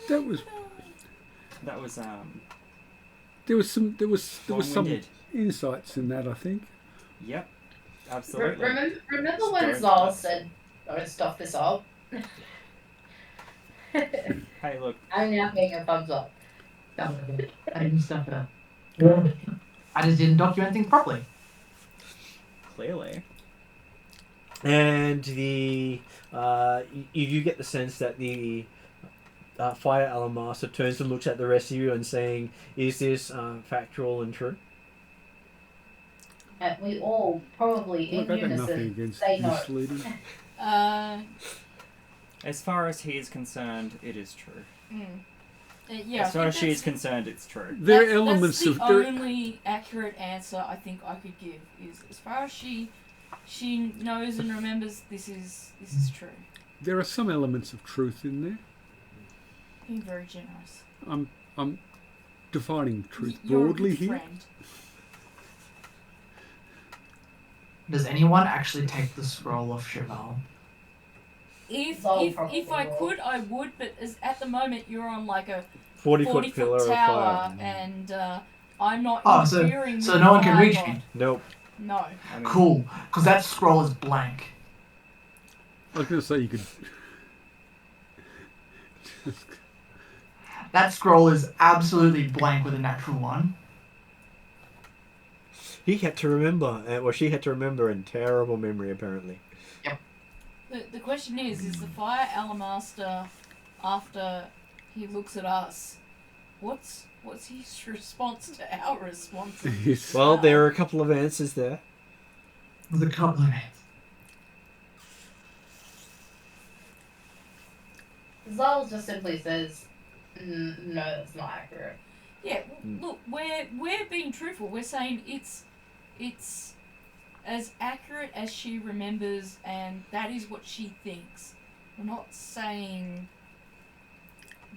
That was That was there was some some long-winded. insights in that, I think. Yep, absolutely. Remember when Don't- Zal said, "Don't stop this up"? Hey, look, I'm now getting a thumbs up. I didn't stuff it up. I just didn't document things properly. clearly. And the you get the sense that the Fire Allen Master turns and looks at the rest of you and saying, "Is this factual and true?" And we all probably Look, in I got nothing unison against say no. misleading. As far as he is concerned, it is true. Yeah. As far as she is concerned, it's true. There are That's elements the of there, only accurate answer I think I could give is as far as she knows and remembers this is true. there are some elements of truth in there. Being very generous. I'm defining truth You're a broadly good here. friend. Does anyone actually take the scroll off Cheval? If Zal if probably I will. could, I would. But at the moment, you're on like a 40-foot pillar 40-foot of tower, fire. and I'm not Oh, so interfering. so with no one can the reach fire. me. Nope. No. I mean, Cool, because that scroll is blank. I was going to say you could. That scroll is absolutely blank with a natural one. He had to remember, or she had to remember in terrible memory, apparently. The question is the Fire Alamaster, after he looks at us, what's his response to our response? Yes. Well, there are a couple of answers there. With a couple of hands. Zal just simply says, "No, that's not accurate." Yeah, look, we're being truthful. We're saying it's as accurate as she remembers, and that is what she thinks. We're not saying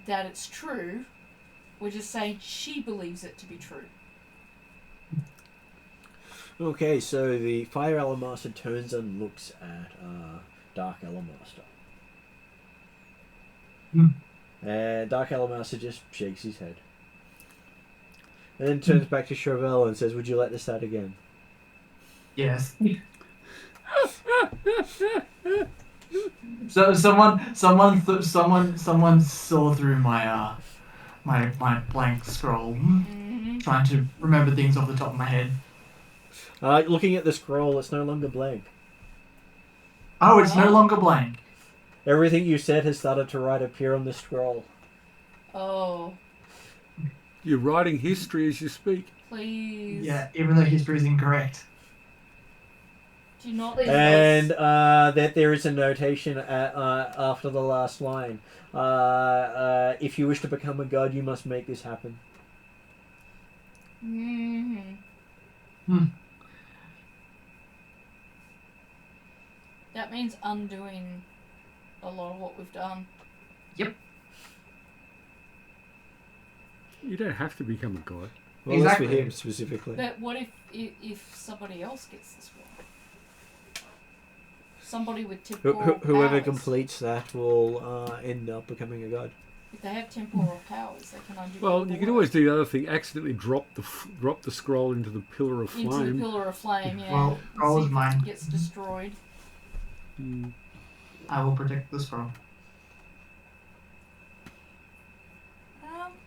that it's true. We're just saying she believes it to be true. Okay, so the Fire Alamaster turns and looks at Dark Alamaster. And Dark Alamaster just shakes his head. And then turns back to Chauvel and says, "Would you like to start again?" Yes. So someone saw through my my blank scroll, trying to remember things off the top of my head. Looking at the scroll, it's no longer blank. Oh, it's no longer blank. Everything you said has started to appear on the scroll. Oh, You're writing history as you speak. please. Yeah, even though history is incorrect. Do not. Please. And that there is a notation after the last line. If you wish to become a god, you must make this happen. That means undoing a lot of what we've done. You don't have to become a god. Well, that's for Exactly. him specifically. But what if somebody else gets this one? Somebody with temporal Whoever powers. completes that will end up becoming a god. If they have temporal powers, they can undo. all Well, the you can work. always do the other thing: accidentally drop the scroll into the pillar of Into flame. the pillar of flame. Yeah. Well, And scroll see is if it mine. Gets destroyed. Mm. I will protect the scroll.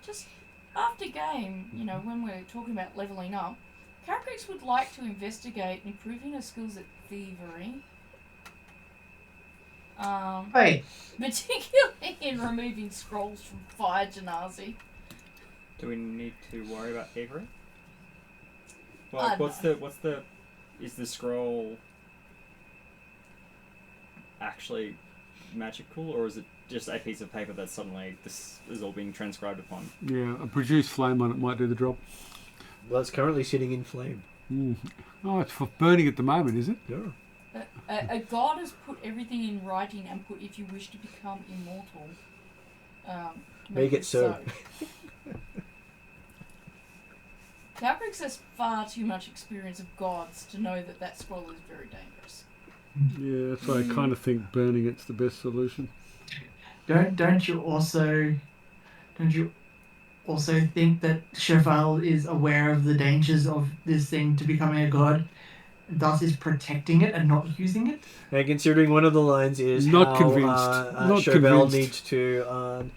Just after game, when we're talking about leveling up, Carapax would like to investigate improving her skills at thievery. Hey, Particularly in removing scrolls from Fire Genasi. do we need to worry about thievery? Well, is the scroll actually magical, or is it just a piece of paper that suddenly this is all being transcribed upon? Yeah, a produce flame on it might do the job. Well, it's currently sitting in flame. Mm. Oh, it's for burning at the moment, is it? Yeah. A god has put everything in writing and put, if you wish to become immortal, Make it so. Calcrix has far too much experience of gods to know that that scroll is very dangerous. Yeah, that's why I kind of think burning it's the best solution. Don't you also think that Cheval is aware of the dangers of this thing to becoming a god, thus is protecting it and not using it? And considering one of the lines is Not how convinced. Not Chauvel convinced. needs to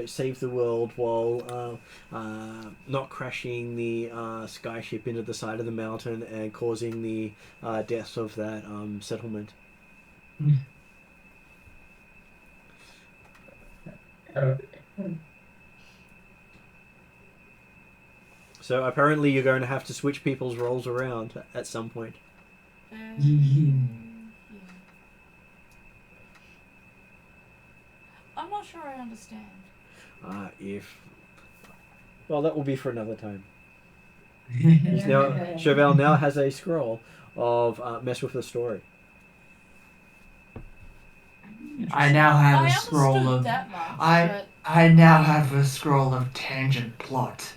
save the world while not crashing the skyship into the side of the mountain and causing the deaths of that settlement. So apparently you're going to have to switch people's roles around at some point. Yeah. I'm not sure I understand. Well, that will be for another time. Chauvel now has a scroll of mess with the story. I now have I a scroll understood of that much, I now have a scroll of tangent plot.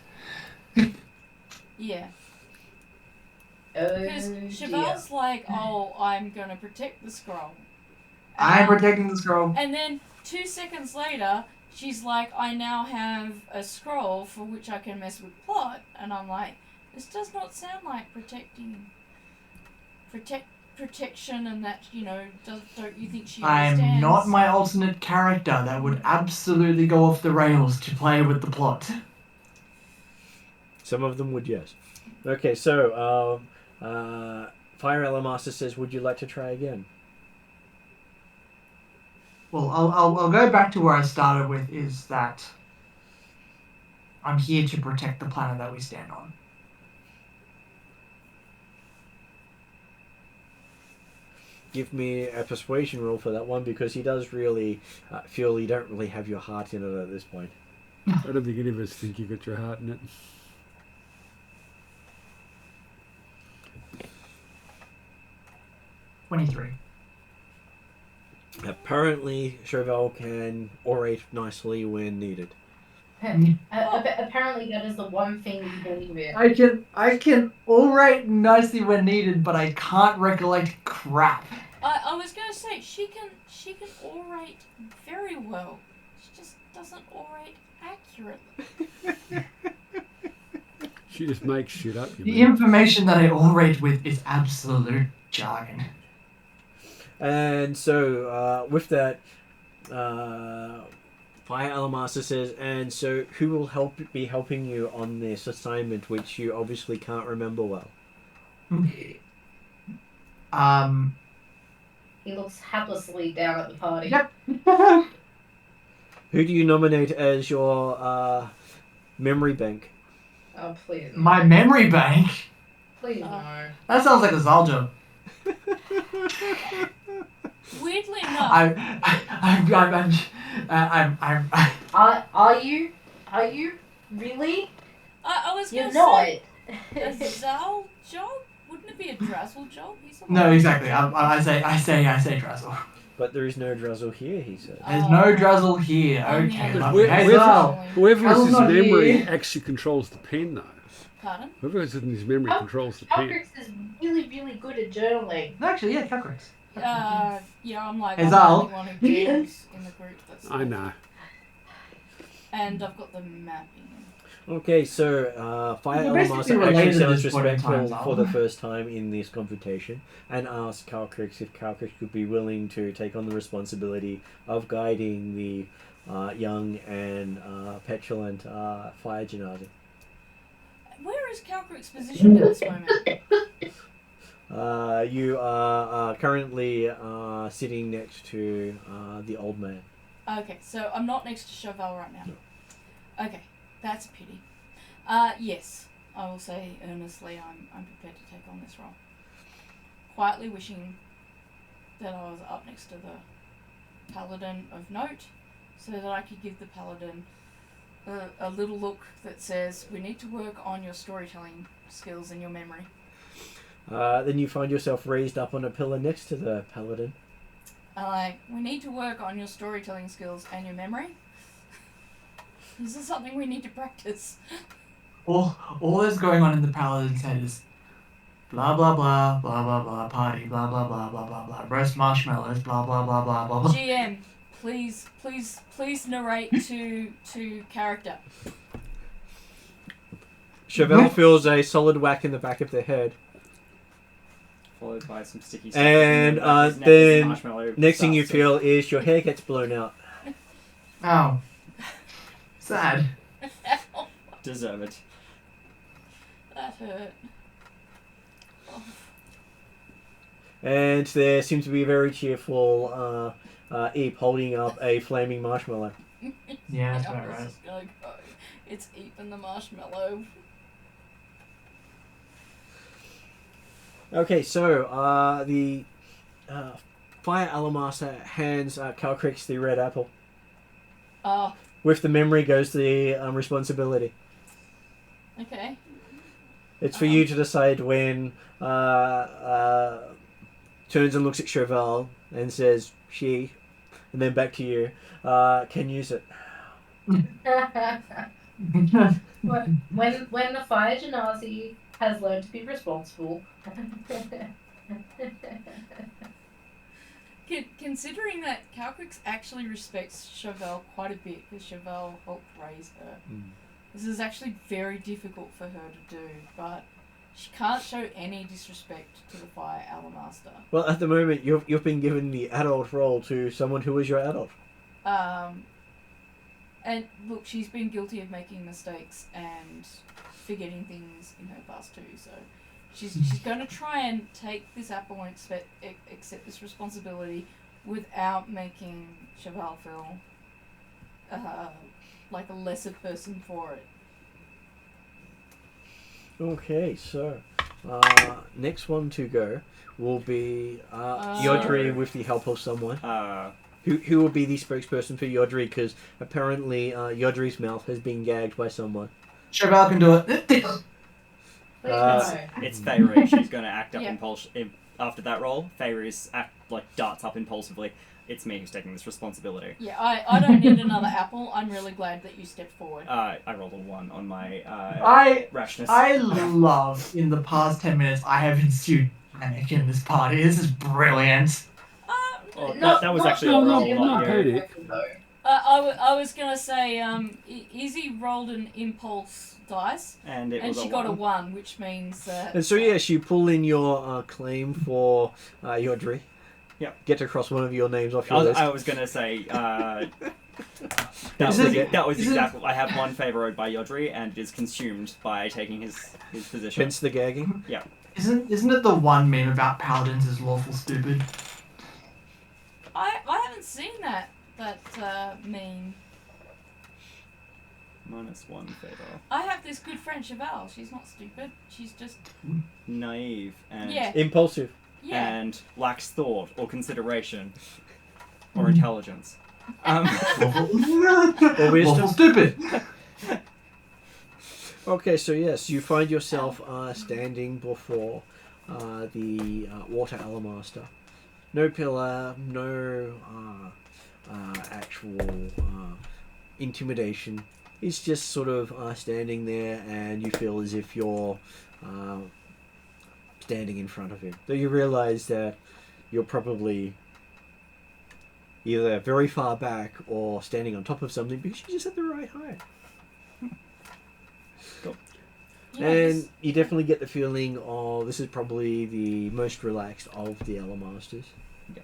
yeah. Oh, Because dear. Cheval's like, oh, I'm gonna protect the scroll. I'm protecting the scroll. And then 2 seconds later, she's like, I now have a scroll for which I can mess with plot. And I'm like, this does not sound like protection and that, don't you think she understands? I'm not my alternate character that would absolutely go off the rails to play with the plot. Some of them would, yes. Okay, so Fire Elamaster says, would you like to try again? Well, I'll go back to where I started with, is that I'm here to protect the planet that we stand on. Give me a persuasion roll for that one, because he does really feel you don't really have your heart in it at this point. I don't think any of us think you got your heart in it. $23. Apparently, Chauvel can orate nicely when needed. Apparently that is the one thing you believe in. I can orate nicely when needed, but I can't recollect crap. I was gonna say she can orate very well. She just doesn't orate accurately. She just makes shit up. You The mean. information that I orate with is absolute jargon. And so, with that, Fire Elamaster says, and so who will be helping you on this assignment, which you obviously can't remember well? He looks haplessly down at the party. Yep. Who do you nominate as your memory bank? Oh, please. My memory bank? Please, no. That sounds like a Zal job. Weirdly enough, Are you really? I was gonna You're not. say a Zal job? Wouldn't it be a Drazzle job? He's a No, exactly. I say Drazzle. But there is no Drazzle here, he said. There's no Drazzle here. Oh, Okay, yeah. lovely. Hey, Whoever- Zal. Whoever has Cal's his not memory here. actually controls the pen, though. Pardon? Whoever has in his memory controls the pen. Calcrix is really, really good at journaling. No, actually, yeah, Calcrix. Yeah, I'm like, Hey, I'm Zal. the only one who games in the group. I know. And I've got the mapping. Okay, so Fire You're basically Elamaster related actually at sounds this point in time, respectful Zal. for the first time in this confrontation and asks Calcrix if Calcrix could be willing to take on the responsibility of guiding the young and petulant Fire Janaza. Where is Calcrix positioned at this moment? You are currently sitting next to the old man. Okay, so I'm not next to Chauvel right now. Okay, that's a pity. Yes, I will say earnestly I'm prepared to take on this role. Quietly wishing that I was up next to the paladin of note, so that I could give the paladin a little look that says, "We need to work on your storytelling skills and your memory." Then you find yourself raised up on a pillar next to the paladin. We need to work on your storytelling skills and your memory. This is something we need to practice. All that's going on in the paladin's head is blah blah blah blah blah blah party blah blah blah blah blah blah roast marshmallows blah blah blah blah blah blah. GM, please narrate to character. Chevelle feels a solid whack in the back of the head. Followed by some sticky stuff. And then next thing you feel is your hair gets blown out. Ow. Sad. Deserve it. That hurt. Oh. And there seems to be a very cheerful Eep holding up a flaming marshmallow. Yeah, that's I about was right. just gonna go. It's Eep and the marshmallow. Okay, so the Fire Alamaster hands Calcrix the red apple. Oh, With the memory goes the responsibility. okay. It's for you to decide when turns and looks at Chevelle and says she, and then back to you. Can use it. when the fire genasi has learned to be responsible. Considering that Calcrix actually respects Chevelle quite a bit, because Chevelle helped raise her, this is actually very difficult for her to do, but she can't show any disrespect to the Fire Alamaster. Well, at the moment, you've been given the adult role to someone who is your adult. And look, she's been guilty of making mistakes and forgetting things in her past too, so she's going to try and take this apple and accept this responsibility without making Chevelle feel like a lesser person for it. Okay, so next one to go will be Yodri with the help of someone. Who will be the spokesperson for Yodri, because apparently Yodri's mouth has been gagged by someone. Chevelle can do it. It's Feyre. She's going to act up after that roll. Feyre darts up impulsively. It's me who's taking this responsibility. Yeah, I don't need another apple. I'm really glad that you stepped forward. I rolled a 1 on my rashness. I love in the past 10 minutes I have ensued panic in this party. This is brilliant. That was actually a roll, not you. I was gonna say, Izzy rolled an impulse dice, and she got a 1, which means that. And so yes, you pull in your claim for Yodri. Yep. Get to cross one of your names off your list. I was gonna say that was exactly. I have one favor owed by Yodri, and it is consumed by taking his position. Hence the gagging. Yeah. Isn't it the one meme about paladins is lawful stupid? I haven't seen that meme. -1 favor. I have this good friend Chevelle. She's not stupid. She's just Naive and impulsive. Yeah. And lacks thought or consideration or intelligence. Or wisdom. Lawful stupid. Okay, so yes, you find yourself standing before the Water Alamaster. No pillar, no actual intimidation. It's just sort of standing there, and you feel as if you're standing in front of him. Though you realise that you're probably either very far back or standing on top of something because you're just at the right height. Cool. And you definitely get the feeling of this is probably the most relaxed of the Alamasters. Yeah.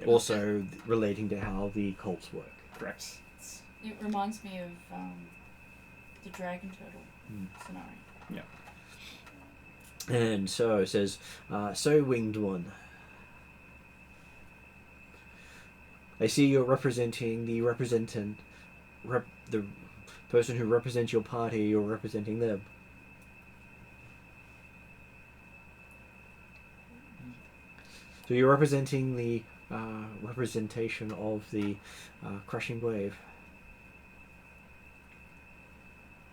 Also relating to how the cults work. Correct. It reminds me of the Dragon Turtle scenario. Yeah. And so it says, so winged one. I see you're representing the person who represents your party. You're representing them. So you're representing the representation of the crushing wave.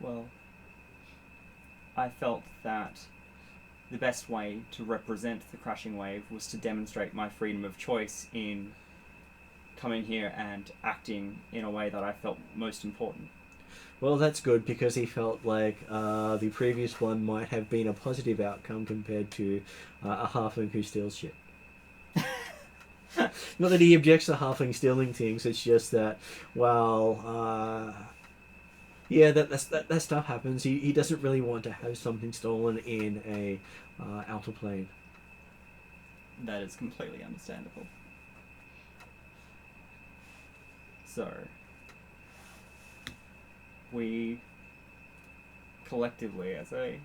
Well, I felt that the best way to represent the crashing wave was to demonstrate my freedom of choice in coming here and acting in a way that I felt most important. Well, that's good because he felt like the previous one might have been a positive outcome compared to a halfling who steals shit. Not that he objects to halfling stealing things, it's just that, well, yeah, that stuff happens. He doesn't really want to have something stolen in a outer plane. That is completely understandable. So, we collectively as a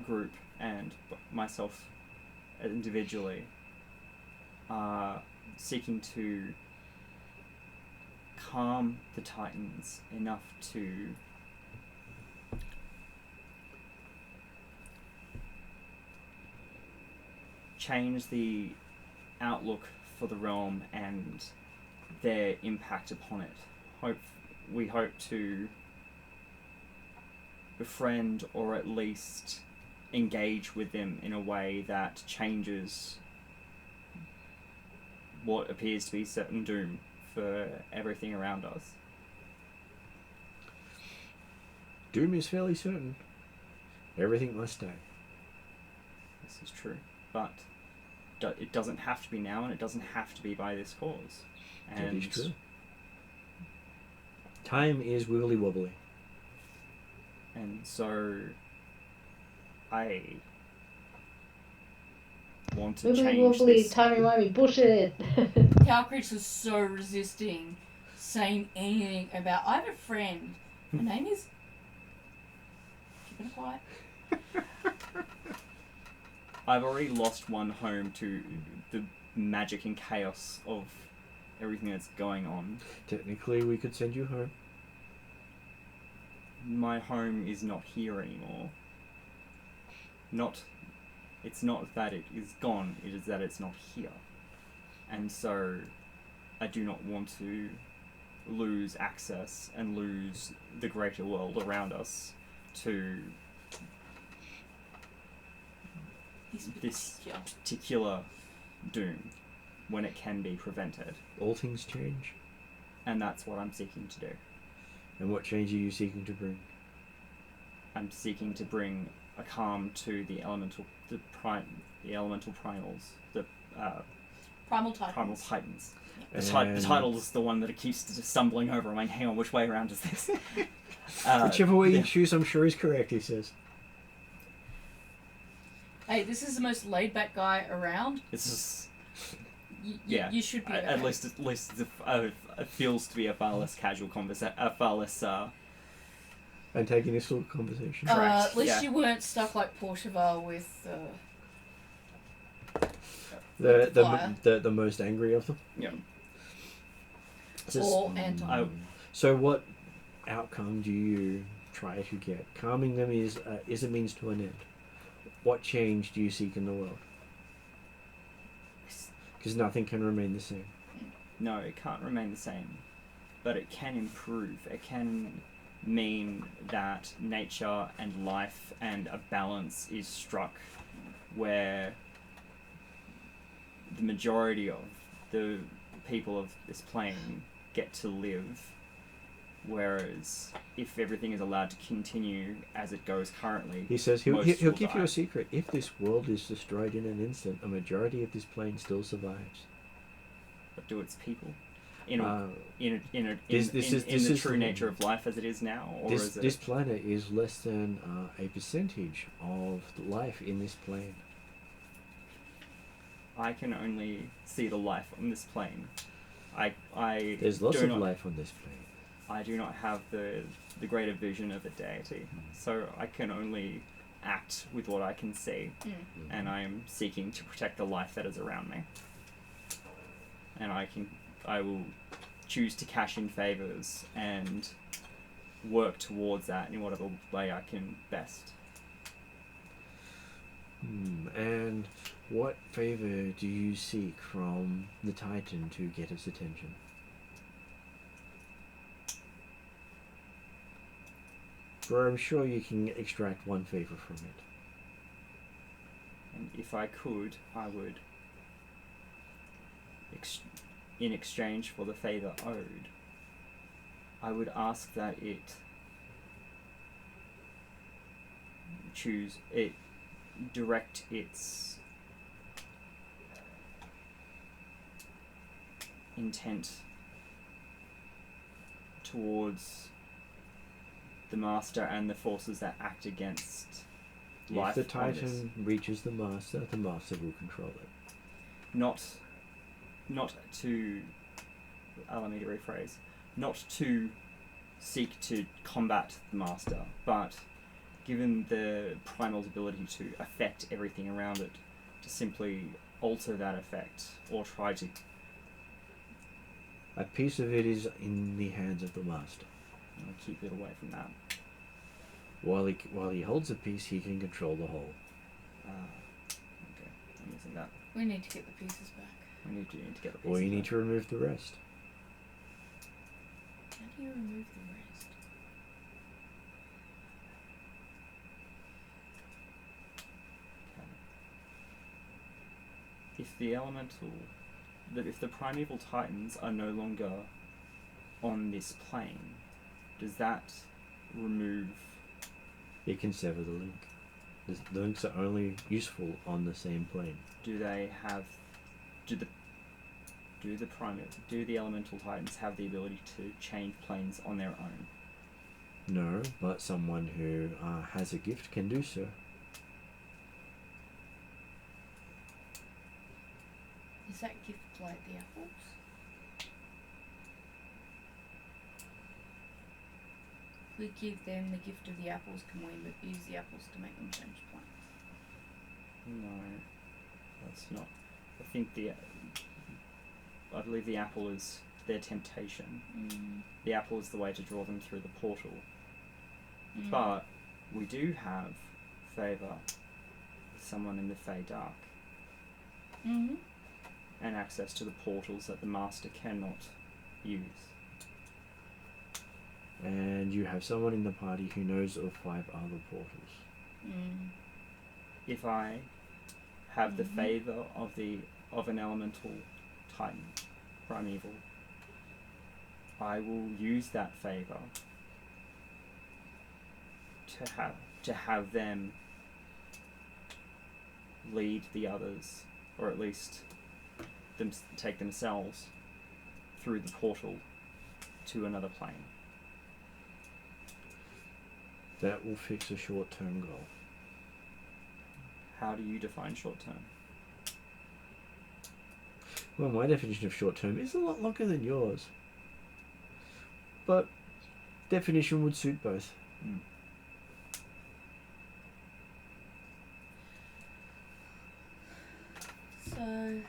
group and myself individually are seeking to calm the Titans enough to change the outlook for the realm and their impact upon it. We hope to befriend or at least engage with them in a way that changes what appears to be certain doom for everything around us. Doom is fairly certain. Everything must die. This is true, but it doesn't have to be now, and it doesn't have to be by this cause. And that is true. Time is wibbly wobbly. And so I want to Wibbly change wobbly, this. timey-wimey, bullshit. Calcritch was so resisting saying anything about. I have a friend. Her name is. Keeping it quiet. I've already lost one home to the magic and chaos of everything that's going on. Technically, we could send you home. My home is not here anymore. It's not that it is gone, it is that it's not here. And so I do not want to lose access and lose the greater world around us to this particular doom when it can be prevented. All things change. And that's what I'm seeking to do. And what change are you seeking to bring? I'm seeking to bring a calm to the elemental primals, the Primal Titans. primal titans. The And- title is the one that it keeps stumbling over. I'm like, hang on, which way around is this? Whichever way yeah. you choose, I'm sure is correct, he says. Hey, this is the most laid-back guy around. This is Yeah. You should be. at least it feels to be a far less casual conversation, a far less Antagonistal conversation. correct, At least yeah. you weren't stuck like Porcheval with. The most angry of them. Yeah. Or Anton. So what outcome do you try to get? Calming them is a means to an end. What change do you seek in the world? Because nothing can remain the same. No, it can't remain the same, but it can improve. It can mean that nature and life and a balance is struck where the majority of the people of this plane get to live, whereas if everything is allowed to continue as it goes currently, He says he'll most give will you die. a secret. If this world is destroyed in an instant, a majority of this plane still survives. But do its people in This the is true the- nature of life as it is now, or This is it? this planet is less than a percentage of life in this plane. I can only see the life on this plane. I There's lots do of not, life on this plane. I do not have the greater vision of a deity, so I can only act with what I can see, and I am seeking to protect the life that is around me. And I will choose to cash in favors and work towards that in whatever way I can best. And what favor do you seek from the Titan to get its attention? But I'm sure you can extract one favor from it. And if I could, I would, in exchange for the favor owed, I would ask that it direct its intent towards the Master and the forces that act against life. If the Titan reaches the Master will control it. Not to, allow me to rephrase, not to seek to combat the Master, but given the Primal's ability to affect everything around it, to simply alter that effect or try to. A piece of it is in the hands of the Master. Keep it away from that. While he holds a piece, he can control the whole. Okay, I'm missing that. We need to get the pieces back. We need to get the pieces Or you need back. to remove the rest. How do you remove the rest? If the primeval titans are no longer on this plane, does that remove? It can sever the link. The links are only useful on the same plane. Do the elemental titans have the ability to change planes on their own? No, but someone who has a gift can do so. Is that gift like the apples? If we give them the gift of the apples, can we use the apples to make them change planes? No, that's not. I believe the apple is their temptation. The apple is the way to draw them through the portal. But we do have favour with someone in the Fey Dark. And access to the portals that the Master cannot use. And you have someone in the party who knows of 5 other portals. If I have the favour of an elemental titan, primeval, I will use that favour to have them lead the others, or at least take themselves through the portal to another plane. That will fix a short-term goal. How do you define short-term? Well, my definition of short-term is a lot longer than yours. But definition would suit both. So,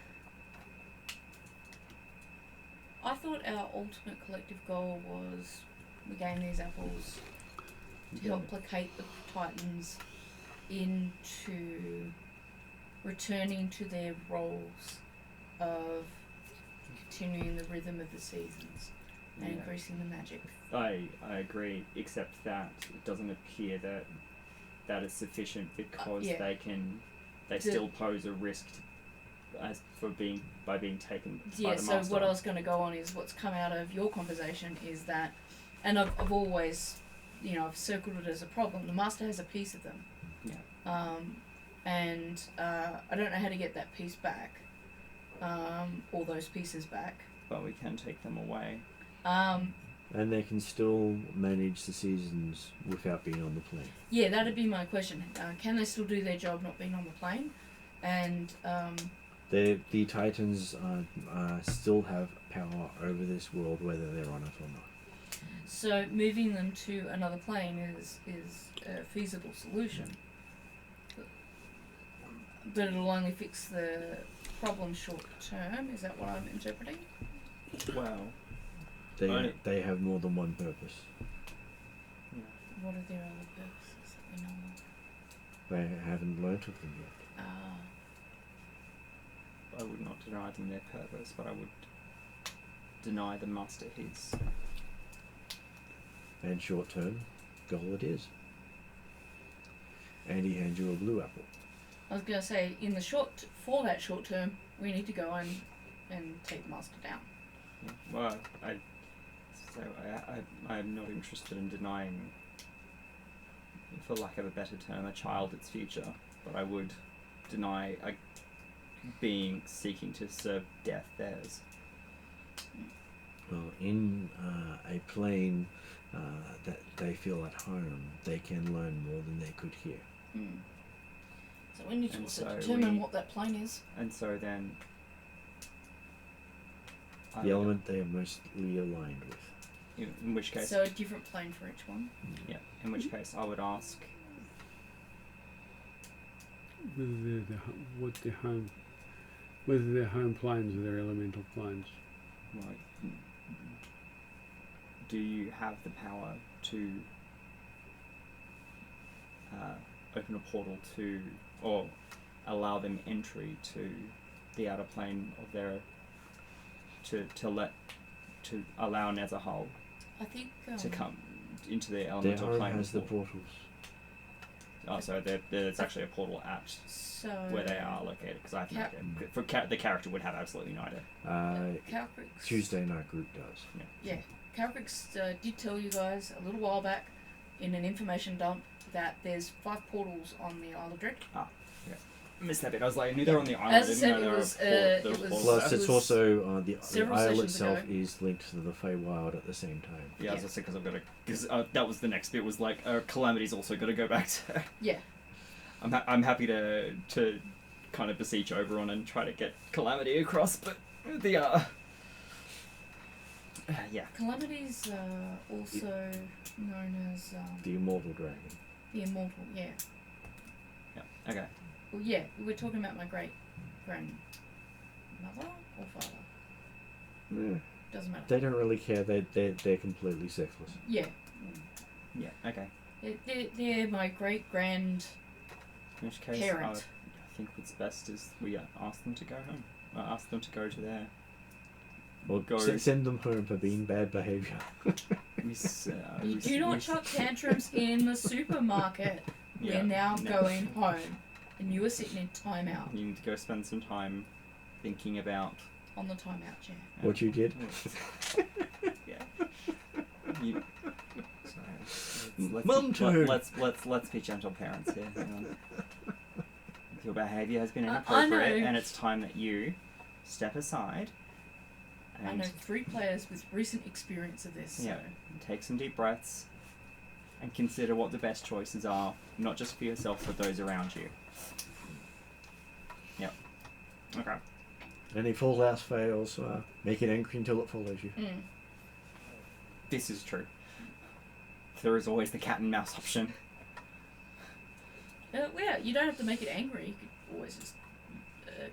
I thought our ultimate collective goal was we gain these apples to help placate the Titans into returning to their roles of continuing the rhythm of the seasons and increasing the magic. I agree, except that it doesn't appear that is sufficient because they still pose a risk by being taken by the so Master. what I was going to go on is what's come out of your conversation is that, and I've always, I've circled it as a problem. The Master has a piece of them. And I don't know how to get that piece back, all those pieces back. But we can take them away. And they can still manage the seasons without being on the plane. Yeah, that'd be my question. Can they still do their job not being on the plane? And the Titans still have power over this world, whether they're on it or not. so moving them to another plane is a feasible solution. But it'll only fix the problem short term. Is that what I'm interpreting? Well, They have more than one purpose. What are their other purposes that we know of? They haven't learnt of them yet. I would not deny them their purpose, but I would deny the Master his. And short term, goal it is. And he hands you a blue apple. I was gonna say, for that short term, we need to go in and take the master down. Well, I'm not interested in denying, for lack of a better term, a child its future, but I would deny a being seeking to serve death theirs. Well, in a plane that they feel at home, they can learn more than they could here. So we need to And also so determine what that plane is. And so then... The element they are mostly aligned with. In which case... So a different plane for each one. Yeah, in which case I would ask... Whether they're home planes or they're elemental planes. Like, do you have the power to open a portal to, or allow them entry to the outer plane of their, to allow Nezahal I think to come into the Their elemental home plane? has the before? portals. Oh, so there's actually a portal at so where they are located, because I have no idea. The character would have absolutely no idea. Calcrix. Tuesday night group does. Yeah, Calcrix did tell you guys a little while back in an information dump that there's 5 portals on the Isle of Dread. Missed that bit. I was like, I knew they were on the island. As I I said, didn't know it was, there were it was- portals. Plus, it it's was also the several isle sessions itself ago. is linked to the Feywild at the same time. Yeah, as I said, because I've got to. Because that was the next bit. Was like, Calamity's also got to go back to. Yeah. I'm happy to kind of beseech Oberon and try to get Calamity across, but the yeah. Calamity's also known as The Immortal Dragon. the Immortal. Yeah. Yeah. Okay. Well, yeah, we're talking about my great grandmother or father. Yeah. Doesn't matter. They don't really care. They're completely sexless. Yeah. Yeah. Okay. They're my great grand. In which case, Parent. I think what's best is we ask them to go home. Ask them to go to their. Or Go. send them home for being bad behaviour. You do not chuck tantrums in the supermarket. Yeah, We're now no. going home, and you are sitting in timeout You need to go spend some time thinking about. on the timeout chair. What you did? Yeah. You, sorry. Mum turn. Let's be gentle parents here. Hang on. If your behaviour has been I inappropriate, know. and it's time that you step aside I and know 3 players with recent experience of this. So. Yeah. take some deep breaths and consider what the best choices are, not just for yourself, but those around you. Yep. Okay. And if all else fails, make it angry until it follows you. Mm. This is true. There is always the cat and mouse option. Yeah, you don't have to make it angry. You could always just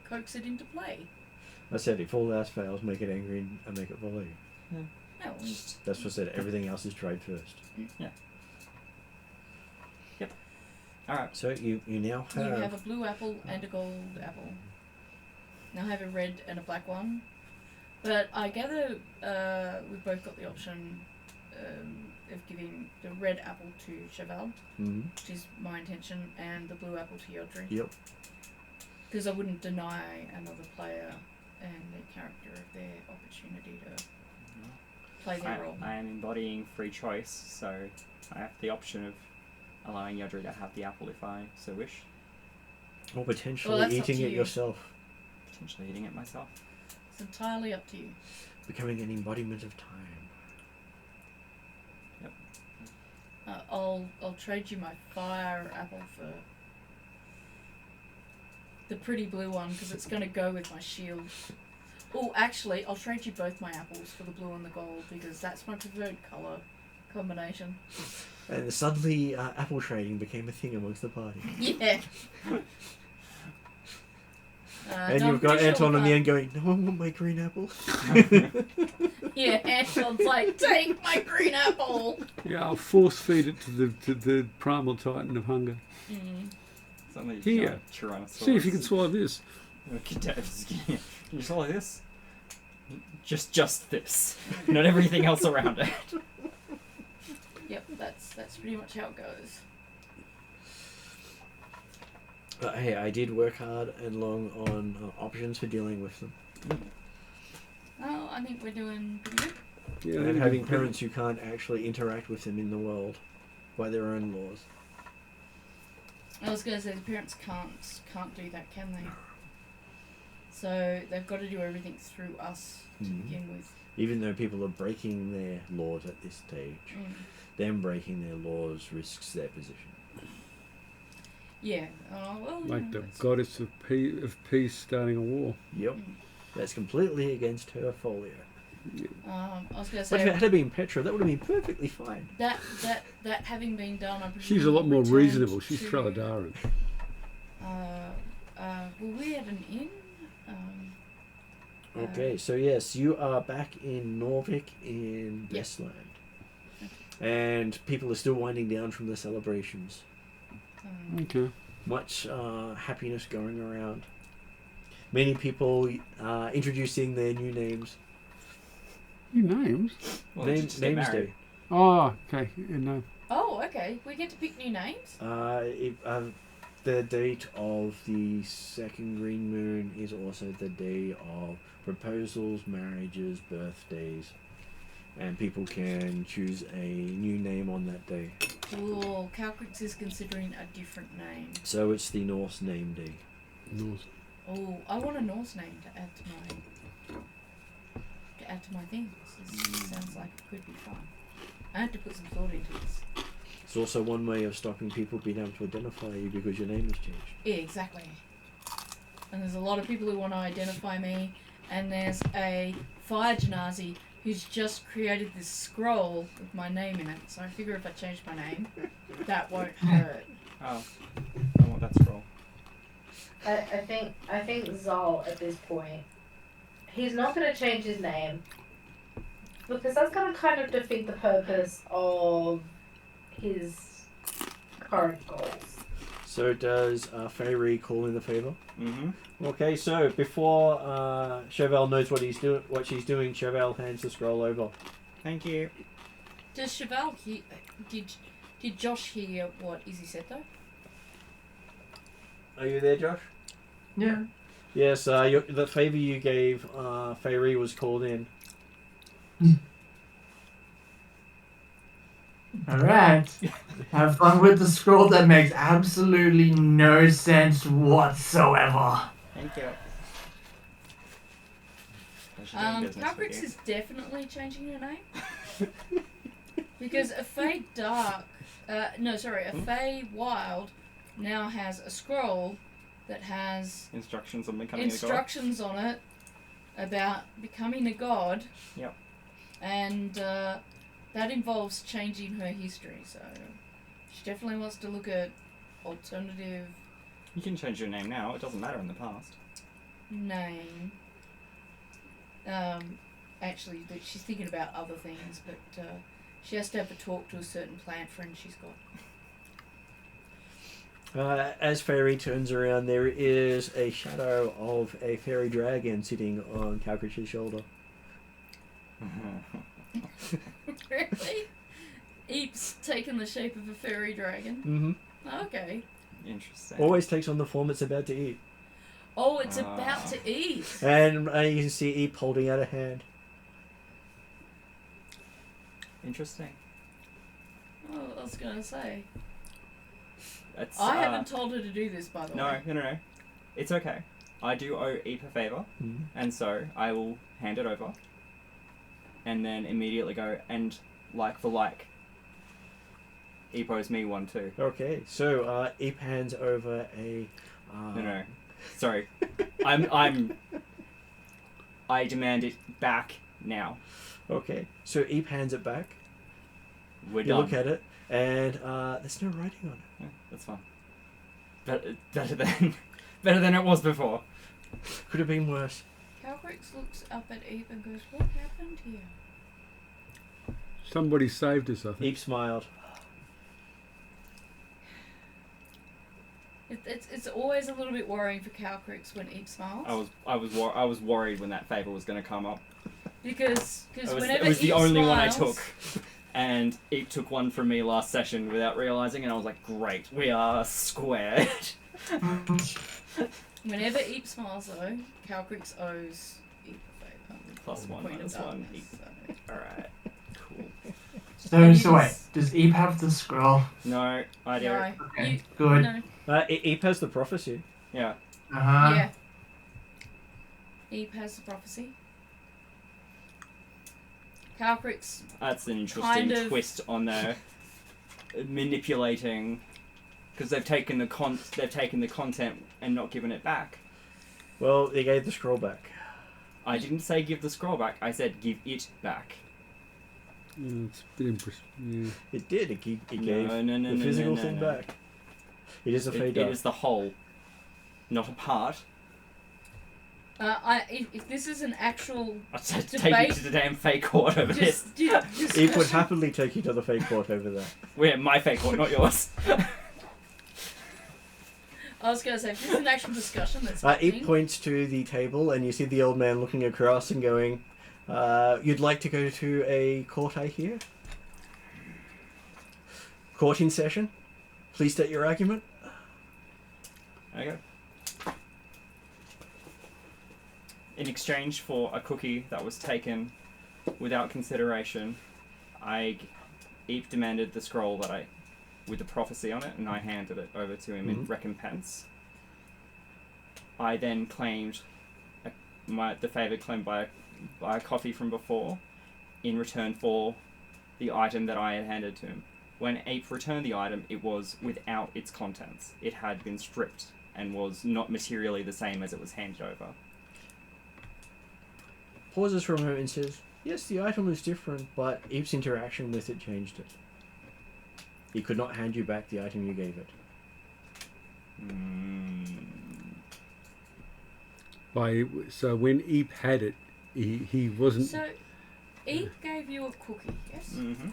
coax it into play. I said if all else fails, make it angry and make it follow you. No, That's what I said. Everything else is tried first. Alright. So you now you have... have a blue apple and a gold apple. Now I have a red and a black one. But I gather we've both got the option of giving the red apple to Cheval, Mhm. which is my intention, and the blue apple to Yodri. Yep. Because I wouldn't deny another player and their character of their opportunity to play their role. I am embodying free choice, so I have the option of allowing Yodri to have the apple if I so wish. Or potentially Well, that's up eating to it you. yourself. Potentially eating it myself. It's entirely up to you. Becoming an embodiment of time. I'll trade you my fire apple for the pretty blue one because it's going to go with my shield. Oh, actually, I'll trade you both my apples for the blue and the gold because that's my preferred colour combination. And suddenly, apple trading became a thing amongst the party. Yeah. And no, I'm you've got pretty sure Anton we on the can't- end going, no one want my green apple. Yeah, Anton's like, take my green apple. Yeah, I'll force feed it to the primal titan of hunger. Mm. Something Here. Tyrannosaurus. See if you can swallow this. Can you swallow this? Just this. Not everything else around it. Yep, that's pretty much how it goes. But hey, I did work hard and long on options for dealing with them. Oh, I think we're doing pretty good. Yeah, And that'd having be- parents who can't actually interact with them in the world by their own laws. I was going to say the parents can't do that, can they? So they've got to do everything through us to begin with. Even though people are breaking their laws at this stage, them breaking their laws risks their position. Yeah. Oh well. like you know, the that's- goddess of peace starting a war. Yep. That's completely against her folio. I was going to But if it say had been Petra, that would have been perfectly fine. that having been done, I She's a lot more returned reasonable. She's to, Trelladaran. Well, we had an inn. Okay, so yes, you are back in Norvik in Yep. Westland. And people are still winding down from the celebrations. Okay. Much happiness going around. Many people introducing their new names. New names? Well, Name, just get names married. Day. Oh, okay. Yeah, no. Oh, okay. We get to pick new names. The date of the second green moon is also the day of proposals, marriages, birthdays, and people can choose a new name on that day. Well, Calcrix is considering a different name. So it's the Norse name day. Norse. Oh, I want a Norse name to add to my things. This sounds like it could be fun. I had to put some thought into this. It's also one way of stopping people being able to identify you because your name has changed. Yeah, exactly. And there's a lot of people who want to identify me, and there's a fire genasi who's just created this scroll with my name in it. So I figure if I change my name, that won't hurt. Oh, I want that scroll. I think Zal at this point, he's not going to change his name because that's going to kind of defeat the purpose of his current goals. So does Feyre call in the favor? Mm-hmm. Okay, so before Chevelle knows what she's doing, Chevelle hands the scroll over. Thank you. Does Chevelle hear? Did Josh hear what Izzy said though? Are you there, Josh? Yeah. Yes, the favor you gave Feyre was called in. Alright. Have fun with the scroll that makes absolutely no sense whatsoever. Thank you. Pleasure doing business with Calcrix you. is definitely changing her name. Because a Fey Dark, a Fey Wild now has a scroll that has Instructions on becoming instructions on it about becoming a god. Yep. And that involves changing her history, so she definitely wants to look at alternative a god. You can change your name now. It doesn't matter in the past. name. Actually, she's thinking about other things, but she has to have a talk to a certain plant friend she's got. As Feyre turns around, there is a shadow of a fairy dragon sitting on Calcrich's shoulder. Really? Eep's taken the shape of a fairy dragon. Mm-hmm. Okay. Interesting. Always takes on the form it's about to eat. Oh, it's about to eat. And you can see Eep holding out a hand. Interesting. Oh, I was gonna say. That's, I haven't told her to do this, by the way. No. It's okay. I do owe Eep a favour, and so I will hand it over. And then immediately go, and like for like, Eep owes me one too. Okay, so Eep hands over a... No. Sorry. I demand it back now. Okay, so Eep hands it back. We're You done. look at it, and there's no writing on it. Yeah, that's fine. Better than it was before. Could have been worse. Calcrix looks up at Eve and goes, "What happened here?" Somebody saved us, I think. Eep smiled. It's always a little bit worrying for Calcrix when Eve smiles. I was worried when that favour was going to come up. Because It whenever was the Eve only smiles, one I took. And it took one from me last session without realising, and I was like, great, we are squared. Whenever Eep smiles, though, Calcrix owes Eep a favour. +1, Queen of -1, Eep. Darkness, so. Alright, cool. So wait, does Eve have the scroll? No, I do. No, Okay, you, good. no. Eep has the prophecy. Yeah. Uh-huh. Yeah. Eep has the prophecy. Calcrix, That's an interesting Kind of. twist on their manipulating, because they've taken the content and not given it back. Well, they gave the scroll back. I didn't say give the scroll back. I said give it back. It's a bit impressive. Yeah. It did. It gave No, the physical no, thing no. back. It is a It fade is the whole, not a part. if this is an actual I said take debate, you to the damn fake court over this. just Eep would happily take you to the fake court over there. We're my fake court, not yours. I was going to say, if this is an actual discussion that's Eep happening, points to the table, and you see the old man looking across and going, "You'd like to go to a court, I hear? Court in session. Please state your argument." Okay. In exchange for a cookie that was taken without consideration, Eep demanded the scroll with the prophecy on it, and I handed it over to him in recompense. I then claimed the favour claimed by a coffee from before, in return for the item that I had handed to him. When Eep returned the item, it was without its contents. It had been stripped and was not materially the same as it was handed over. Pauses for a moment and says, "Yes, the item is different, but Eep's interaction with it changed it. He could not hand you back the item you gave it." So when Eep had it, he wasn't. So, Eep gave you a cookie, yes? Mm-hmm.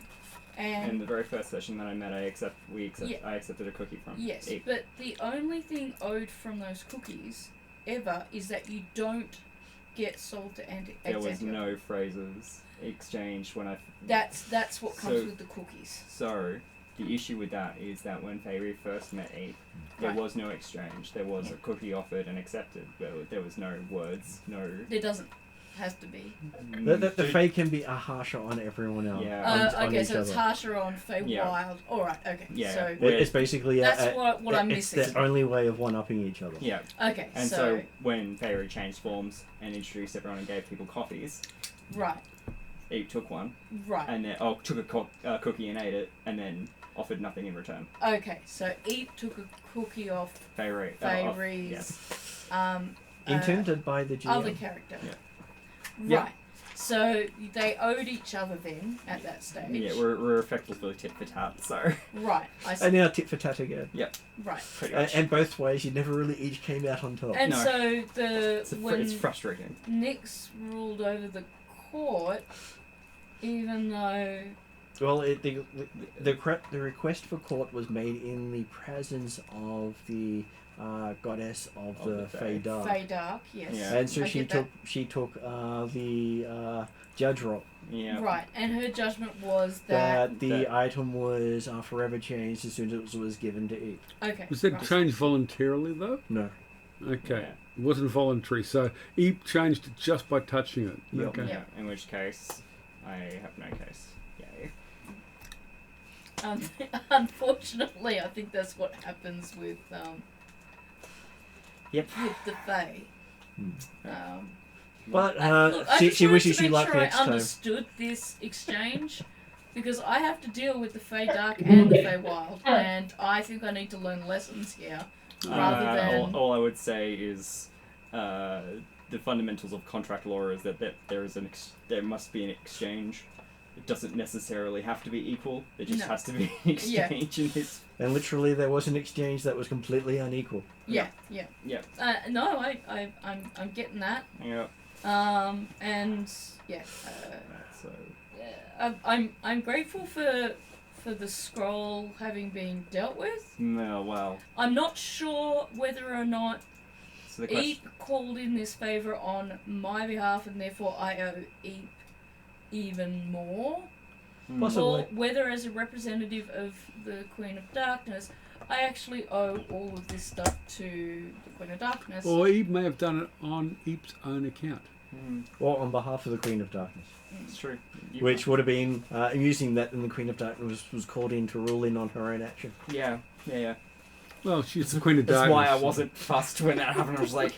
And In the very first session that I met, I Yeah. accepted a cookie from yes, Eep. but the only thing owed from those cookies ever is that you don't get sold to There was Ethengar. no phrases exchanged when I. That's what comes So- with the cookies. So, the issue with that is that when Fairy first met Eep, there Right. was no exchange. There was a cookie offered and accepted, but there was no words, no. There doesn't have to be. The Fae can be harsher on everyone else. Yeah. on Okay, each so it's other. harsher on Fey Yeah. Wild. Alright, okay. Yeah. So, It's basically that's what I'm it's missing. the only way of one-upping each other. Yeah. Okay, And so when Fairy changed forms and introduced everyone and gave people coffees, right, Eep took one right. and then took a cookie and ate it, and then offered nothing in return. Okay, so Eep took a cookie off Fairy. Fairy's Yes. Intended by the GM. other character. Yeah. Right. Yeah. So they owed each other then at that stage. Yeah, we're effectively tit for tat, so Right, I see. And now tit for tat again. Right. pretty much. And both ways, you never really each came out on top. And No. so the when it's frustrating. Nyx ruled over the court, even though Well, the request for court was made in the presence of the goddess of the Fey Dark. Fey Dark, yes. Yeah. And so I she get took the judge role. Yeah. that. Right, and her judgment was that. That the item was forever changed as soon as it was given to Eve. Okay. Was that right. changed voluntarily though? No. Okay. Yeah. It wasn't voluntary. So Eep changed it just by touching it. Yep. Okay. Yeah. In which case, I have no case. Yay. Unfortunately, I think that's what happens with Yep. with the Fae. But Look, I she just wanted wishes to you make luck sure next I time. understood this exchange because I have to deal with the Fey Dark and the Fey Wild, and I think I need to learn lessons here rather than. All I would say is the fundamentals of contract law is that there must be an exchange. It doesn't necessarily have to be equal. There just No. has to be an exchange in this. And literally, there was an exchange that was completely unequal. Yeah. Yeah. No, I'm getting that. Yeah. And yeah. So I'm grateful for the scroll having been dealt with. no, well. I'm not sure whether or not So the question. Eep called in this favour on my behalf, and therefore I owe Eep even more. Possibly. or whether as a representative of the Queen of Darkness, I actually owe all of this stuff to the Queen of Darkness. Or Eve may have done it on Eve's own account. Or on behalf of the Queen of Darkness. It's true. Which would have been amusing that then the Queen of Darkness was called in to rule in on her own action. Yeah. Well, she's the Queen of That's Darkness. why I wasn't fussed when that happened. I was like,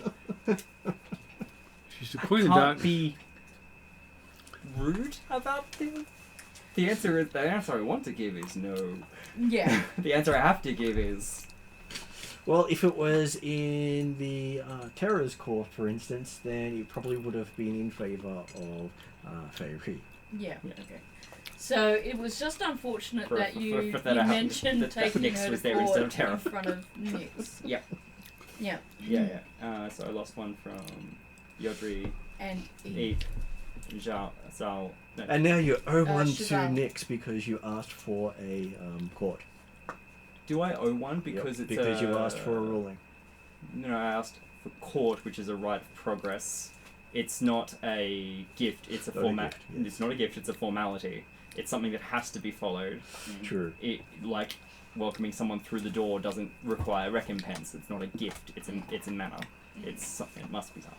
She's the Queen of can't Darkness. be rude about things. The answer I want to give is no. Yeah. The answer I have to give is Well, if it was in the Terror's Court, for instance, then it probably would have been in favour of Fairy. Yeah. Yeah. Okay. So it was just unfortunate that you that happened, mentioned that taking Nyx her was to there court instead of in Terra. front of Nyx. Yeah. Yeah. Yeah. So I lost one from Yodri, And Eve, Zal. No, And now you owe one to Chazal. Nyx because you asked for a court. do I owe one because Yep, it's because you asked for a ruling. No, I asked for court, which is a rite of progress. It's not a gift. It's a Not a format. gift, yes. It's not a gift. It's a formality. It's something that has to be followed. True. It like welcoming someone through the door doesn't require recompense. It's not a gift. It's a manner. It's something. It must be something.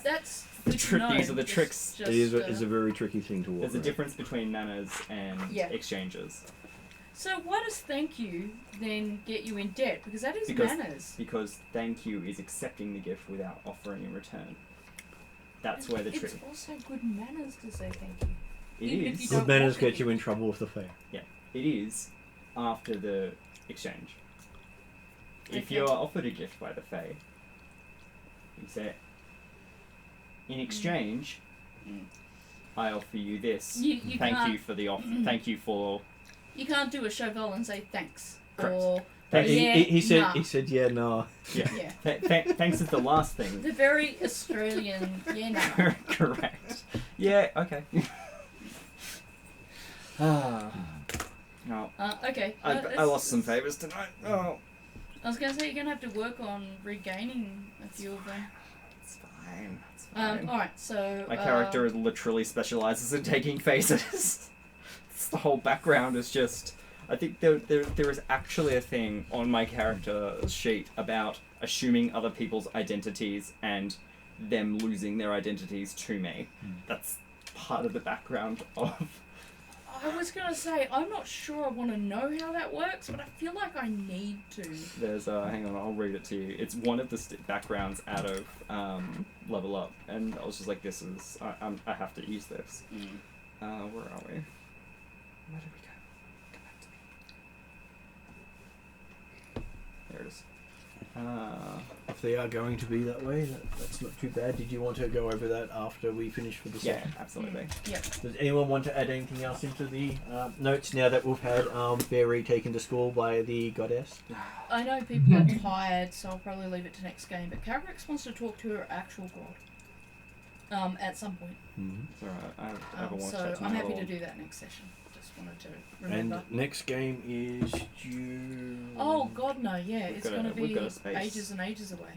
that's The good to trick- know, these are the just- tricks. just, It is a very tricky thing to walk There's a around. difference between manners and Yeah. exchanges. So why does thank you then get you in debt? Because that is Because- manners. Because thank you is accepting the gift without offering in return. That's where the trick. It's also good manners to say thank you. It even if is. you Good don't manners want get it. you in trouble with the Fae. It is after the exchange. If Okay. you're offered a gift by the Fae, you say, in exchange, I offer you this. You Thank can't, you for the offer. Thank you for. You can't do a cheval and say thanks. Correct. Or Thanks. He said nah. he said yeah no. Yeah. Yeah. Thanks is the last thing. The very Australian no. Correct. Yeah. Okay. Ah. No. Okay. I lost some favors tonight. Oh. I was gonna say you're gonna have to work on regaining a few of them. It's fine. It's fine. Alright, so My character literally specializes in taking phases. It's the whole background is just. I think there is actually a thing on my character sheet about assuming other people's identities and them losing their identities to me. That's part of the background of. I was gonna say I'm not sure I want to know how that works, but I feel like I need to. There's hang on, I'll read it to you. It's one of the backgrounds out of Level Up, and I was just like, this is I have to use this. Where are we? Where did we go? Come back to me. There it is. If they are going to be that way, that's not too bad. Did you want to go over that after we finish with the Yeah, session? absolutely. Does anyone want to add anything else into the notes now that we've had Barry taken to school by the goddess? I know people are tired, so I'll probably leave it to next game. But Cabrix wants to talk to her actual god. At some point. It's alright. I haven't watched So that I'm happy to tonight. do that next session. Just wanted to remember. And next game is due. Oh God, no! Yeah, We've it's got going a- to we've be got a space. ages and ages away.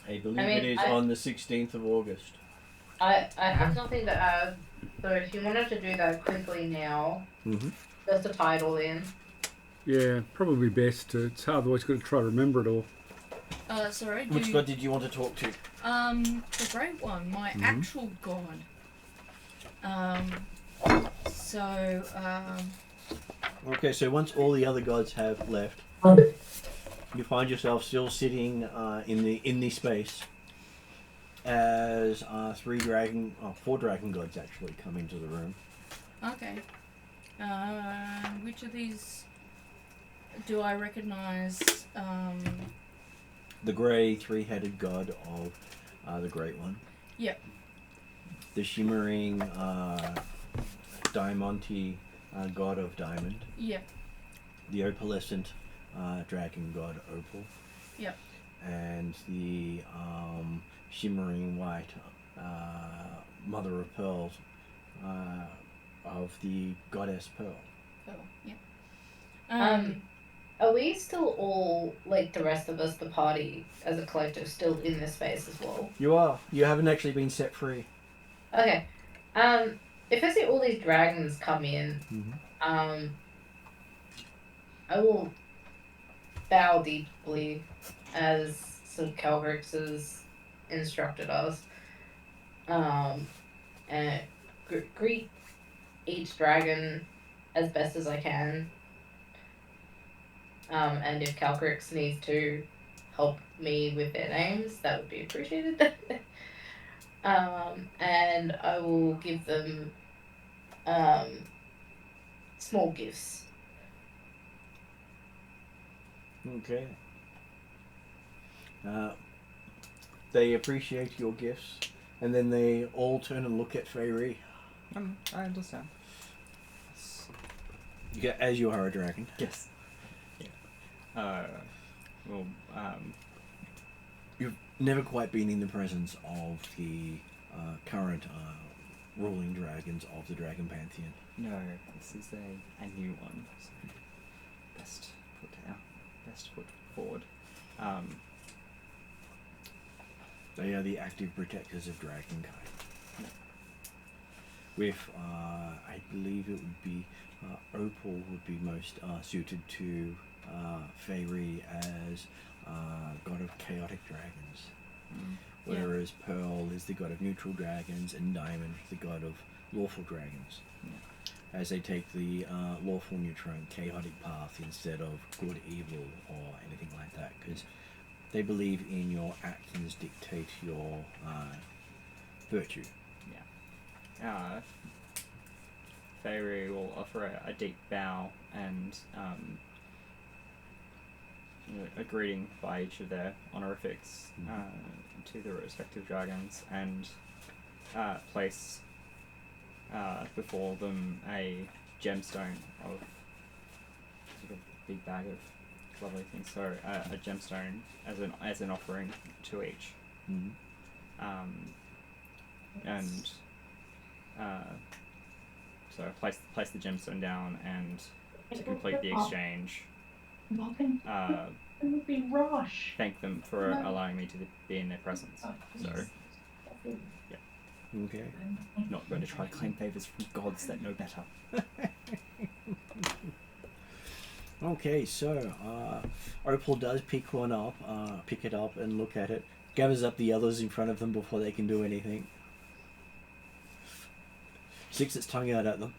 I believe I mean, it is on the 16th of August. I have something to add. So if you wanted to do that quickly now, just to tie it all in. Yeah, probably best to. It's hard, otherwise got to try to remember it all. Sorry. Which god did you want to talk to? The great one, my actual god. Okay, so once all the other gods have left, you find yourself still sitting in the space as four dragon gods actually come into the room. Okay. Which of these do I recognize? The grey three-headed god of the Great One. Yep. The shimmering Diamante god of Diamond. Yep. The opalescent dragon god Opal. Yep. And the shimmering white mother of pearls of the goddess Pearl. Cool. Yep. Are we still all, like the rest of us, the party as a collective, still in this space as well? You are. You haven't actually been set free. Okay. if I see all these dragons come in, Mhm. I will bow deeply as St. Calrix has instructed us. And greet each dragon as best as I can. And if Calrix needs to help me with their names, that would be appreciated. And I will give them small gifts. Okay. They appreciate your gifts, and then they all turn and look at Feyre. I understand. Yeah, as you are a dragon. Yes. Yeah. Well, You've never quite been in the presence of the current ruling dragons of the Dragon Pantheon. no, this is a new one. So best put forward. They are the active protectors of dragonkind. With, I believe it would be, Opal would be most suited to Feyre as god of chaotic dragons. Whereas Pearl is the god of neutral dragons and Diamond the god of lawful dragons. As they take the lawful, neutral, and chaotic path instead of good, evil, or anything like that. Because they believe in your actions dictate your virtue. Feyre will offer a deep bow and a greeting by each of their honorifics to the respective dragons, and place before them a gemstone of sort of big bag of lovely things. So a gemstone as an offering to each. And so place the gemstone down, and to complete the exchange, thank them for allowing me to be in their presence. So, Okay. not going to try to claim favors from gods that know better. Okay, so Opal does pick one up, pick it up and look at it, gathers up the others in front of them before they can do anything. Sticks its tongue out at them.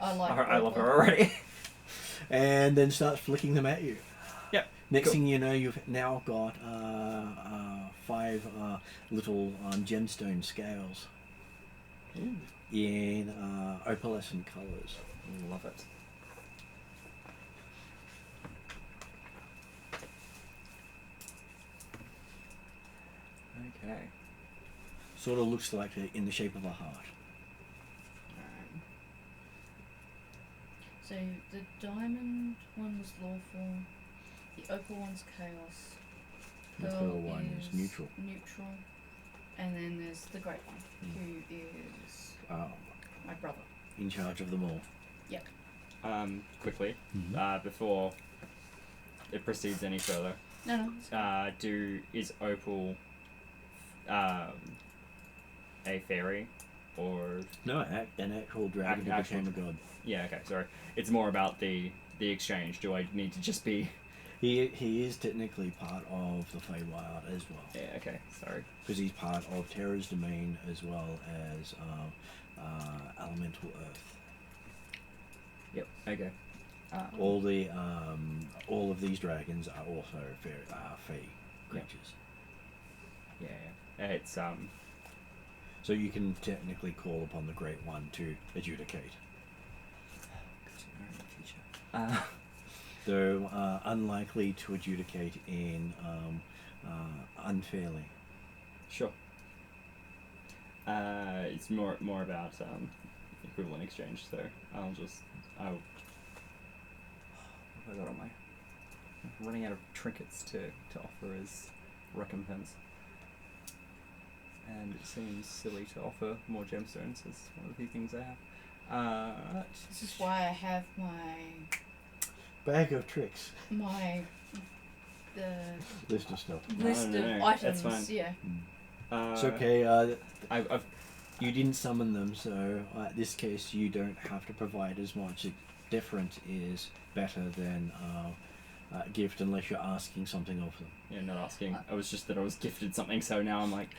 I love her already. And then starts flicking them at you. Yep. Next thing you know, you've now got 5 little gemstone scales in opalescent colours. Love it. Okay. Sort of looks like in the shape of a heart. So the diamond one was lawful, the opal one's chaos, The pearl one is neutral. neutral, and then there's the great one, who is my brother. In charge of them all. Yep. Quickly, before it proceeds any further, No. is Opal a fairy, or No, an actual dragon who became a god. yeah? Okay, sorry. It's more about the exchange. Do I need to just be? He is technically part of the Feywild as well. Yeah. Okay. Sorry. Because he's part of Terra's domain as well as elemental earth. Yep. Okay. All of these dragons are also fey creatures. Yeah. It's So you can technically call upon the Great One to adjudicate. Though unlikely to adjudicate in unfairly. Sure. It's more about equivalent exchange. So what have I got on my? I'm running out of trinkets to offer as recompense. And it seems silly to offer more gemstones as one of the few things I have. This is why I have my Bag of tricks. the List of stuff. list No, of items. that's fine. Yeah. It's okay. You didn't summon them, so in this case you don't have to provide as much. Different is better than gift unless you're asking something of them. Yeah, not asking. I was just that I was gifted something, so now I'm like...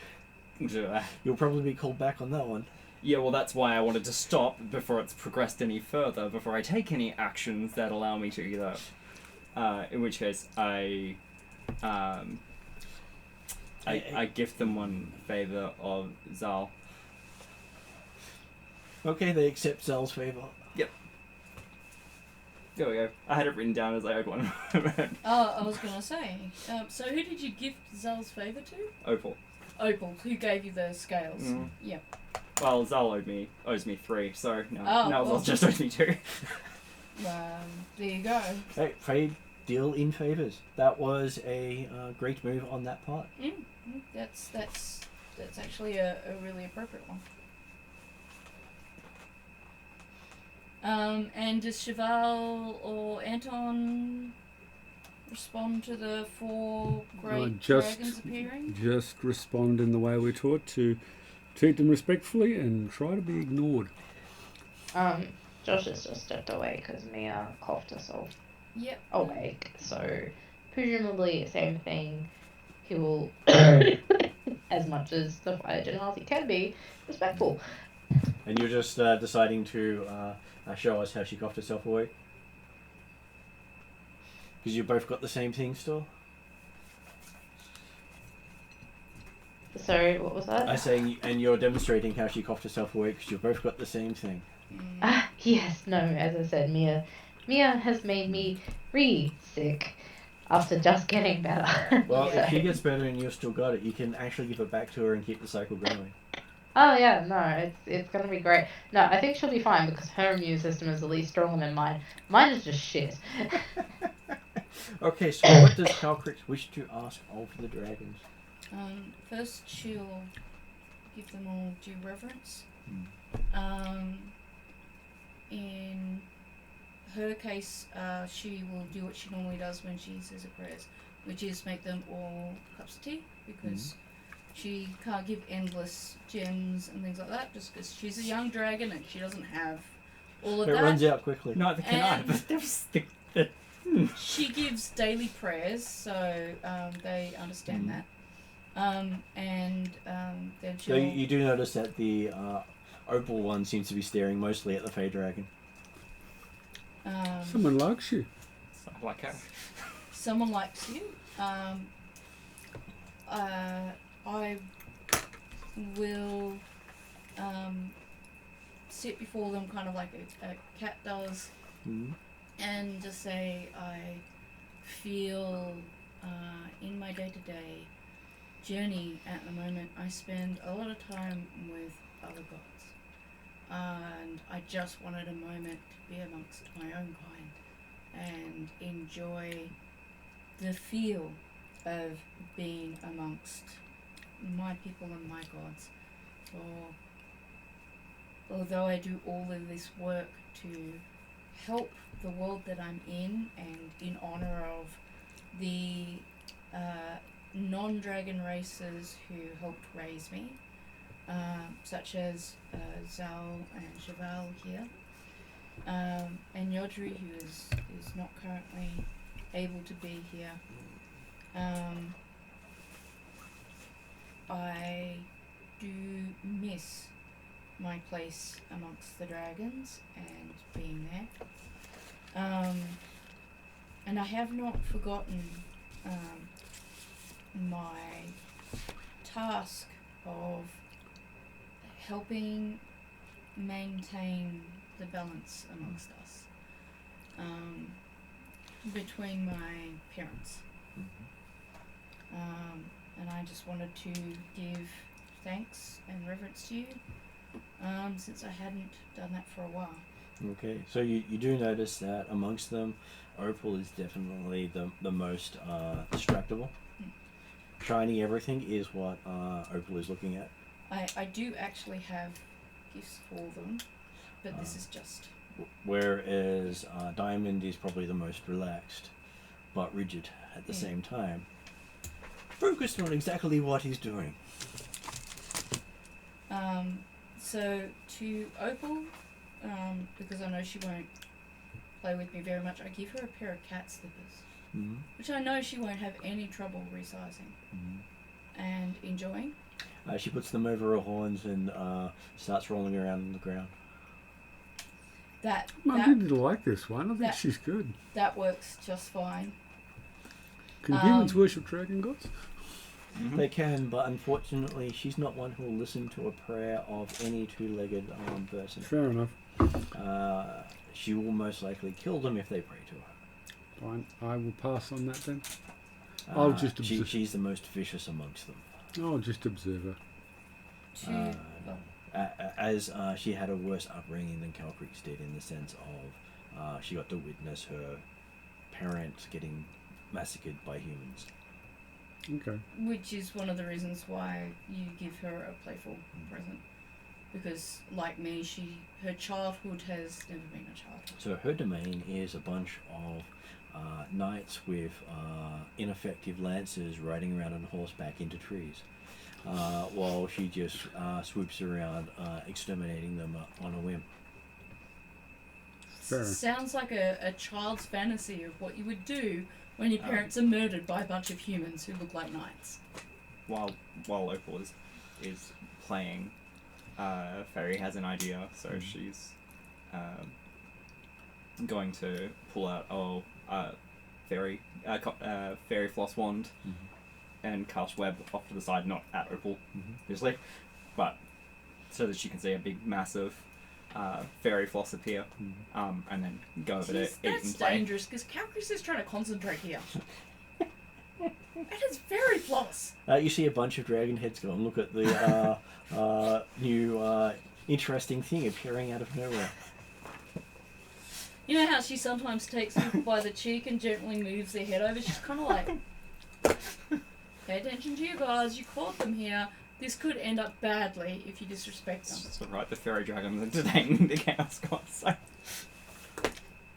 You'll probably be called back on that one. Yeah, well, that's why I wanted to stop before it's progressed any further, before I take any actions that allow me to either... in which case, I gift them one favor of Zal. Okay, they accept Zal's favor. Yep. There we go. I had it written down as I had one. Oh, I was gonna say. So who did you gift Zal's favour to? Opal. Opal, who gave you the scales. Mm. Yeah. Well, Zal owes me 3, so now Oh, Zal just owes me 2. There you go. Hey, trade deal in favors. That was a great move on that part. That's actually a really appropriate one. And does Cheval or Anton respond to the 4 great dragons appearing? Just respond in the way we're taught to treat them respectfully and try to be ignored. Josh has just stepped away because Mia coughed herself Yep. awake. So presumably same thing. He will, as much as the fire generosity can be, respectful. And you're just deciding to show us how she coughed herself away? Because you both got the same thing still? Sorry, what was that? I say, and you're demonstrating how she coughed herself away because you both got the same thing. Yes, no, as I said, Mia has made me sick after just getting better. Well, if she gets better and you've still got it, you can actually give it back to her and keep the cycle going. Oh yeah, no, it's gonna be great. No, I think she'll be fine because her immune system is at least stronger than mine. Mine is just shit. Okay, so what does Calcrix wish to ask of the dragons? First she'll give them all due reverence. In her case, she will do what she normally does when she says her prayers, which is make them all cups of tea, because she can't give endless gems and things like that, just because she's a young dragon and she doesn't have all of It that. runs out quickly. Neither can I, And- but there's the... She gives daily prayers, so they understand that. And then she'll... So you do notice that the opal one seems to be staring mostly at the Fey Dragon. Someone likes you. I like her. Someone likes you. I will sit before them kind of like a cat does, and just say I feel in my day-to-day journey at the moment I spend a lot of time with other gods, and I just wanted a moment to be amongst my own kind and enjoy the feel of being amongst my people and my gods. Although I do all of this work to help the world that I'm in and in honor of the non-dragon races who helped raise me, such as Zal and Cheval here, and Yodri, who is not currently able to be here. I do miss my place amongst the dragons and being there. And I have not forgotten my task of helping maintain the balance amongst us, between my parents. And I just wanted to give thanks and reverence to you, since I hadn't done that for a while. Okay, so you do notice that amongst them, Opal is definitely the most distractible. Shiny everything is what Opal is looking at. I do actually have gifts for them, but this is just... Whereas Diamond is probably the most relaxed, but rigid at the same time. Focused on exactly what he's doing. So to Opal, because I know she won't play with me very much, I give her a pair of cat slippers, which I know she won't have any trouble resizing and enjoying. She puts them over her horns and starts rolling around on the ground. I really like this one. I think that- she's good. That works just fine. Can humans worship dragon gods? They can, but unfortunately, she's not one who will listen to a prayer of any two-legged person. Fair enough. She will most likely kill them if they pray to her. Fine. I will pass on that then. I'll just observe. She's the most vicious amongst them. I'll just observe her. As she had a worse upbringing than Calcrix did, in the sense of she got to witness her parents getting massacred by humans. Okay. Which is one of the reasons why you give her a playful present. Because, like me, her childhood has never been a childhood. So her domain is a bunch of knights with ineffective lances riding around on horseback into trees, while she just swoops around exterminating them on a whim. Fair. Sounds like a child's fantasy of what you would do when your parents are murdered by a bunch of humans who look like knights. While Opal is playing, Fairy has an idea, so she's going to pull out fairy floss wand and cast web off to the side, not at Opal, obviously, but so that she can see a big, massive fairy floss appear, and then go over to eat That's and play. dangerous, because Calcris is trying to concentrate here. That is very floss. You see a bunch of dragon heads go and look at the new interesting thing appearing out of nowhere. You know how she sometimes takes people by the cheek and gently moves their head over? She's kind of like, pay attention to you guys, you caught them here. This could end up badly if you disrespect them. It's alright, the fairy dragons entertaining the chaos gods, so.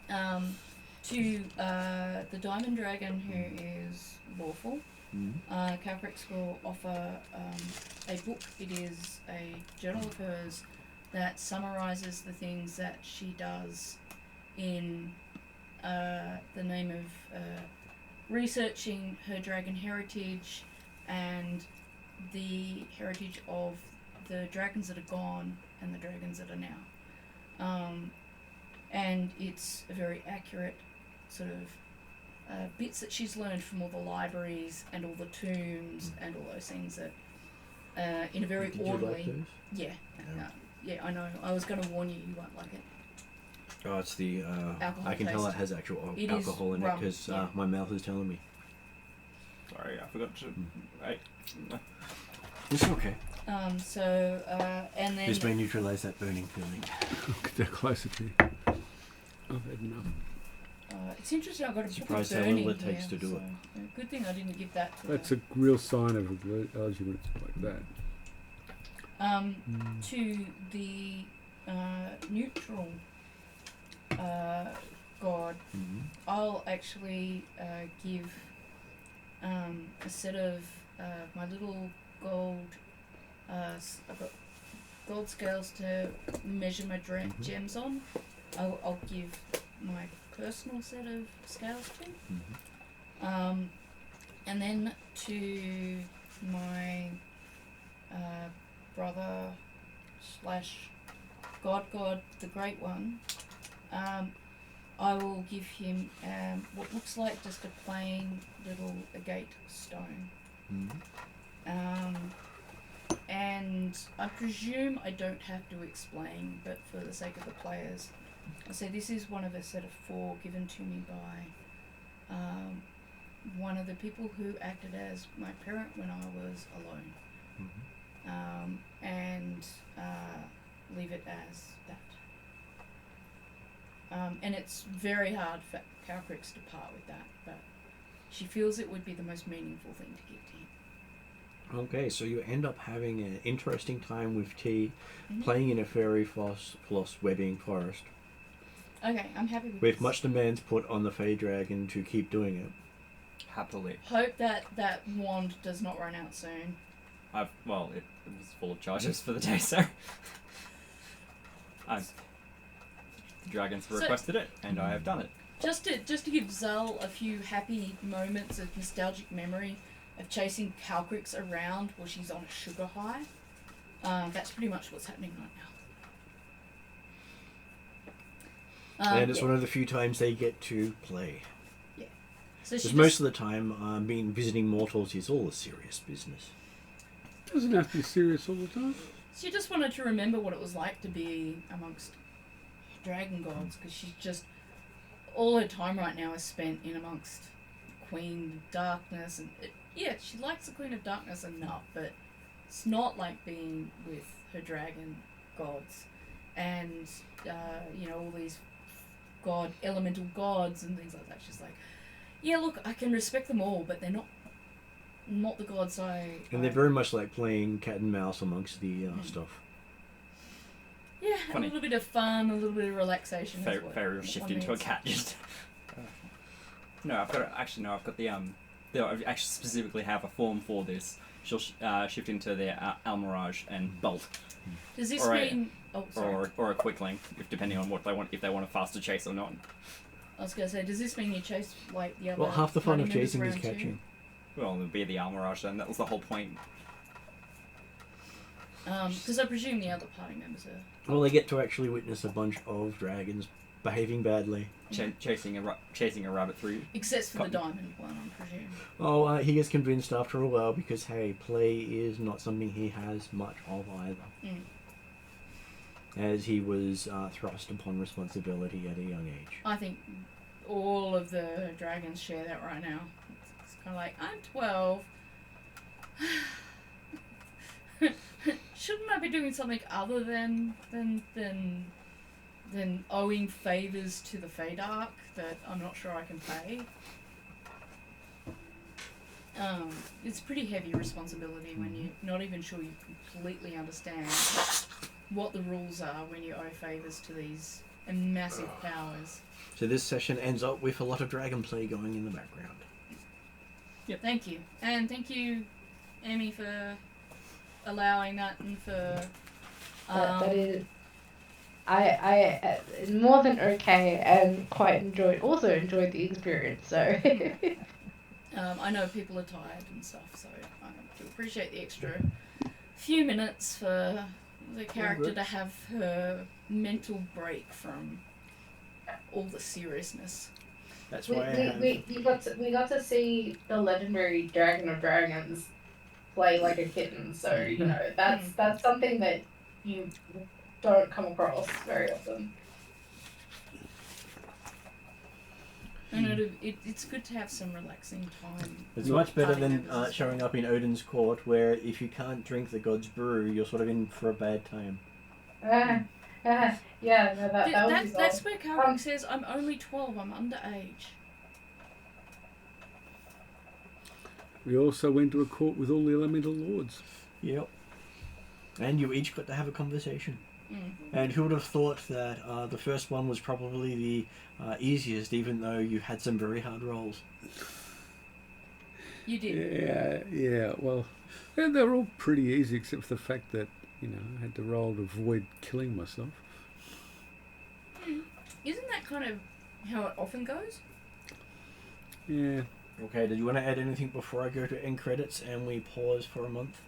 To the diamond dragon who is lawful, Calcrix will offer a book. It is a journal of hers that summarizes the things that she does in the name of researching her dragon heritage and the heritage of the dragons that are gone and the dragons that are now. And it's a very accurate sort of bits that she's learned from all the libraries and all the tombs and all those things that in a very Did orderly... you like those? Yeah. Yeah, I know. I was going to warn you, you won't like it. Oh, it's the Alcohol I can tell taste. it has actual It is alcohol in it rum, because yeah. my mouth is telling me. Sorry, I forgot to. It's okay. And then... This may neutralize that burning feeling. Get that closer to you. I've had enough. it's interesting, I got a Surprised book how of little burning it takes here, to do it. Good thing I didn't give that to That's her. a real sign of a good argument like that. To the neutral god, I'll actually give a set of my little gold. I've got gold scales to measure my gems on. I'll give my personal set of scales to. And then to my brother / god, the Great One, I will give him what looks like just a plain little agate stone. And I presume I don't have to explain, but for the sake of the players, I say this is one of a set of 4 given to me by one of the people who acted as my parent when I was alone. And leave it as that. And it's very hard for Calcrix to part with that, but she feels it would be the most meaningful thing to give to him. Okay, so you end up having an interesting time with T, playing in a fairy floss webbing forest, Okay, I'm happy with with this. much demands put on the Fey Dragon to keep doing it. Happily. Hope that wand does not run out soon. It was full of charges for the day, so. The dragons requested it, and I have done it. Just to give Zal a few happy moments of nostalgic memory of chasing Calcrix around while she's on a sugar high. That's pretty much what's happening right now. And it's one of the few times they get to play. Yeah. So Because most of the time, visiting mortals is all a serious business. Doesn't have to be serious all the time. She just wanted to remember what it was like to be amongst dragon gods, because she's just all her time right now is spent in amongst Queen of Darkness, and she likes the Queen of Darkness enough, but it's not like being with her dragon gods, and all these elemental gods and things like that. She's like, yeah, look, I can respect them all, but they're not the gods And they're very much like playing cat and mouse amongst the stuff. Yeah, Funny. A little bit of fun, a little bit of relaxation. Fairy will shift into a cat. Just no, I've got the I actually specifically have a form for this. She'll shift into the Almirage and bolt. Does this mean? Or a quickling, depending on what they want, if they want a faster chase or not. I was gonna say, does this mean you chase like the other? Well, half the fun of party chasing members is around too? catching. Well, it would be the Almirage then. That was the whole point. Because I presume the other party members are. Well, they get to actually witness a bunch of dragons behaving badly. Chasing a rabbit through. Except for the diamond one, I presume. Oh, he gets convinced after a while because, hey, play is not something he has much of either. As he was thrust upon responsibility at a young age. I think all of the dragons share that right now. It's kind of like, I'm 12. Shouldn't I be doing something other than owing favors to the Feydark that I'm not sure I can pay? It's pretty heavy responsibility when you're not even sure you completely understand what the rules are when you owe favors to these massive powers. So this session ends up with a lot of dragon play going in the background. Yep. Thank you. And thank you, Emmy, for allowing that and for... that is... I more than okay and quite enjoyed the experience, so... I know people are tired and stuff, so I do appreciate the extra few minutes for the character to have her mental break from all the seriousness. That's why we got to see the legendary Dragon of Dragons play like a kitten, so that's something that you don't come across very often. And it's good to have some relaxing time. It's much better than showing up in Odin's court, where if you can't drink the god's brew, you're sort of in for a bad time. That's where Carrick says, I'm only 12, I'm underage. We also went to a court with all the elemental lords. Yep. And you each got to have a conversation. Mm. And who would have thought that the first one was probably the easiest, even though you had some very hard rolls? You did. Yeah. Well, they were all pretty easy, except for the fact that I had to roll to avoid killing myself. Isn't that kind of how it often goes? Yeah. Okay. Did you want to add anything before I go to end credits and we pause for a month?